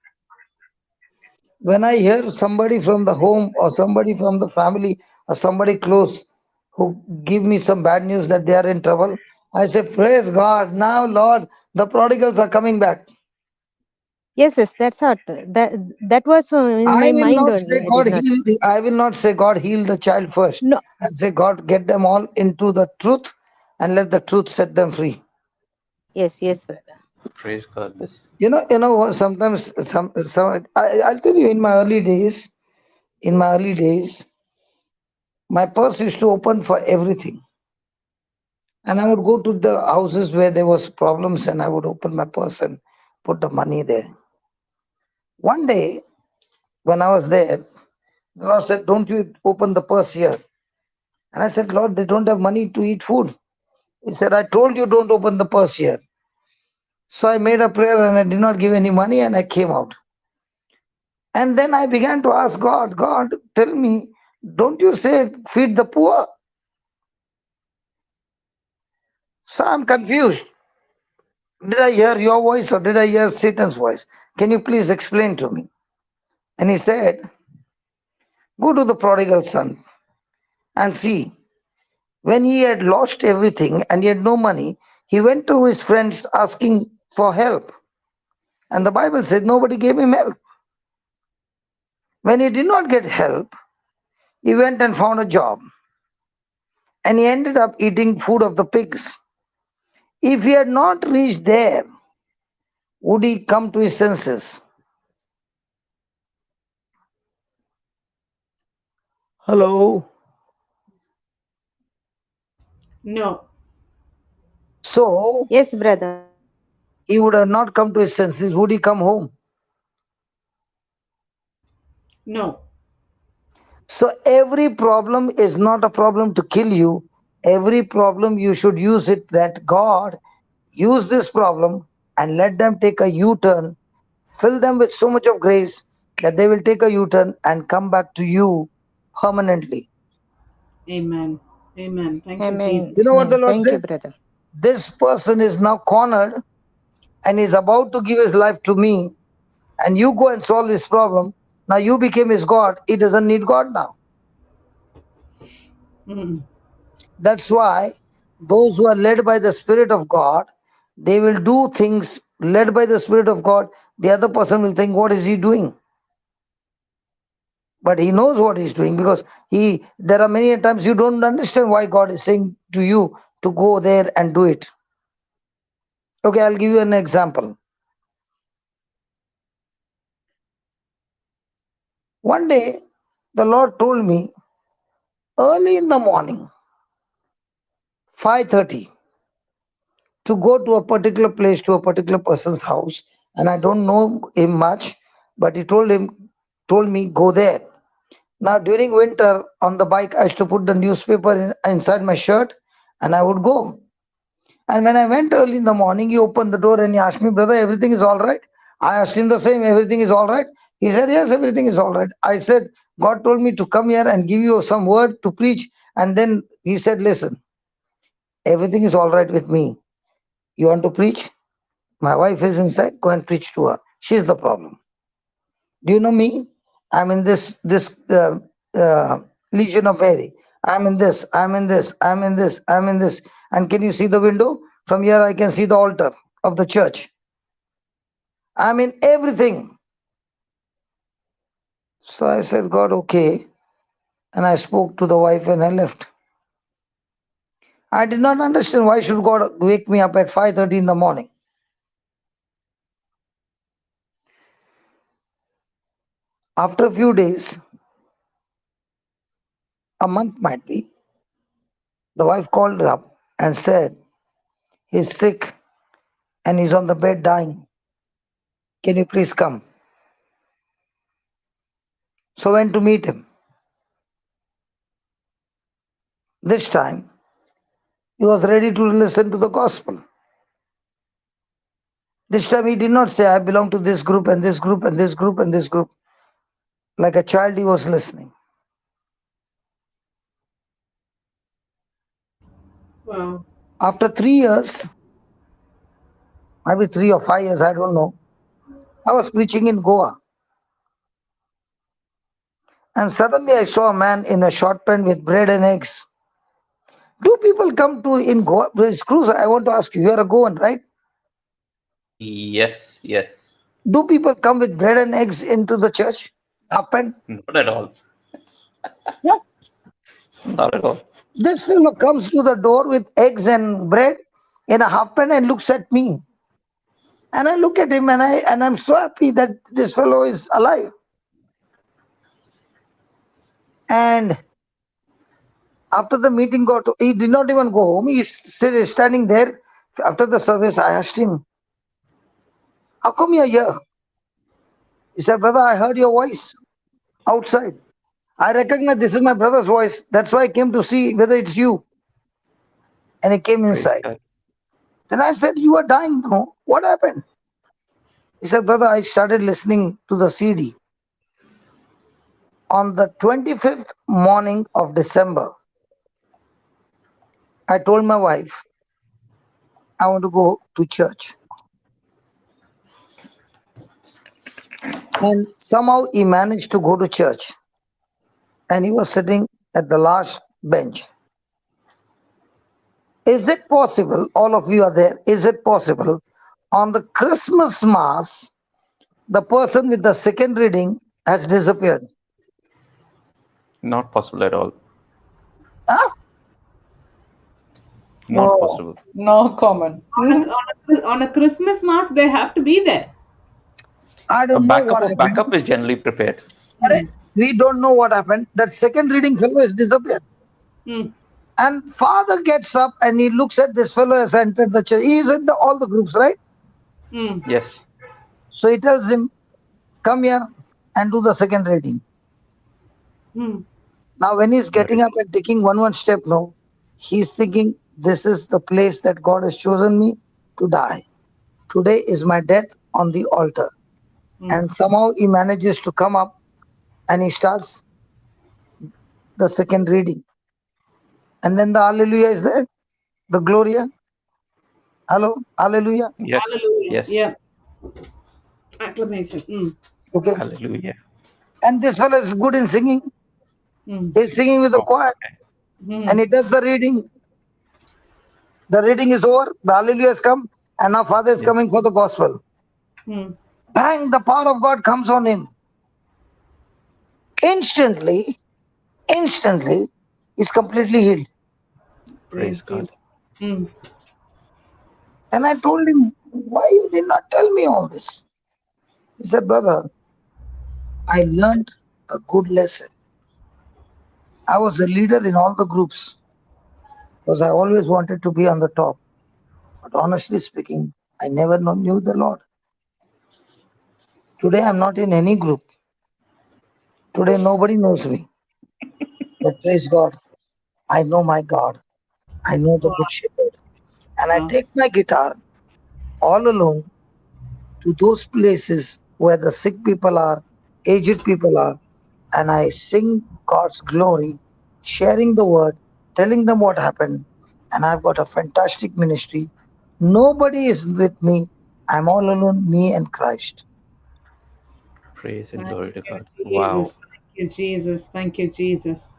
When I hear somebody from the home or somebody from the family or somebody close who give me some bad news that they are in trouble, I say, praise God. Now, Lord, the prodigals are coming back. Yes, yes, that's what. That was in I my will mind not only. say I did God not. heal. I will not say God heal the child first. No. I say God get them all into the truth and let the truth set them free. Yes, yes, brother. Praise God. This. What? Sometimes I'll tell you. In my early days, my purse used to open for everything, and I would go to the houses where there was problems, and I would open my purse and put the money there. One day, when I was there, the Lord said, "Don't you open the purse here?" And I said, "Lord, they don't have money to eat food." He said, "I told you don't open the purse here." So I made a prayer and I did not give any money and I came out. And then I began to ask God, God, tell me, don't you say feed the poor? So I'm confused. Did I hear your voice or did I hear Satan's voice? Can you please explain to me? And he said, go to the prodigal son and see. When he had lost everything and he had no money, he went to his friends asking for help. And the Bible said nobody gave him help. When he did not get help, he went and found a job. And he ended up eating food of the pigs. If he had not reached there, would he come to his senses? Hello? No. So, Yes, brother. he would have not come to his senses. Would he come home? No. So, every problem is not a problem to kill you. Every problem you should use it that God use this problem and let them take a U turn, fill them with so much of grace that they will take a U turn and come back to you permanently. Amen. Amen. Thank you, Jesus. Amen. You know what the Amen. Lord Thank you, said? brother. This person is now cornered and is about to give his life to me, and you go and solve his problem. Now you became his God. He doesn't need God now. Mm. That's why those who are led by the Spirit of God, they will do things led by the Spirit of God. The other person will think, what is he doing? But he knows what he's doing because there are many times you don't understand why God is saying to you to go there and do it. Okay, I'll give you an example. One day, the Lord told me early in the morning, 5:30, to go to a particular place, to a particular person's house, and I don't know him much, but he told me go there. Now during winter on the bike, I used to put the newspaper inside my shirt, and I would go. And when I went early in the morning, he opened the door and he asked me, brother, everything is all right? I asked him the same, everything is all right? He said, yes, everything is all right. I said, God told me to come here and give you some word to preach. And then he said, listen, everything is all right with me. You want to preach? My wife is inside. Go and preach to her. She's the problem. Do you know me? I'm in this Legion of Mary. I'm in this. I'm in this. I'm in this. I'm in this. And can you see the window? From here, I can see the altar of the church. I'm in everything. So I said, God, okay. And I spoke to the wife and I left. I did not understand why should God wake me up at 5:30 in the morning. After a few days, a month might be, the wife called up and said, he's sick and he's on the bed dying. Can you please come? So I went to meet him. This time, he was ready to listen to the gospel. This time he did not say, I belong to this group and this group and this group and this group. Like a child, he was listening. Wow. After 3 years, maybe 3 or 5 years, I don't know, I was preaching in Goa. And suddenly I saw a man in a short pant with bread and eggs. Do people come to in Goa? Cruz, I want to ask you, you are a Goan, right? Yes, yes. Do people come with bread and eggs into the church? Half pant? Not at all. Yeah. Not at all. This fellow comes to the door with eggs and bread in a half pant and looks at me. And I look at him and I'm so happy that this fellow is alive. And after the meeting he did not even go home. He's standing there. After the service, I asked him, how come you're here? He said, brother, I heard your voice outside. I recognize this is my brother's voice. That's why I came to see whether it's you. And he came Praise inside. God. Then I said, you are dying, no? What happened? He said, brother, I started listening to the CD. On the 25th morning of December, I told my wife, I want to go to church. And somehow he managed to go to church. And he was sitting at the last bench. Is it possible, all of you are there, is it possible on the Christmas Mass, the person with the second reading has disappeared? Not possible at all. Huh? Not Oh, possible. no comment. On a Christmas Mass, they have to be there. I A don't know what happened. backup is generally prepared. We don't know what happened. That second reading fellow has disappeared. Mm. And father gets up and he looks at this fellow has entered the church. He is in all the groups, right? Mm. Yes. So he tells him, come here and do the second reading. Mm. Now when he's getting up and taking one step, no, he's thinking, this is the place that God has chosen me to die. Today is my death on the altar. And somehow he manages to come up and he starts the second reading. And then the hallelujah is there, the gloria. Hello, hallelujah. Yes. Hallelujah. Yes. Yeah. Acclamation. Okay. Hallelujah. And this fellow is good in singing. He's singing with the choir. And he does the reading. The reading is over. The hallelujah has come. And now father is coming for the gospel. Bang, the power of God comes on him. Instantly, he's completely healed. Praise God. And I told him, why you did not tell me all this? He said, brother, I learned a good lesson. I was a leader in all the groups because I always wanted to be on the top. But honestly speaking, I never knew the Lord. Today I'm not in any group. Today nobody knows me. But praise God, I know my God. I know the Good Shepherd. And I take my guitar all alone to those places where the sick people are aged people are, and I sing God's glory, sharing the word, telling them what happened. And I've got a fantastic ministry. Nobody is with me. I'm all alone, me and Christ. Praise and Thank glory to God. you, Wow. Jesus. Thank you, Jesus. Thank you, Jesus.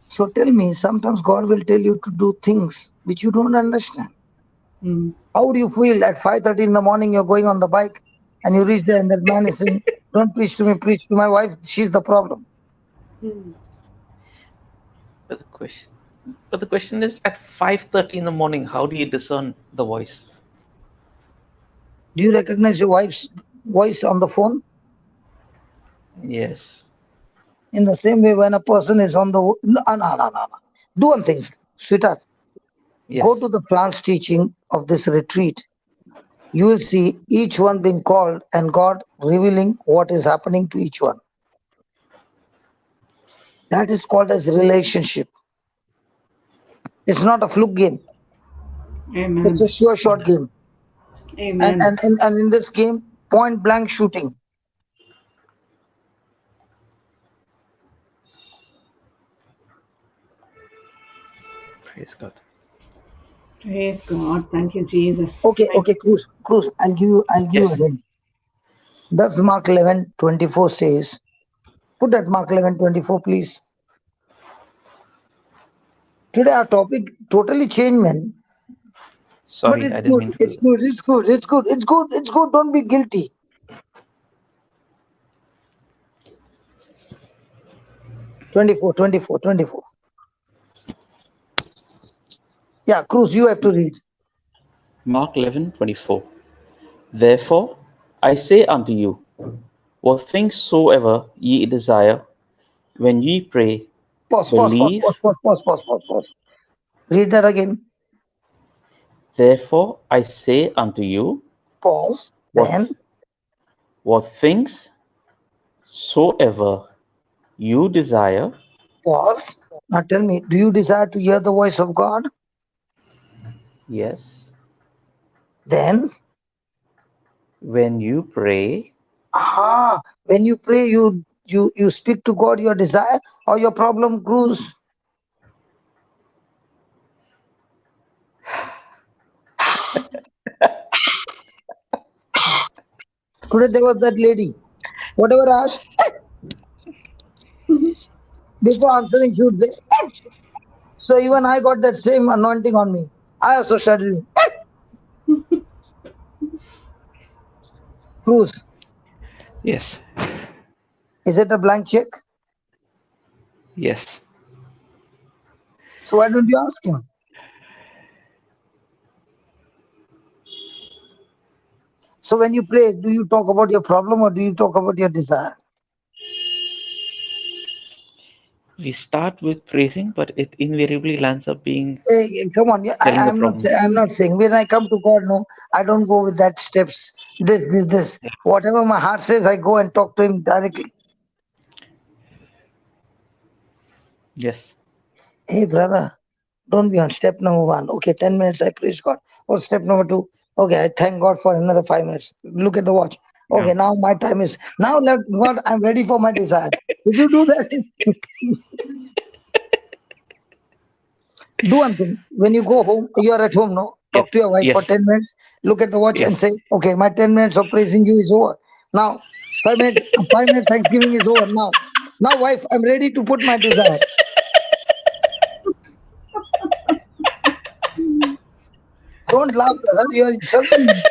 So tell me, sometimes God will tell you to do things which you don't understand. Mm. How do you feel at 5:30 in the morning? You're going on the bike and you reach there, and that man is saying, "Don't preach to me, preach to my wife. She's the problem." Mm. But the question is, at 5:30 in the morning, how do you discern the voice? Do you recognize your wife's voice on the phone? Yes. In the same way, when a person is on the no. Do one thing, sweetheart. Yes. Go to the France teaching of this retreat. You will see each one being called and God revealing what is happening to each one. That is called as relationship. It's not a fluke game. It's Amen. a sure shot game. And, Amen. and, and, and in this game, point blank shooting. Praise God. Praise God. Thank you, Jesus. Thank Okay, you. Cruz. I'll give you a Yes. hint. Does Mark 11:24 says, put that Mark 11:24, please. Today our topic totally changed, man. But Sorry, it's I didn't good. mean to do It's that. good. It's good. It's good. It's good. It's good. Don't be guilty. 24. Yeah, Cruz, you have to read. Mark 11:24. Therefore I say unto you, what things soever ye desire, when ye pray, believe. Pause. Read that again. Therefore I say unto you, Pause. what Then what things soever you desire, pause. Now tell me, do you desire to hear the voice of God? yes, Then, when you pray, when you pray, you speak to God your desire or your problem, Cruz. Today there was that lady. Whatever I asked, before answering, she would say. So even I got that same anointing on me. I also started. Cruz, yes, is it a blank check? yes, So why don't you ask him? So when you pray, do you talk about your problem or do you talk about your desire? we start with praising, but it invariably lands up being Hey, come on, telling the I'm not. problem. I'm not saying when I come to God, no, I don't go with that steps. This. Whatever my heart says, I go and talk to Him directly. Yes, Hey, brother, don't be on step number 1. Okay, 10 minutes. I praise God. Or step number 2. Okay, I thank God for another 5 minutes. Look at the watch. no, Okay, now my time is now. Let God, I'm ready for my desire. If you do that, do one thing. When you go home, you are at home, no? yes, Talk to your wife for yes, 10 minutes. Look at the watch and yes. say, okay, my 10 minutes of praising you is over. Now, 5 minutes Thanksgiving is over. Now, wife, I'm ready to put my desire. Don't laugh, brother. You are insulting me.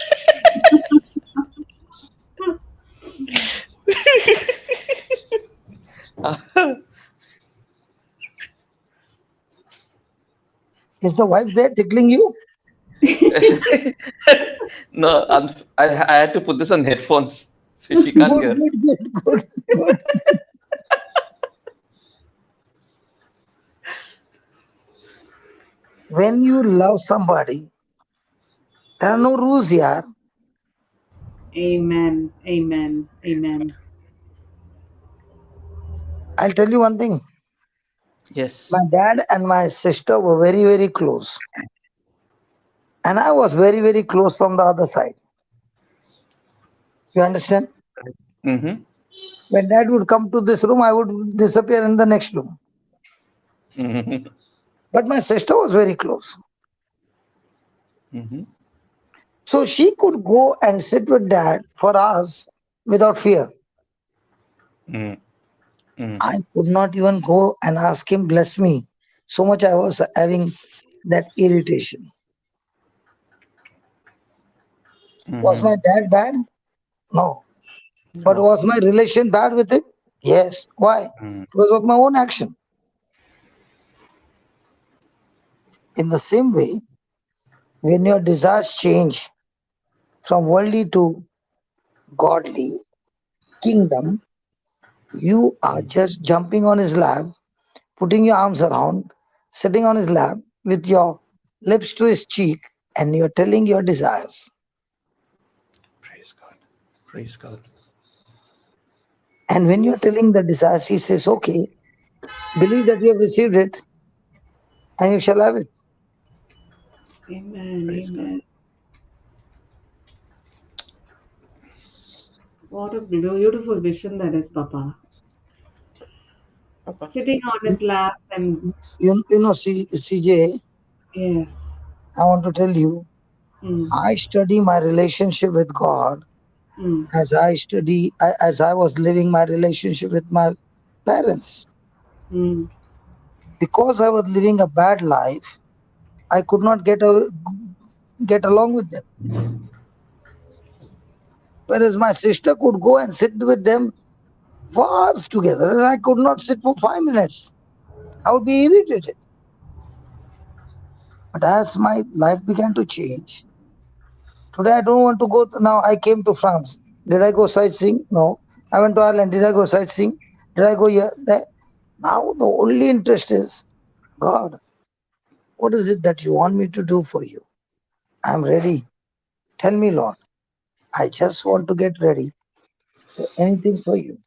Is the wife there tickling you? No, I had to put this on headphones, so she can't Good, hear. good, good, good, good. When you love somebody, there are no rules here. Amen. Amen. Amen. I'll tell you one thing. Yes, My dad and my sister were very, very close. And I was very, very close from the other side. You understand? Mm-hmm. When dad would come to this room, I would disappear in the next room. Mm-hmm. But my sister was very close. Mm-hmm. So she could go and sit with dad for hours without fear. Mm-hmm. I could not even go and ask him, bless me. So much I was having that irritation. Was my dad bad? No. But No. was my relation bad with him? Yes. Why? Mm. Because of my own action. In the same way, when your desires change from worldly to godly kingdom, you are just jumping on his lap, putting your arms around, sitting on his lap with your lips to his cheek, and you're telling your desires. Praise God. Praise God. And when you're telling the desires, he says, okay, believe that you have received it and you shall have it. Amen. Praise God. Amen. What a beautiful vision that is, Papa. Papa. Sitting on his lap and CJ, yes. I want to tell you, Mm. I study my relationship with God Mm. as I was living my relationship with my parents. Mm. Because I was living a bad life, I could not get along with them. Whereas my sister could go and sit with them for hours together, and I could not sit for 5 minutes. I would be irritated. But as my life began to change, today I don't want to go. Now I came to France. Did I go sightseeing? No. I went to Ireland. Did I go sightseeing? Did I go here? There? Now the only interest is, God, what is it that you want me to do for you? I'm ready. Tell me, Lord. I just want to get ready. Do anything for you.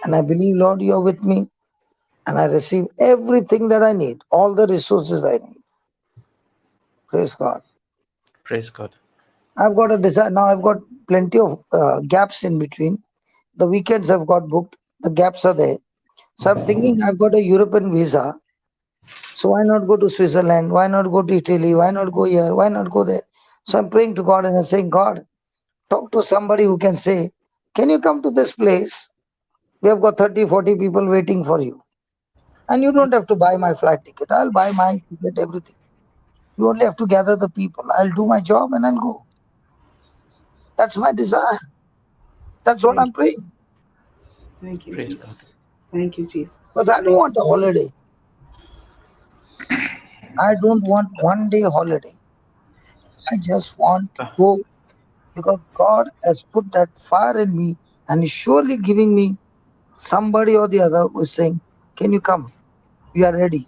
And I believe, Lord, you're with me. And I receive everything that I need, all the resources I need. Praise God. Praise God. I've got a desire. Now I've got plenty of gaps in between. The weekends I've got booked. The gaps are there. So I'm thinking I've got a European visa. So why not go to Switzerland? Why not go to Italy? Why not go here? Why not go there? So I'm praying to God and I'm saying, God, talk to somebody who can say, can you come to this place? We have got 30, 40 people waiting for you. And you don't have to buy my flight ticket. I'll buy my ticket, everything. You only have to gather the people. I'll do my job and I'll go. That's my desire. That's what Thank I'm you. praying. Thank you, Praise Jesus. God. Thank you, Jesus. Because I don't Thank want a holiday. I don't want 1 day holiday. I just want to go because God has put that fire in me and is surely giving me somebody or the other who is saying, can you come? We are ready.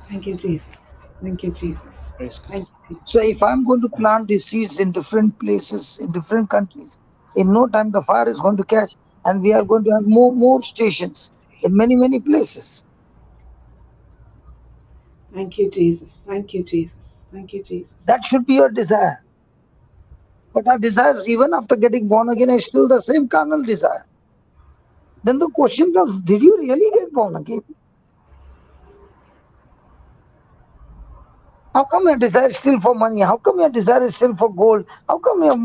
Thank you, Jesus. Thank you, Jesus. Praise God. Thank you, So Jesus. if I'm going to plant these seeds in different places, in different countries, in no time the fire is going to catch and we are going to have more stations in many places. Thank you, Jesus. Thank you, Jesus. Thank you, Jesus. That should be your desire. But our desires, even after getting born again, is still the same carnal desire. Then the question comes, did you really get born again? How come your desire is still for money? How come your desire is still for gold? How come your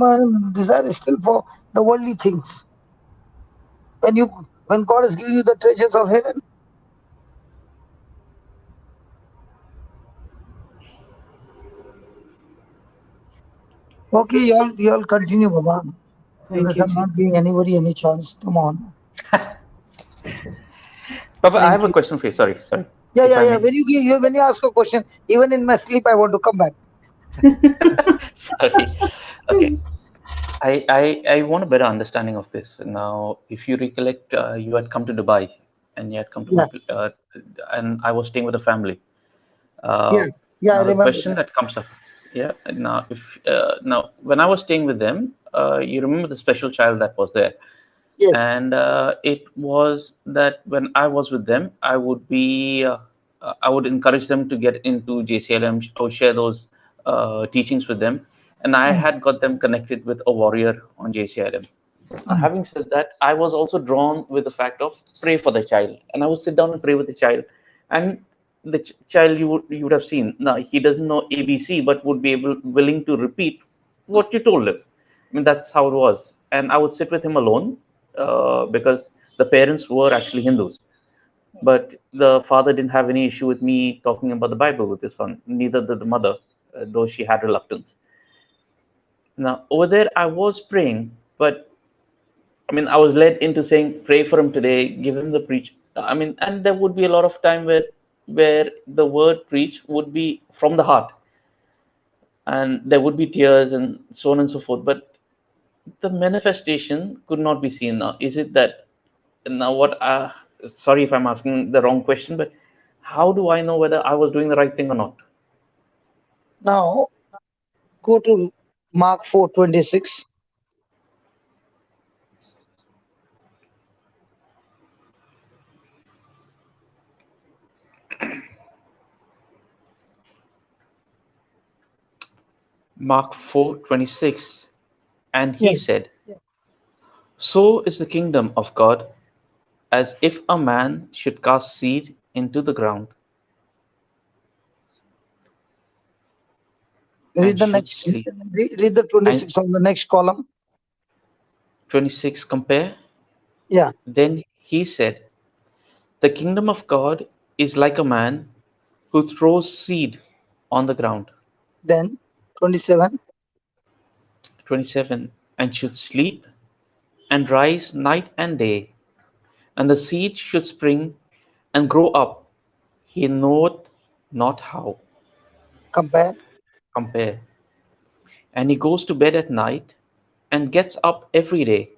desire is still for the worldly things? When God has given you the treasures of heaven. Okay, you all continue, Baba. Thank Because you, I'm Jesus. not giving anybody any chance. Come on. Papa, I have Thank a you. question for you. Sorry. Yeah, If yeah, I yeah. may. When you ask a question, even in my sleep, I want to come back. Sorry. Okay. I want a better understanding of this. Now, if you recollect, you had come to Dubai and you had come to Yeah, and I was staying with a family. yeah, yeah. I Now, the remember question that. that comes up, yeah. Now, when I was staying with them, you remember the special child that was there, Yes, and it was that when I was with them, I would encourage them to get into JCILM. I would share those teachings with them, and I had got them connected with a warrior on JCILM. Having said that, I was also drawn with the fact of pray for the child, and I would sit down and pray with the child, and the child you would have seen. Now he doesn't know ABC, but would be willing to repeat what you told him. I mean that's how it was, and I would sit with him alone because the parents were actually Hindus, but the father didn't have any issue with me talking about the Bible with his son. Neither did the mother, though she had reluctance. Now over there, I was praying, but I mean, I was led into saying, pray for him today, give him the preach. I mean, and there would be a lot of time where the word preach would be from the heart, and there would be tears and so on and so forth. But the manifestation could not be seen. Now, is it that now what? Sorry if I'm asking the wrong question, but how do I know whether I was doing the right thing or not? Now go to Mark 4:26. Mark 4:26, and he Yeah. said, "So is the kingdom of God, as if a man should cast seed into the ground Read and the should next. sleep." Read the And 26 on the next column. 26 compare. Yeah. Then he said, "The kingdom of God is like a man who throws seed on the ground." Then 27. 27, and should sleep and rise night and day, and the seed should spring and grow up. He knoweth not how. Compare. Compare. And he goes to bed at night and gets up every day,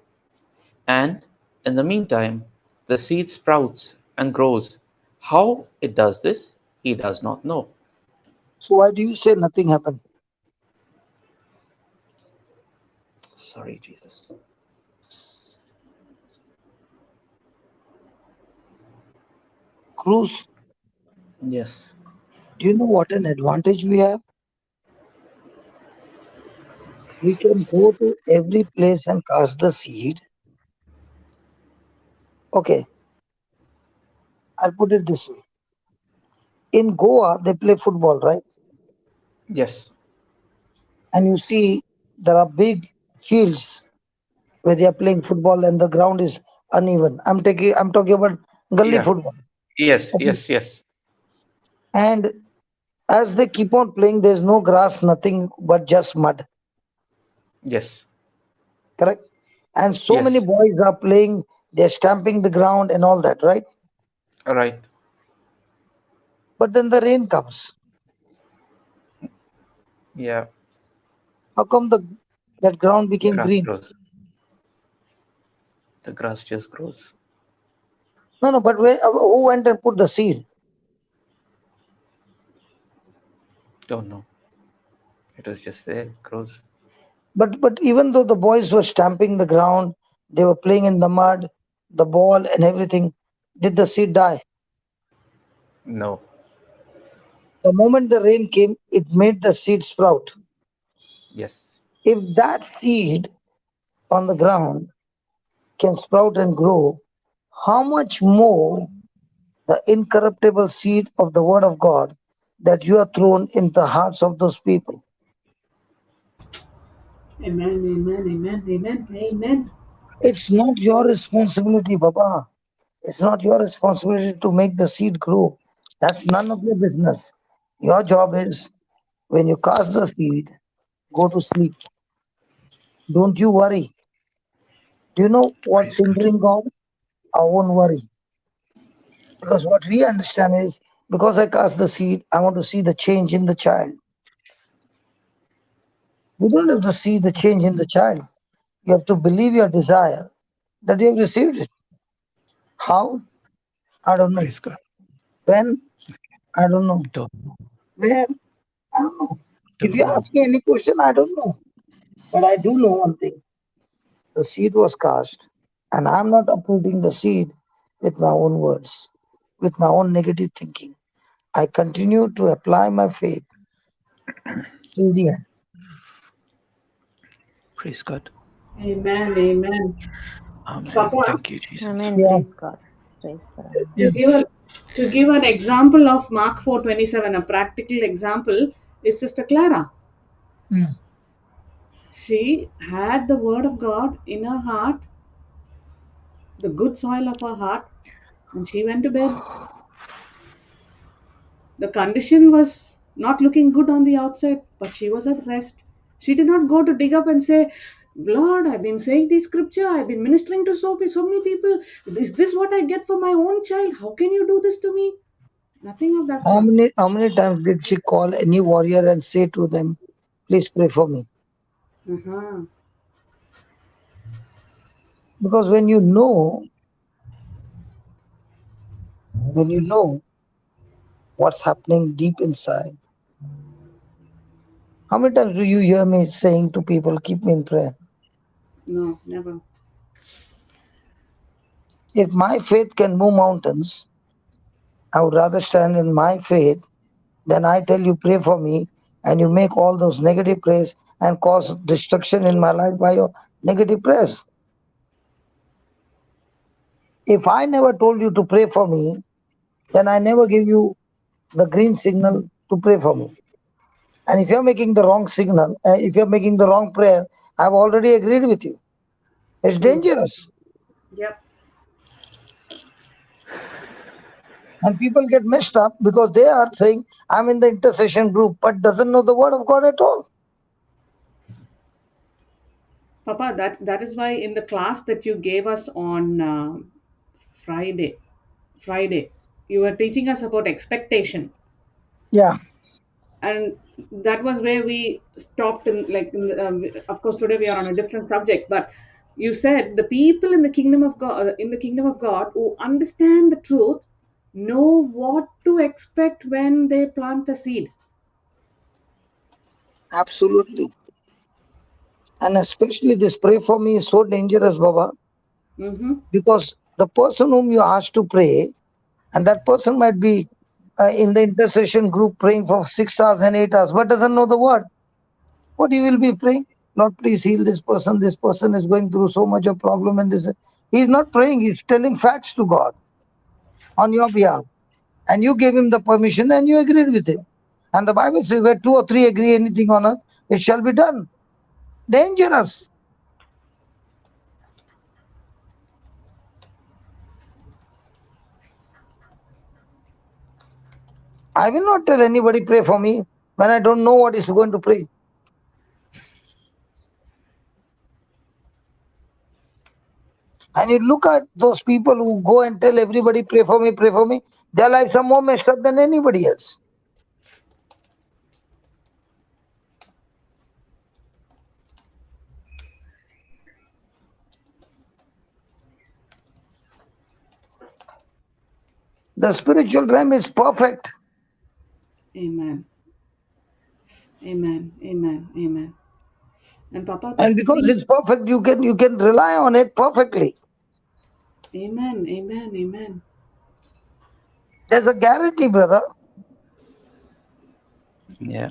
and in the meantime the seed sprouts and grows. How it does this, he does not know. So why do you say nothing happened? Sorry, Jesus. Cruz, Yes. do you know what an advantage we have? We can go to every place and cast the seed. Okay, I'll put it this way. In Goa, they play football, right? Yes. And you see there are big fields where they are playing football and the ground is uneven. I'm talking about gully Yeah. football. Yes. Okay. Yes. Yes. And as they keep on playing, there's no grass, nothing but just mud. Yes. Correct? And so many Yes. boys are playing, they're stamping the ground and all that, right? Right. But then the rain comes. Yeah. How come that ground became Grass green? grows. The grass just grows. No, no, but who went and put the seed? Don't know. It was just there. It grows. But even though the boys were stamping the ground, they were playing in the mud, the ball and everything, did the seed die? No. The moment the rain came, it made the seed sprout. Yes. If that seed on the ground can sprout and grow, how much more the incorruptible seed of the word of God that you are thrown in the hearts of those people? Amen, amen, amen, amen, amen. It's not your responsibility, Baba. It's not your responsibility to make the seed grow. That's none of your business. Your job is when you cast the seed, go to sleep. Don't you worry. Do you know what's Praise God. hindering God? Our own worry. Because what we understand is because I cast the seed, I want to see the change in the child. You don't have to see the change in the child. You have to believe your desire that you have received it. How? I don't know. Praise God. When? I don't know. Don't, Where? I don't know. If don't you know. ask me any question, I don't know. But I do know one thing. The seed was cast, and I'm not uprooting the seed with my own words, with my own negative thinking. I continue to apply my faith till the end. Praise God. Amen. Amen. Amen. Papa, Thank you, Jesus. Amen. Yeah. Praise God. Praise God. Yeah. to give an example of Mark 4:27, a practical example is Sister Clara. Mm. She had the word of God in her heart, the good soil of her heart, and she went to bed. The condition was not looking good on the outside, but she was at rest. She did not go to dig up and say, Lord, I've been saying this scripture, I've been ministering to so many people. Is this what I get for my own child? How can you do this to me? Nothing of that sort. How many times did she call any warrior and say to them, please pray for me? Uh-huh. Because when you know what's happening deep inside, how many times do you hear me saying to people, keep me in prayer? No, never. If my faith can move mountains, I would rather stand in my faith than I tell you, pray for me, and you make all those negative prayers and cause destruction in my life by your negative prayers. If I never told you to pray for me, then I never give you the green signal to pray for me. And if you're making the wrong signal, if you're making the wrong prayer, I've already agreed with you. It's True. dangerous. Yep. And people get messed up because they are saying, I'm in the intercession group, but doesn't know the word of God at all. Papa, that is why in the class that you gave us on Friday, you were teaching us about expectation. Yeah, And that was where we stopped of course today we are on a different subject, but you said the people in the kingdom of god who understand the truth know what to expect when they plant the seed. absolutely. And especially this pray for me is so dangerous, Baba, Mm-hmm. because the person whom you ask to pray, and that person might be in the intercession group praying for 6 hours and 8 hours, but doesn't know the word. What you will be praying? Lord, please heal this person. This person is going through so much of problem, and this. He's not praying. He's telling facts to God on your behalf, and you gave him the permission, and you agreed with him. And the Bible says, where two or three agree anything on earth, it shall be done. Dangerous. I will not tell anybody pray for me when I don't know what is going to pray. And you look at those people who go and tell everybody pray for me, their lives are more messed up than anybody else. The spiritual realm is perfect. Amen. Amen. Amen. Amen. And Papa, the And because seed. it's perfect, you can rely on it perfectly. Amen. Amen. Amen. There's a guarantee, brother. Yeah.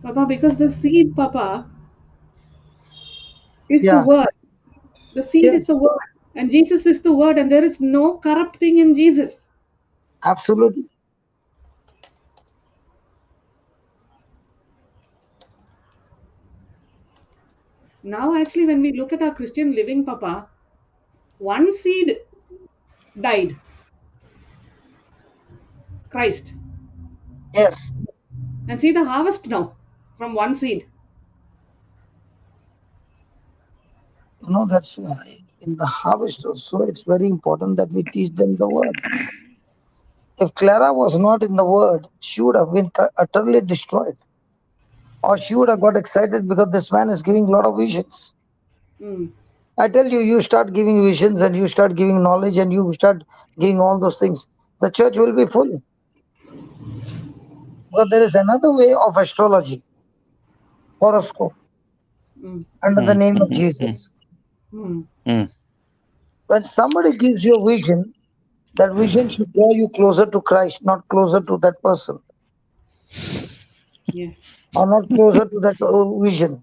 Papa, because the seed, Papa, is the Yeah. word. The seed is the Yes. word. And Jesus is the word, and there is no corrupt thing in Jesus. Absolutely. Now, actually, when we look at our Christian living, Papa, one seed died, Christ. Yes. And see the harvest now from one seed. That's why in the harvest also, it's very important that we teach them the word. If Clara was not in the word, she would have been utterly destroyed. Or she would have got excited because this man is giving a lot of visions. Mm. I tell you, you start giving visions and you start giving knowledge and you start giving all those things, the church will be full. But there is another way of astrology, horoscope, Mm. under the Mm, name of mhm, mm, Jesus. Mm. mm. When somebody gives you a vision, that vision should draw you closer to Christ, not closer to that person. Yes. are not closer to that vision.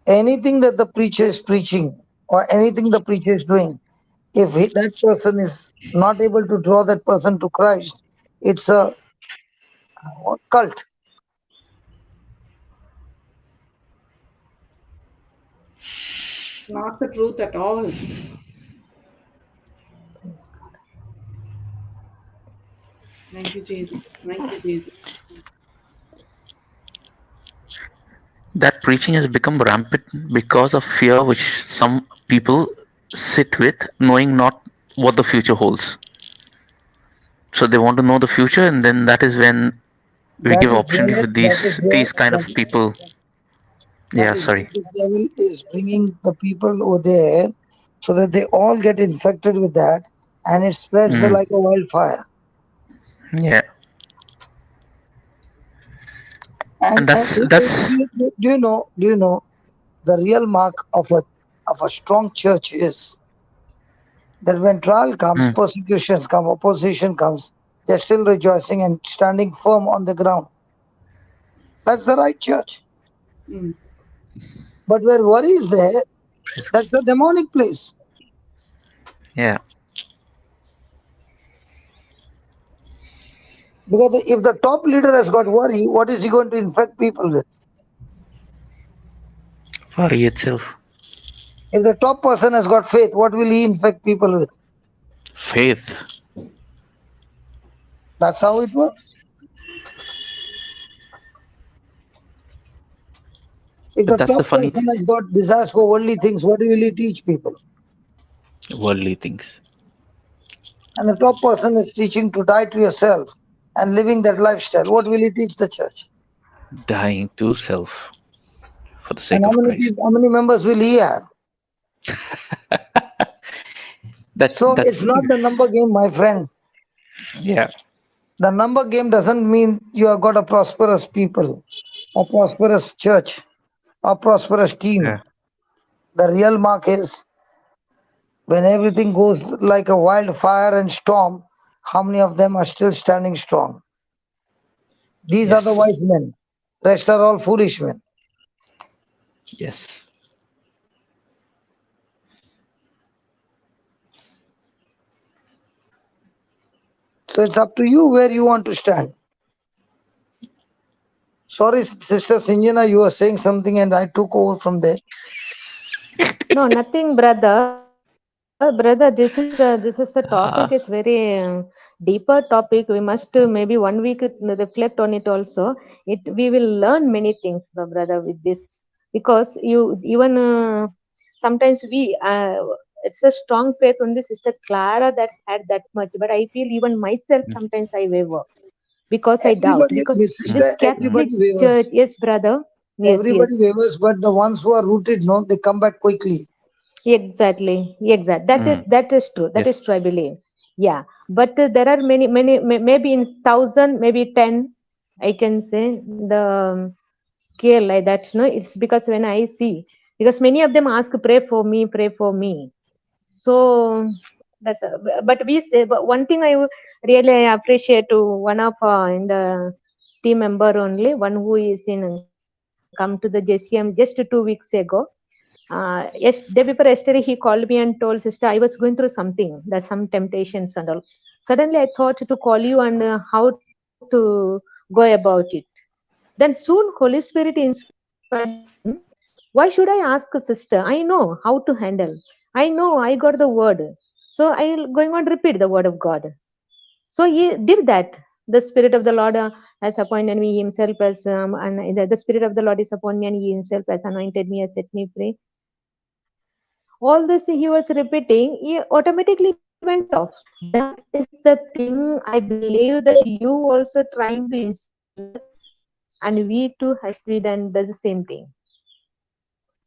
Anything that the preacher is preaching or anything the preacher is doing, if that person is not able to draw that person to Christ, it's a cult. Not the truth at all. Thank you, Jesus. Thank you, Jesus. That preaching has become rampant because of fear which some people sit with, knowing not what the future holds. So they want to know the future, and then that is when we That give is opportunity where for these kind of people. that Yeah, is where sorry. the devil is bringing the people over there, so that they all get infected with that, and it spreads Mm, like a wildfire. yeah, And and do you know the real mark of a strong church is that when trial comes, mm, persecutions come, opposition comes, they're still rejoicing and standing firm on the ground. That's the right church. Mm. But where worry is there, that's a demonic place. yeah, Because if the top leader has got worry, what is he going to infect people with? worry itself, If the top person has got faith, what will he infect people with? faith. That's how it works. If But the that's the top funny person has got desires for worldly things, what will he teach people? worldly things. And the top person is teaching to die to yourself and living that lifestyle. What will he teach the church? Dying to self for the And sake of Christ. how many members will he have? So That's it's not the number game, my friend. yeah. The number game doesn't mean you have got a prosperous people, a prosperous church, a prosperous team. Yeah. The real mark is when everything goes like a wildfire and storm, how many of them are still standing strong? These are Yes. the wise men. Rest are all foolish men. Yes. So it's up to you where you want to stand. Sorry, Sister Sinjana, you were saying something and I took over from there. No, nothing, brother. Brother, this is the topic is very deeper topic. We must maybe 1 week reflect on it also. We will learn many things, brother, with this, because you even sometimes we it's a strong faith only Sister Clara that had that much, but I feel even myself Mm, sometimes I waver because I doubt, Everybody, because sister, this mm, Catholic everybody Church, wavers. yes, brother, yes, Everybody yes. wavers, but the ones who are rooted, no, they come back quickly. Exactly, exact. mm. That is true. That Yes. is true, I believe. Yeah, but there are many, maybe in thousand, maybe 10, I can say the scale like that. No, it's because when I see, because many of them ask, pray for me, pray for me. So that's. But we say, but one thing really appreciate to one of in the team member only, one who is in come to the JCM just 2 weeks ago. Yes, day before yesterday, he called me and told, Sister, I was going through something. There's some temptations and all. Suddenly, I thought to call you and how to go about it. Then soon, Holy Spirit inspired him. Why should I ask, sister? I know how to handle. I know I got the word. So I'll going on repeat the word of God. So he did that. The Spirit of the Lord has appointed me himself as, and the Spirit of the Lord is upon me, and he himself has anointed me, has set me free. All this he was repeating, he automatically went off. That is the thing I believe that you also trying to instill in us, and we too has to be done the same thing.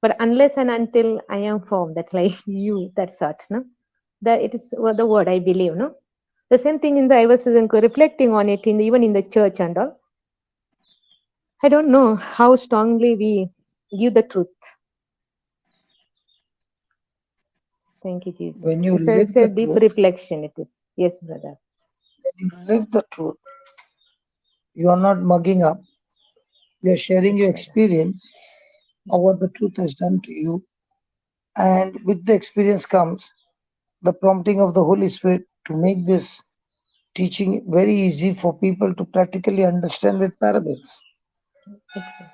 But unless and until I am formed, that like you, that sort, no? That it is the word I believe, no? The same thing in the I was reflecting on it in even in the church and all. I don't know how strongly we give the truth. Thank you, Jesus. When you live It's a the deep truth, reflection. It is. Yes, brother. when you live the truth, You are not mugging up. You are sharing your experience of what the truth has done to you. And with the experience comes the prompting of the Holy Spirit to make this teaching very easy for people to practically understand with parables. Exactly.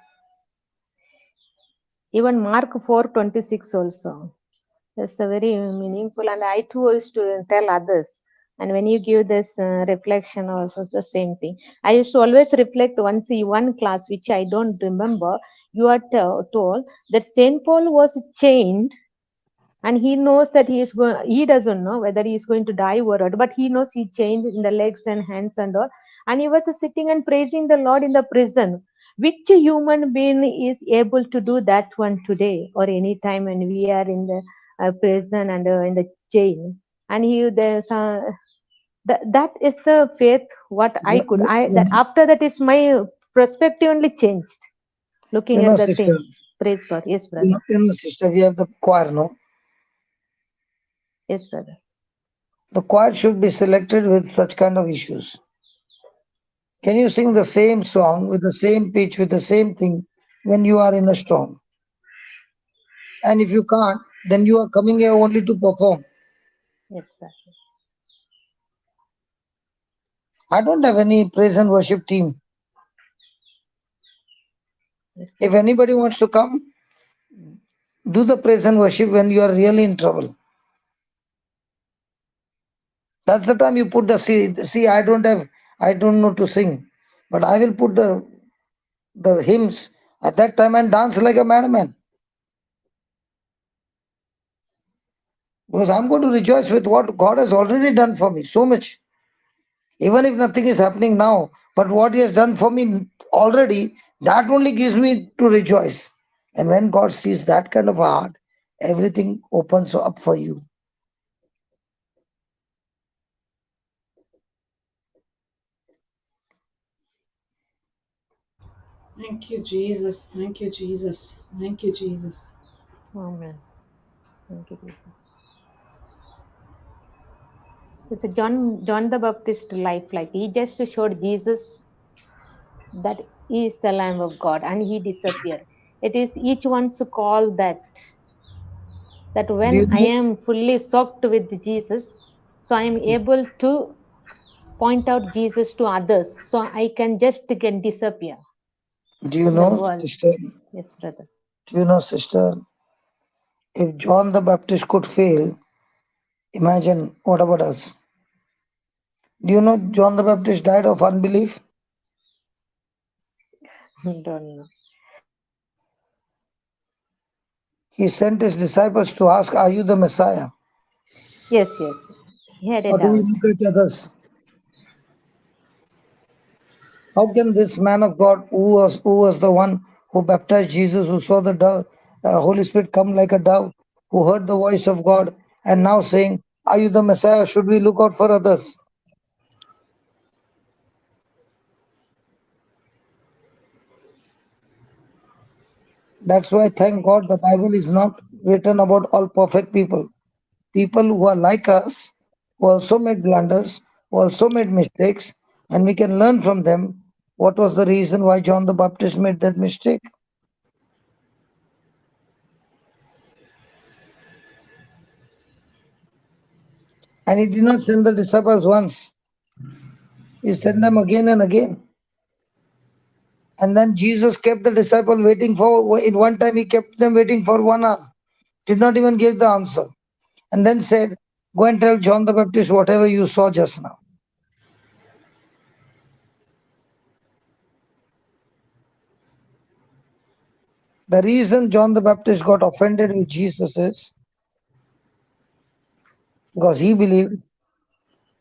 Even Mark 4:26 also. That's a very meaningful, and I too used to tell others. And when you give this reflection, also it's the same thing. I used to always reflect once in one class, which I don't remember. You are told that Saint Paul was chained, and he knows that he doesn't know whether he is going to die or not, but he knows he chained in the legs and hands and all, and he was sitting and praising the Lord in the prison. Which human being is able to do that one today or any time when we are in the prison and in the chain? And that is the faith what I could I that after that is my perspective only changed, looking at the Sister, things. Praise God. Yes, brother. sister, we have the choir, no? Yes, brother. The choir should be selected with such kind of issues. Can you sing the same song with the same pitch, with the same thing when you are in a storm? And if you can't, then you are coming here only to perform. Exactly. I don't have any praise and worship team. If anybody wants to come, do the praise and worship when you are really in trouble. That's the time you put the see. I don't know to sing, but I will put the hymns at that time and dance like a madman. Because I'm going to rejoice with what God has already done for me so much. Even if nothing is happening now, but what He has done for me already, that only gives me to rejoice. And when God sees that kind of a heart, everything opens up for you. Thank you, Jesus. Thank you, Jesus. Thank you, Jesus. Amen. Thank you, Jesus. It's a John the Baptist life, like he just showed Jesus that he is the Lamb of God, and he disappeared. It is each one's call that Do you when I know? am fully soaked with Jesus, so I am able to point out Jesus to others, so I can just get disappear Do you in the know, world. sister? Yes, brother. Do you know, sister? If John the Baptist could fail, imagine what about us? Do you know John the Baptist died of unbelief? Don't know. He sent his disciples to ask, "Are you the Messiah?" Yes, yes. He had a Or do we doubt. look at others? How can this man of God, who was the one who baptized Jesus, who saw the Holy Spirit come like a dove, who heard the voice of God, and now saying, "Are you the Messiah?" Should we look out for others? That's why, thank God, the Bible is not written about all perfect people. People who are like us, who also made blunders, who also made mistakes, and we can learn from them what was the reason why John the Baptist made that mistake. And he did not send the disciples once, he sent them again and again. And then Jesus kept the disciple waiting for, in one time, he kept them waiting for 1 hour, did not even give the answer, and then said, "Go and tell John the Baptist whatever you saw just now." The reason John the Baptist got offended with Jesus is because he believed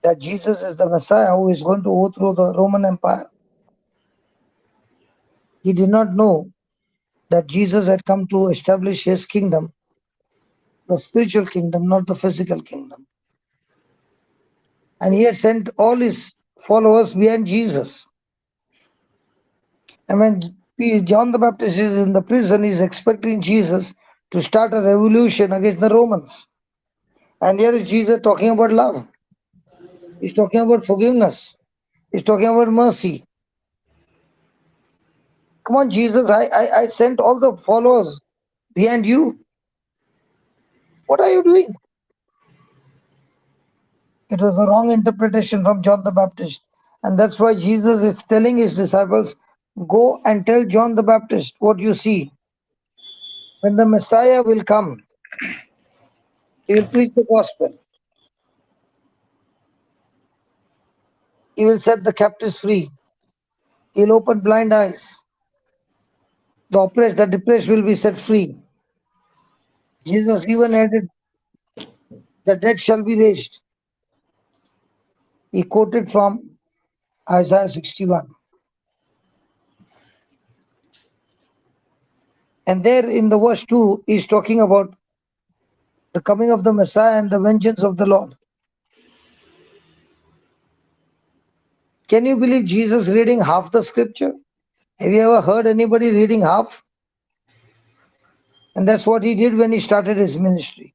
that Jesus is the Messiah who is going to overthrow the Roman Empire. He did not know that Jesus had come to establish his kingdom, the spiritual kingdom, not the physical kingdom. And he had sent all his followers behind Jesus. And when John the Baptist is in the prison, he's expecting Jesus to start a revolution against the Romans. And here is Jesus talking about love. He's talking about forgiveness. He's talking about mercy. Come on, Jesus, I sent all the followers behind you. What are you doing? It was a wrong interpretation from John the Baptist. And that's why Jesus is telling his disciples, go and tell John the Baptist what you see. When the Messiah will come, he will preach the gospel. He will set the captives free. He will open blind eyes. The oppressed, the depressed will be set free. Jesus even added, the dead shall be raised. He quoted from Isaiah 61. And there in the verse 2, he's talking about the coming of the Messiah and the vengeance of the Lord. Can you believe Jesus reading half the scripture? Have you ever heard anybody reading half? And that's what he did when he started his ministry.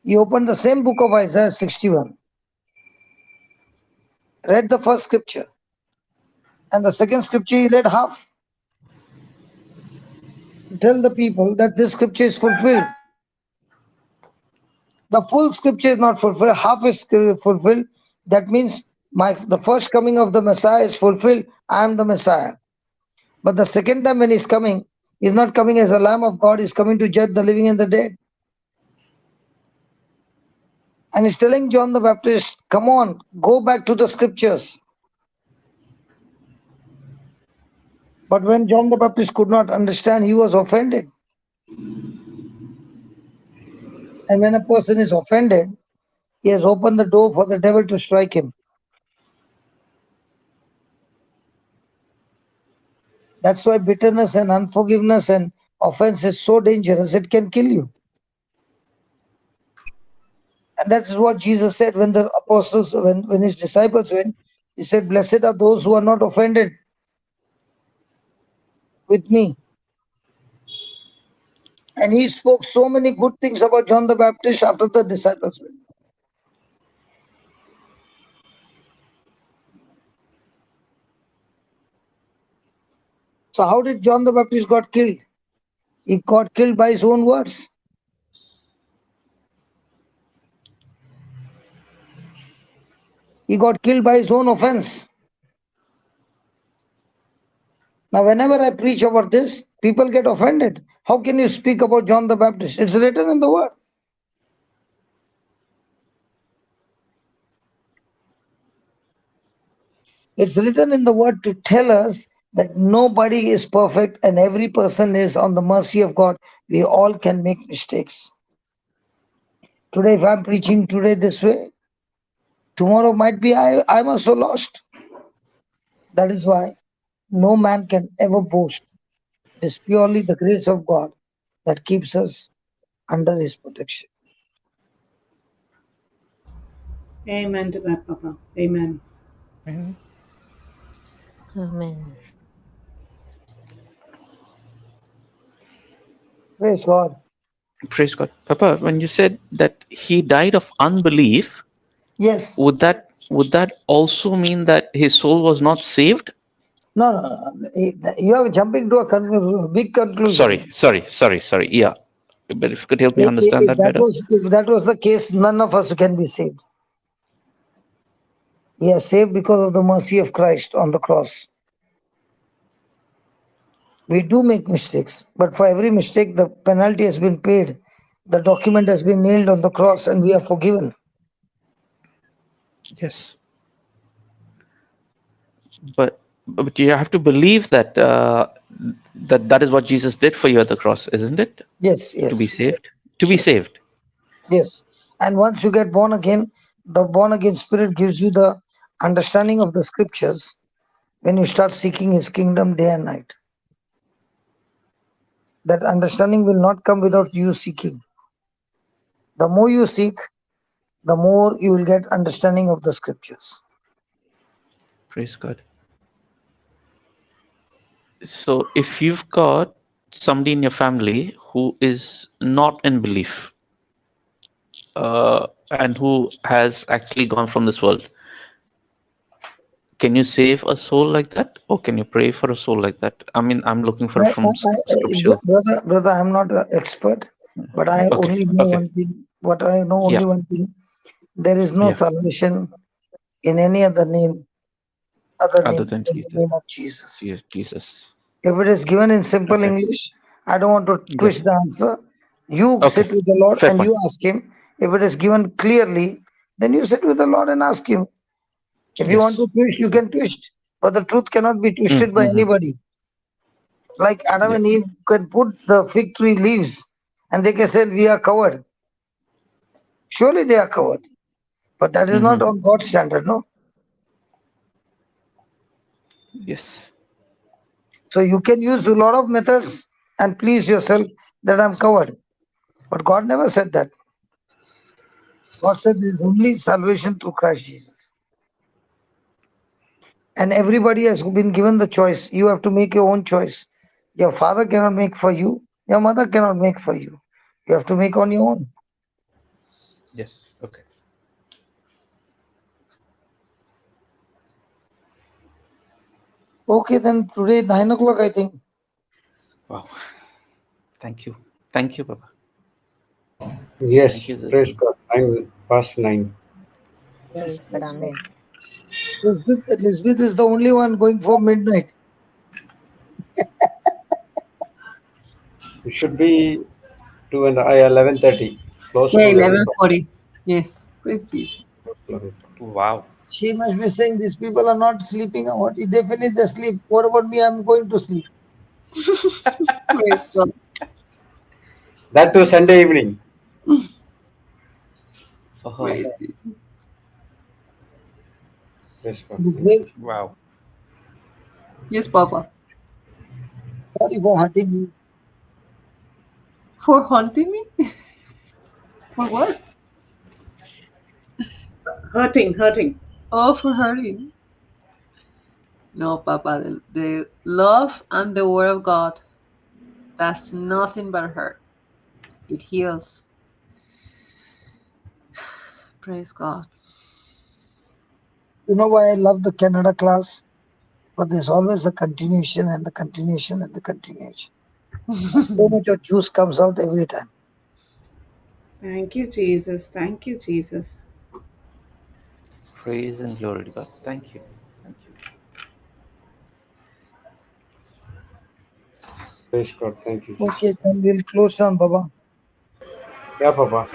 He opened the same book of Isaiah 61, read the first scripture, and the second scripture he read half. To tell the people that this scripture is fulfilled. The full scripture is not fulfilled, half is fulfilled. That means the first coming of the Messiah is fulfilled. I am the Messiah. But the second time when he's coming, he's not coming as a Lamb of God, he's coming to judge the living and the dead. And he's telling John the Baptist, come on, go back to the scriptures. But when John the Baptist could not understand, he was offended. And when a person is offended, he has opened the door for the devil to strike him. That's why bitterness and unforgiveness and offense is so dangerous, it can kill you. And that is what Jesus said when the apostles, when his disciples went, he said, blessed are those who are not offended with me. And he spoke so many good things about John the Baptist after the disciples went. So how did John the Baptist got killed? He got killed by his own words. He got killed by his own offense. Now, whenever I preach about this, people get offended. How can you speak about John the Baptist? It's written in the word. It's written in the word to tell us that nobody is perfect and every person is on the mercy of God. We all can make mistakes. Today, if I'm preaching today this way, tomorrow might be I'm also lost. That is why no man can ever boast. It is purely the grace of God that keeps us under his protection. Amen to that, Papa. Amen. Amen. Praise God. Praise God. Papa, when you said that he died of unbelief, Yes. would that also mean that his soul was not saved? No. You are jumping to a big conclusion. Sorry. Yeah. But if you could help me understand that better. If that was the case, none of us can be saved. We are saved because of the mercy of Christ on the cross. We do make mistakes, but for every mistake, the penalty has been paid. The document has been nailed on the cross and we are forgiven. Yes. But you have to believe that that is what Jesus did for you at the cross, isn't it? Yes. To be saved. Yes. To be saved. Yes. And once you get born again, the born again spirit gives you the understanding of the scriptures when you start seeking his kingdom day and night. That understanding will not come without you seeking. The more you seek, the more you will get understanding of the scriptures. Praise God. So if you've got somebody in your family who is not in belief, and who has actually gone from this world, Can you save a soul like that, or can you pray for a soul like that? I mean, I'm looking for from scriptural. Brother, I'm not an expert, but I Okay, only know okay, one thing. What I know yeah, only one thing. There is no yeah. salvation in any other name other Other name than than the Jesus, name of Jesus. Jesus. If it is given in simple Okay, English, I don't want to yeah. twist the answer. You Okay, sit with the Lord fair and point. you ask Him. If it is given clearly, then you sit with the Lord and ask Him. If you want Yes. to twist, you can twist. But the truth cannot be twisted by Mm-hmm. anybody. Like Adam Yeah. and Eve can put the fig tree leaves and they can say, we are covered. Surely they are covered. But that is not Mm-hmm. on God's standard, no? Yes. So you can use a lot of methods and please yourself that I'm covered. But God never said that. God said there is only salvation through Christ Jesus. And everybody has been given the choice. You have to make your own choice. Your father cannot make for you. Your mother cannot make for you. You have to make on your own. Yes. Okay. Okay, then today 9 o'clock, I think. Wow. Thank you. Thank you, Baba. Thank Yes, you. praise God. 9 past 9. Yes, Praise God, yes. Amen. Elizabeth is the only one going for midnight. It should be 11:30. Close Yeah, to 11:40. 11:40. Yes, praise Jesus. 11:40. Wow. She must be saying these people are not sleeping. What? They finish their sleep. What about me? I'm going to sleep. Praise God. That too Sunday evening. For her. Praise Jesus. Praise God. Thank Elizabeth, you. Wow. Yes, Papa. sorry for hurting you. For haunting me? For what? Hurting. Oh, for hurting. No, Papa. The love and the Word of God, that's nothing but hurt. It heals. Praise God. You know why I love the Canada class? But there's always a continuation and the continuation and the continuation. And so much of juice comes out every time. Thank you, Jesus. Thank you, Jesus. Praise and glory to God. Thank you. Thank you. Praise God. Thank you, Okay, Jesus. then we'll close down, Baba. Yeah, Papa.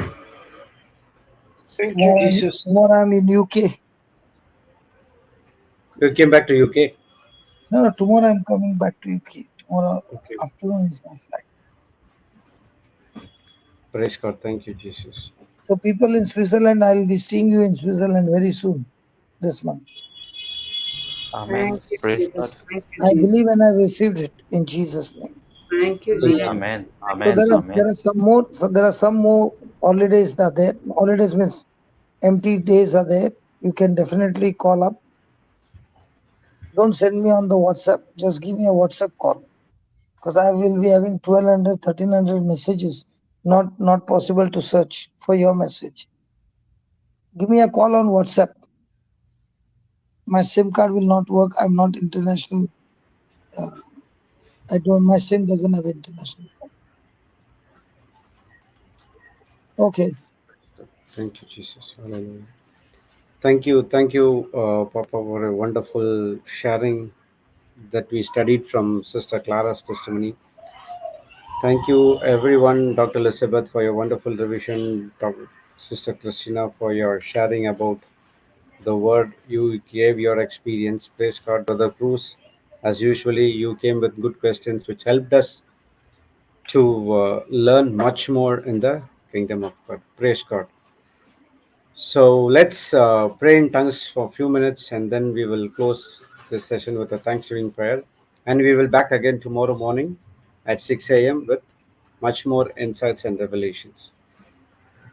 Thank you, Jesus. Tomorrow I'm in UK. You came back to UK. No, tomorrow I'm coming back to UK. Tomorrow Okay. afternoon is my flight. Praise God. Thank you, Jesus. So people in Switzerland, I'll be seeing you in Switzerland very soon, this month. Amen. Thank you, Praise Jesus. God. Thank you, I believe Jesus. and I received it in Jesus' name. Thank you, Praise Jesus. Amen. So Amen. there Amen. are some more. So there are some more holidays that are there. Holidays means empty days are there. You can definitely call up. Don't send me on the WhatsApp. Just give me a WhatsApp call because I will be having 1200, 1300 messages. Not possible to search for your message. Give me a call on WhatsApp. My SIM card will not work. I'm not international. Uh, I don't. My SIM doesn't have international. Okay. Thank you, Jesus. Hallelujah. Thank you, Papa, for a wonderful sharing that we studied from Sister Clara's testimony. Thank you, everyone, Dr. Elizabeth, for your wonderful revision. Dr. Sister Christina, for your sharing about the word you gave your experience. Praise God, Brother Bruce. As usually, you came with good questions, which helped us to learn much more in the kingdom of God. Praise God. So let's pray in tongues for a few minutes and then we will close this session with a thanksgiving prayer. And we will back again tomorrow morning at 6 a.m. with much more insights and revelations.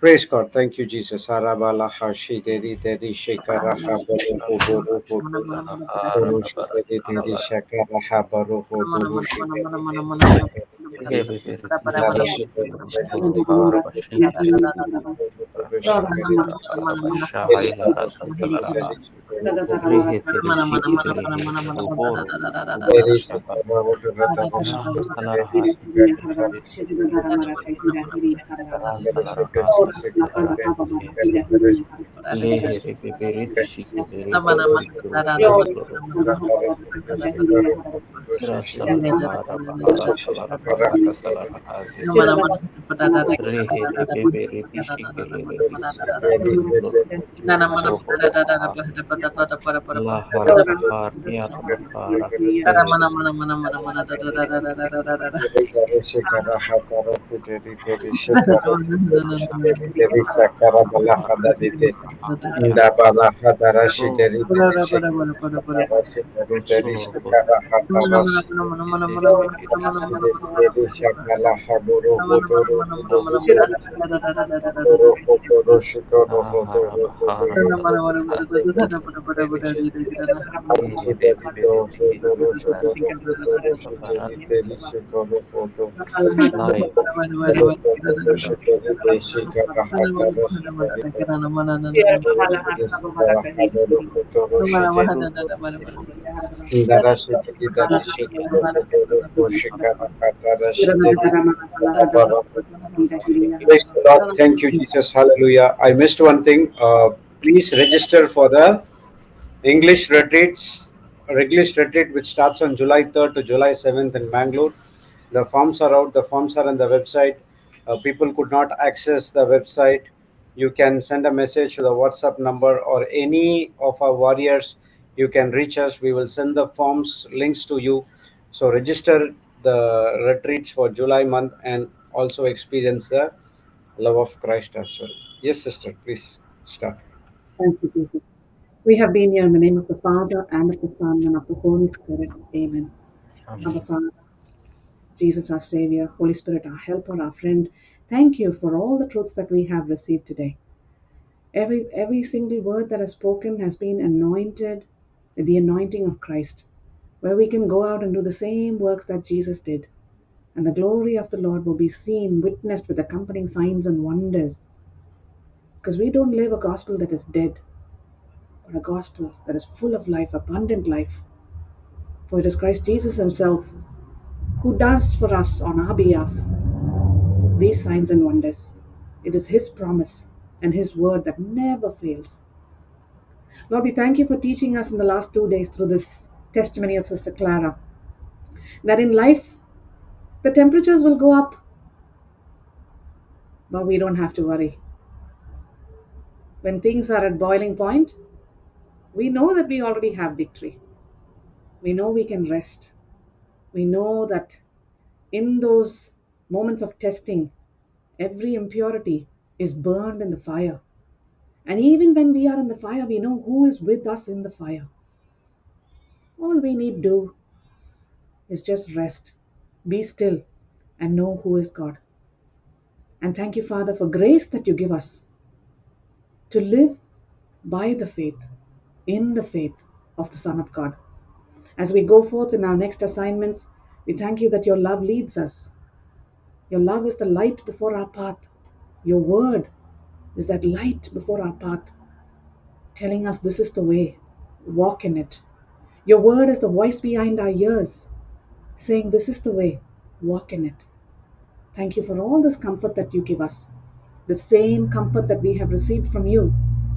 Praise God. Thank you, Jesus. Arabala hashi dedi dedi shekara habaru hoboro hobo. Doro shekeri dedi shekara habaru hodoro shekeri dedi shekeri dedi. Dara shekeri dedi dedi shekeri dedi. Doro shekeri dedi dedi. Eri babu shekeri dedi Rihete Rishiki Tirihi Boboro Very Barashata Thank Rastalara Hasi Kitari Rastalara Hasi Kitara Hisi Lehe Rebeberi Shiki Riboboro Boro Rastalara Hara Bahara Salara Bahara Salara Hasi Rehe Rebeberi Bishiki Bohoro Baha Lahara Bahar Niara Bahara Hase Oh, so good. Ahara Bahara Bahara Hase Ehe Rebeberi Bahara Lai Praise the Lord. Thank you, Jesus. Hallelujah. I missed one thing. Please register for the English retreats, English retreat, which starts on July 3rd to July 7th in Bangalore. The forms are out. The forms are on the website. People could not access the website. You can send a message to the WhatsApp number or any of our warriors. You can reach us. We will send the forms links to you. So register the retreats for July month and also experience the love of Christ as well. Yes, sister, please start. you, Jesus. We have been here in the name of the Father, and of the Son, and of the Holy Spirit. Amen. Our Father, Jesus, our Savior, Holy Spirit, our helper, our friend, thank you for all the truths that we have received today. Every single word that is spoken has been anointed with the anointing of Christ, where we can go out and do the same works that Jesus did. And the glory of the Lord will be seen, witnessed with accompanying signs and wonders. Because we don't live a gospel that is dead, but a gospel that is full of life, abundant life. For it is Christ Jesus Himself who does for us on our behalf these signs and wonders. It is His promise and His word that never fails. Lord, we thank you for teaching us in the last 2 days through this testimony of Sister Clara that in life the temperatures will go up, but we don't have to worry. When things are at boiling point, we know that we already have victory. We know we can rest. We know that in those moments of testing, every impurity is burned in the fire. And even when we are in the fire, we know who is with us in the fire. All we need to do is just rest, be still, and know who is God. And thank you, Father, for grace that you give us to live by the faith, in the faith of the Son of God. As we go forth in our next assignments, we thank you that your love leads us. Your love is the light before our path. Your word is that light before our path, telling us this is the way, walk in it. Your word is the voice behind our ears, saying this is the way, walk in it. Thank you for all this comfort that you give us. The same comfort that we have received from you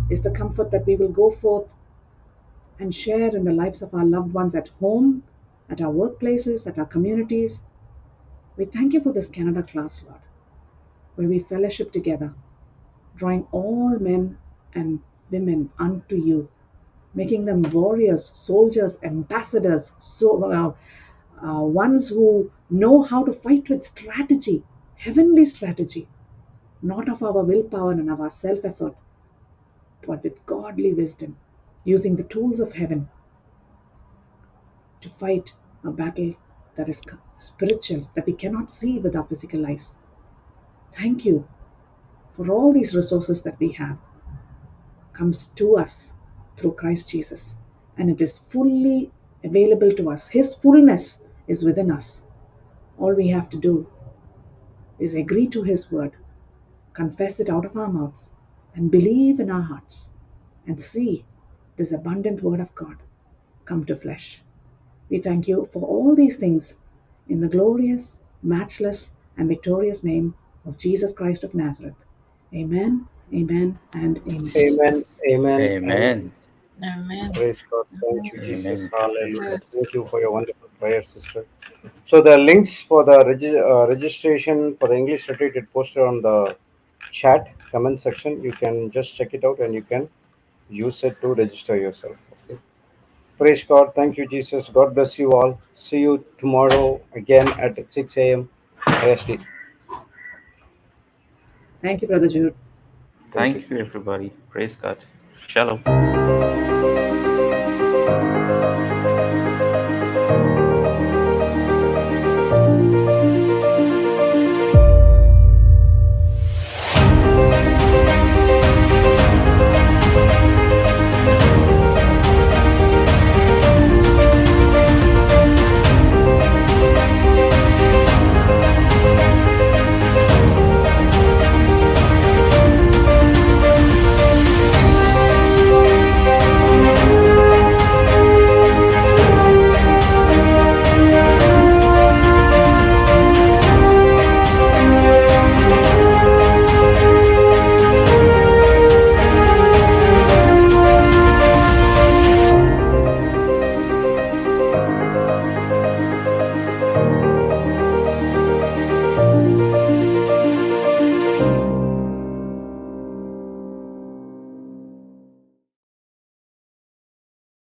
is the comfort that we will go forth and share in the lives of our loved ones at home, at our workplaces, at our communities. We thank you for this Canada class, Lord, where we fellowship together, drawing all men and women unto you, making them warriors, soldiers, ambassadors, ones who know how to fight with strategy, heavenly strategy, not of our willpower and of our self-effort, but with godly wisdom, using the tools of heaven to fight a battle that is spiritual, that we cannot see with our physical eyes. Thank you for all these resources that we have comes to us through Christ Jesus, and it is fully available to us. His fullness is within us. All we have to do is agree to His word, confess it out of our mouths, and believe in our hearts, and see this abundant word of God come to flesh. We thank you for all these things in the glorious, matchless, and victorious name of Jesus Christ of Nazareth. Amen, amen, and amen. Amen. Amen. Amen. Amen. Amen. Praise God. Thank you, Amen. Jesus. Amen. Hallelujah. Jesus. Thank you for your wonderful prayer, sister. So the links for the registration for the English retreat is posted on the chat comment section. You can just check it out and you can use it to register yourself. Okay. Praise God. Thank you, Jesus. God bless you all. See you tomorrow again at 6 a.m. IST. Thank you, Brother Jude. Thank you, Thank you, sister. everybody. Praise God. Shalom.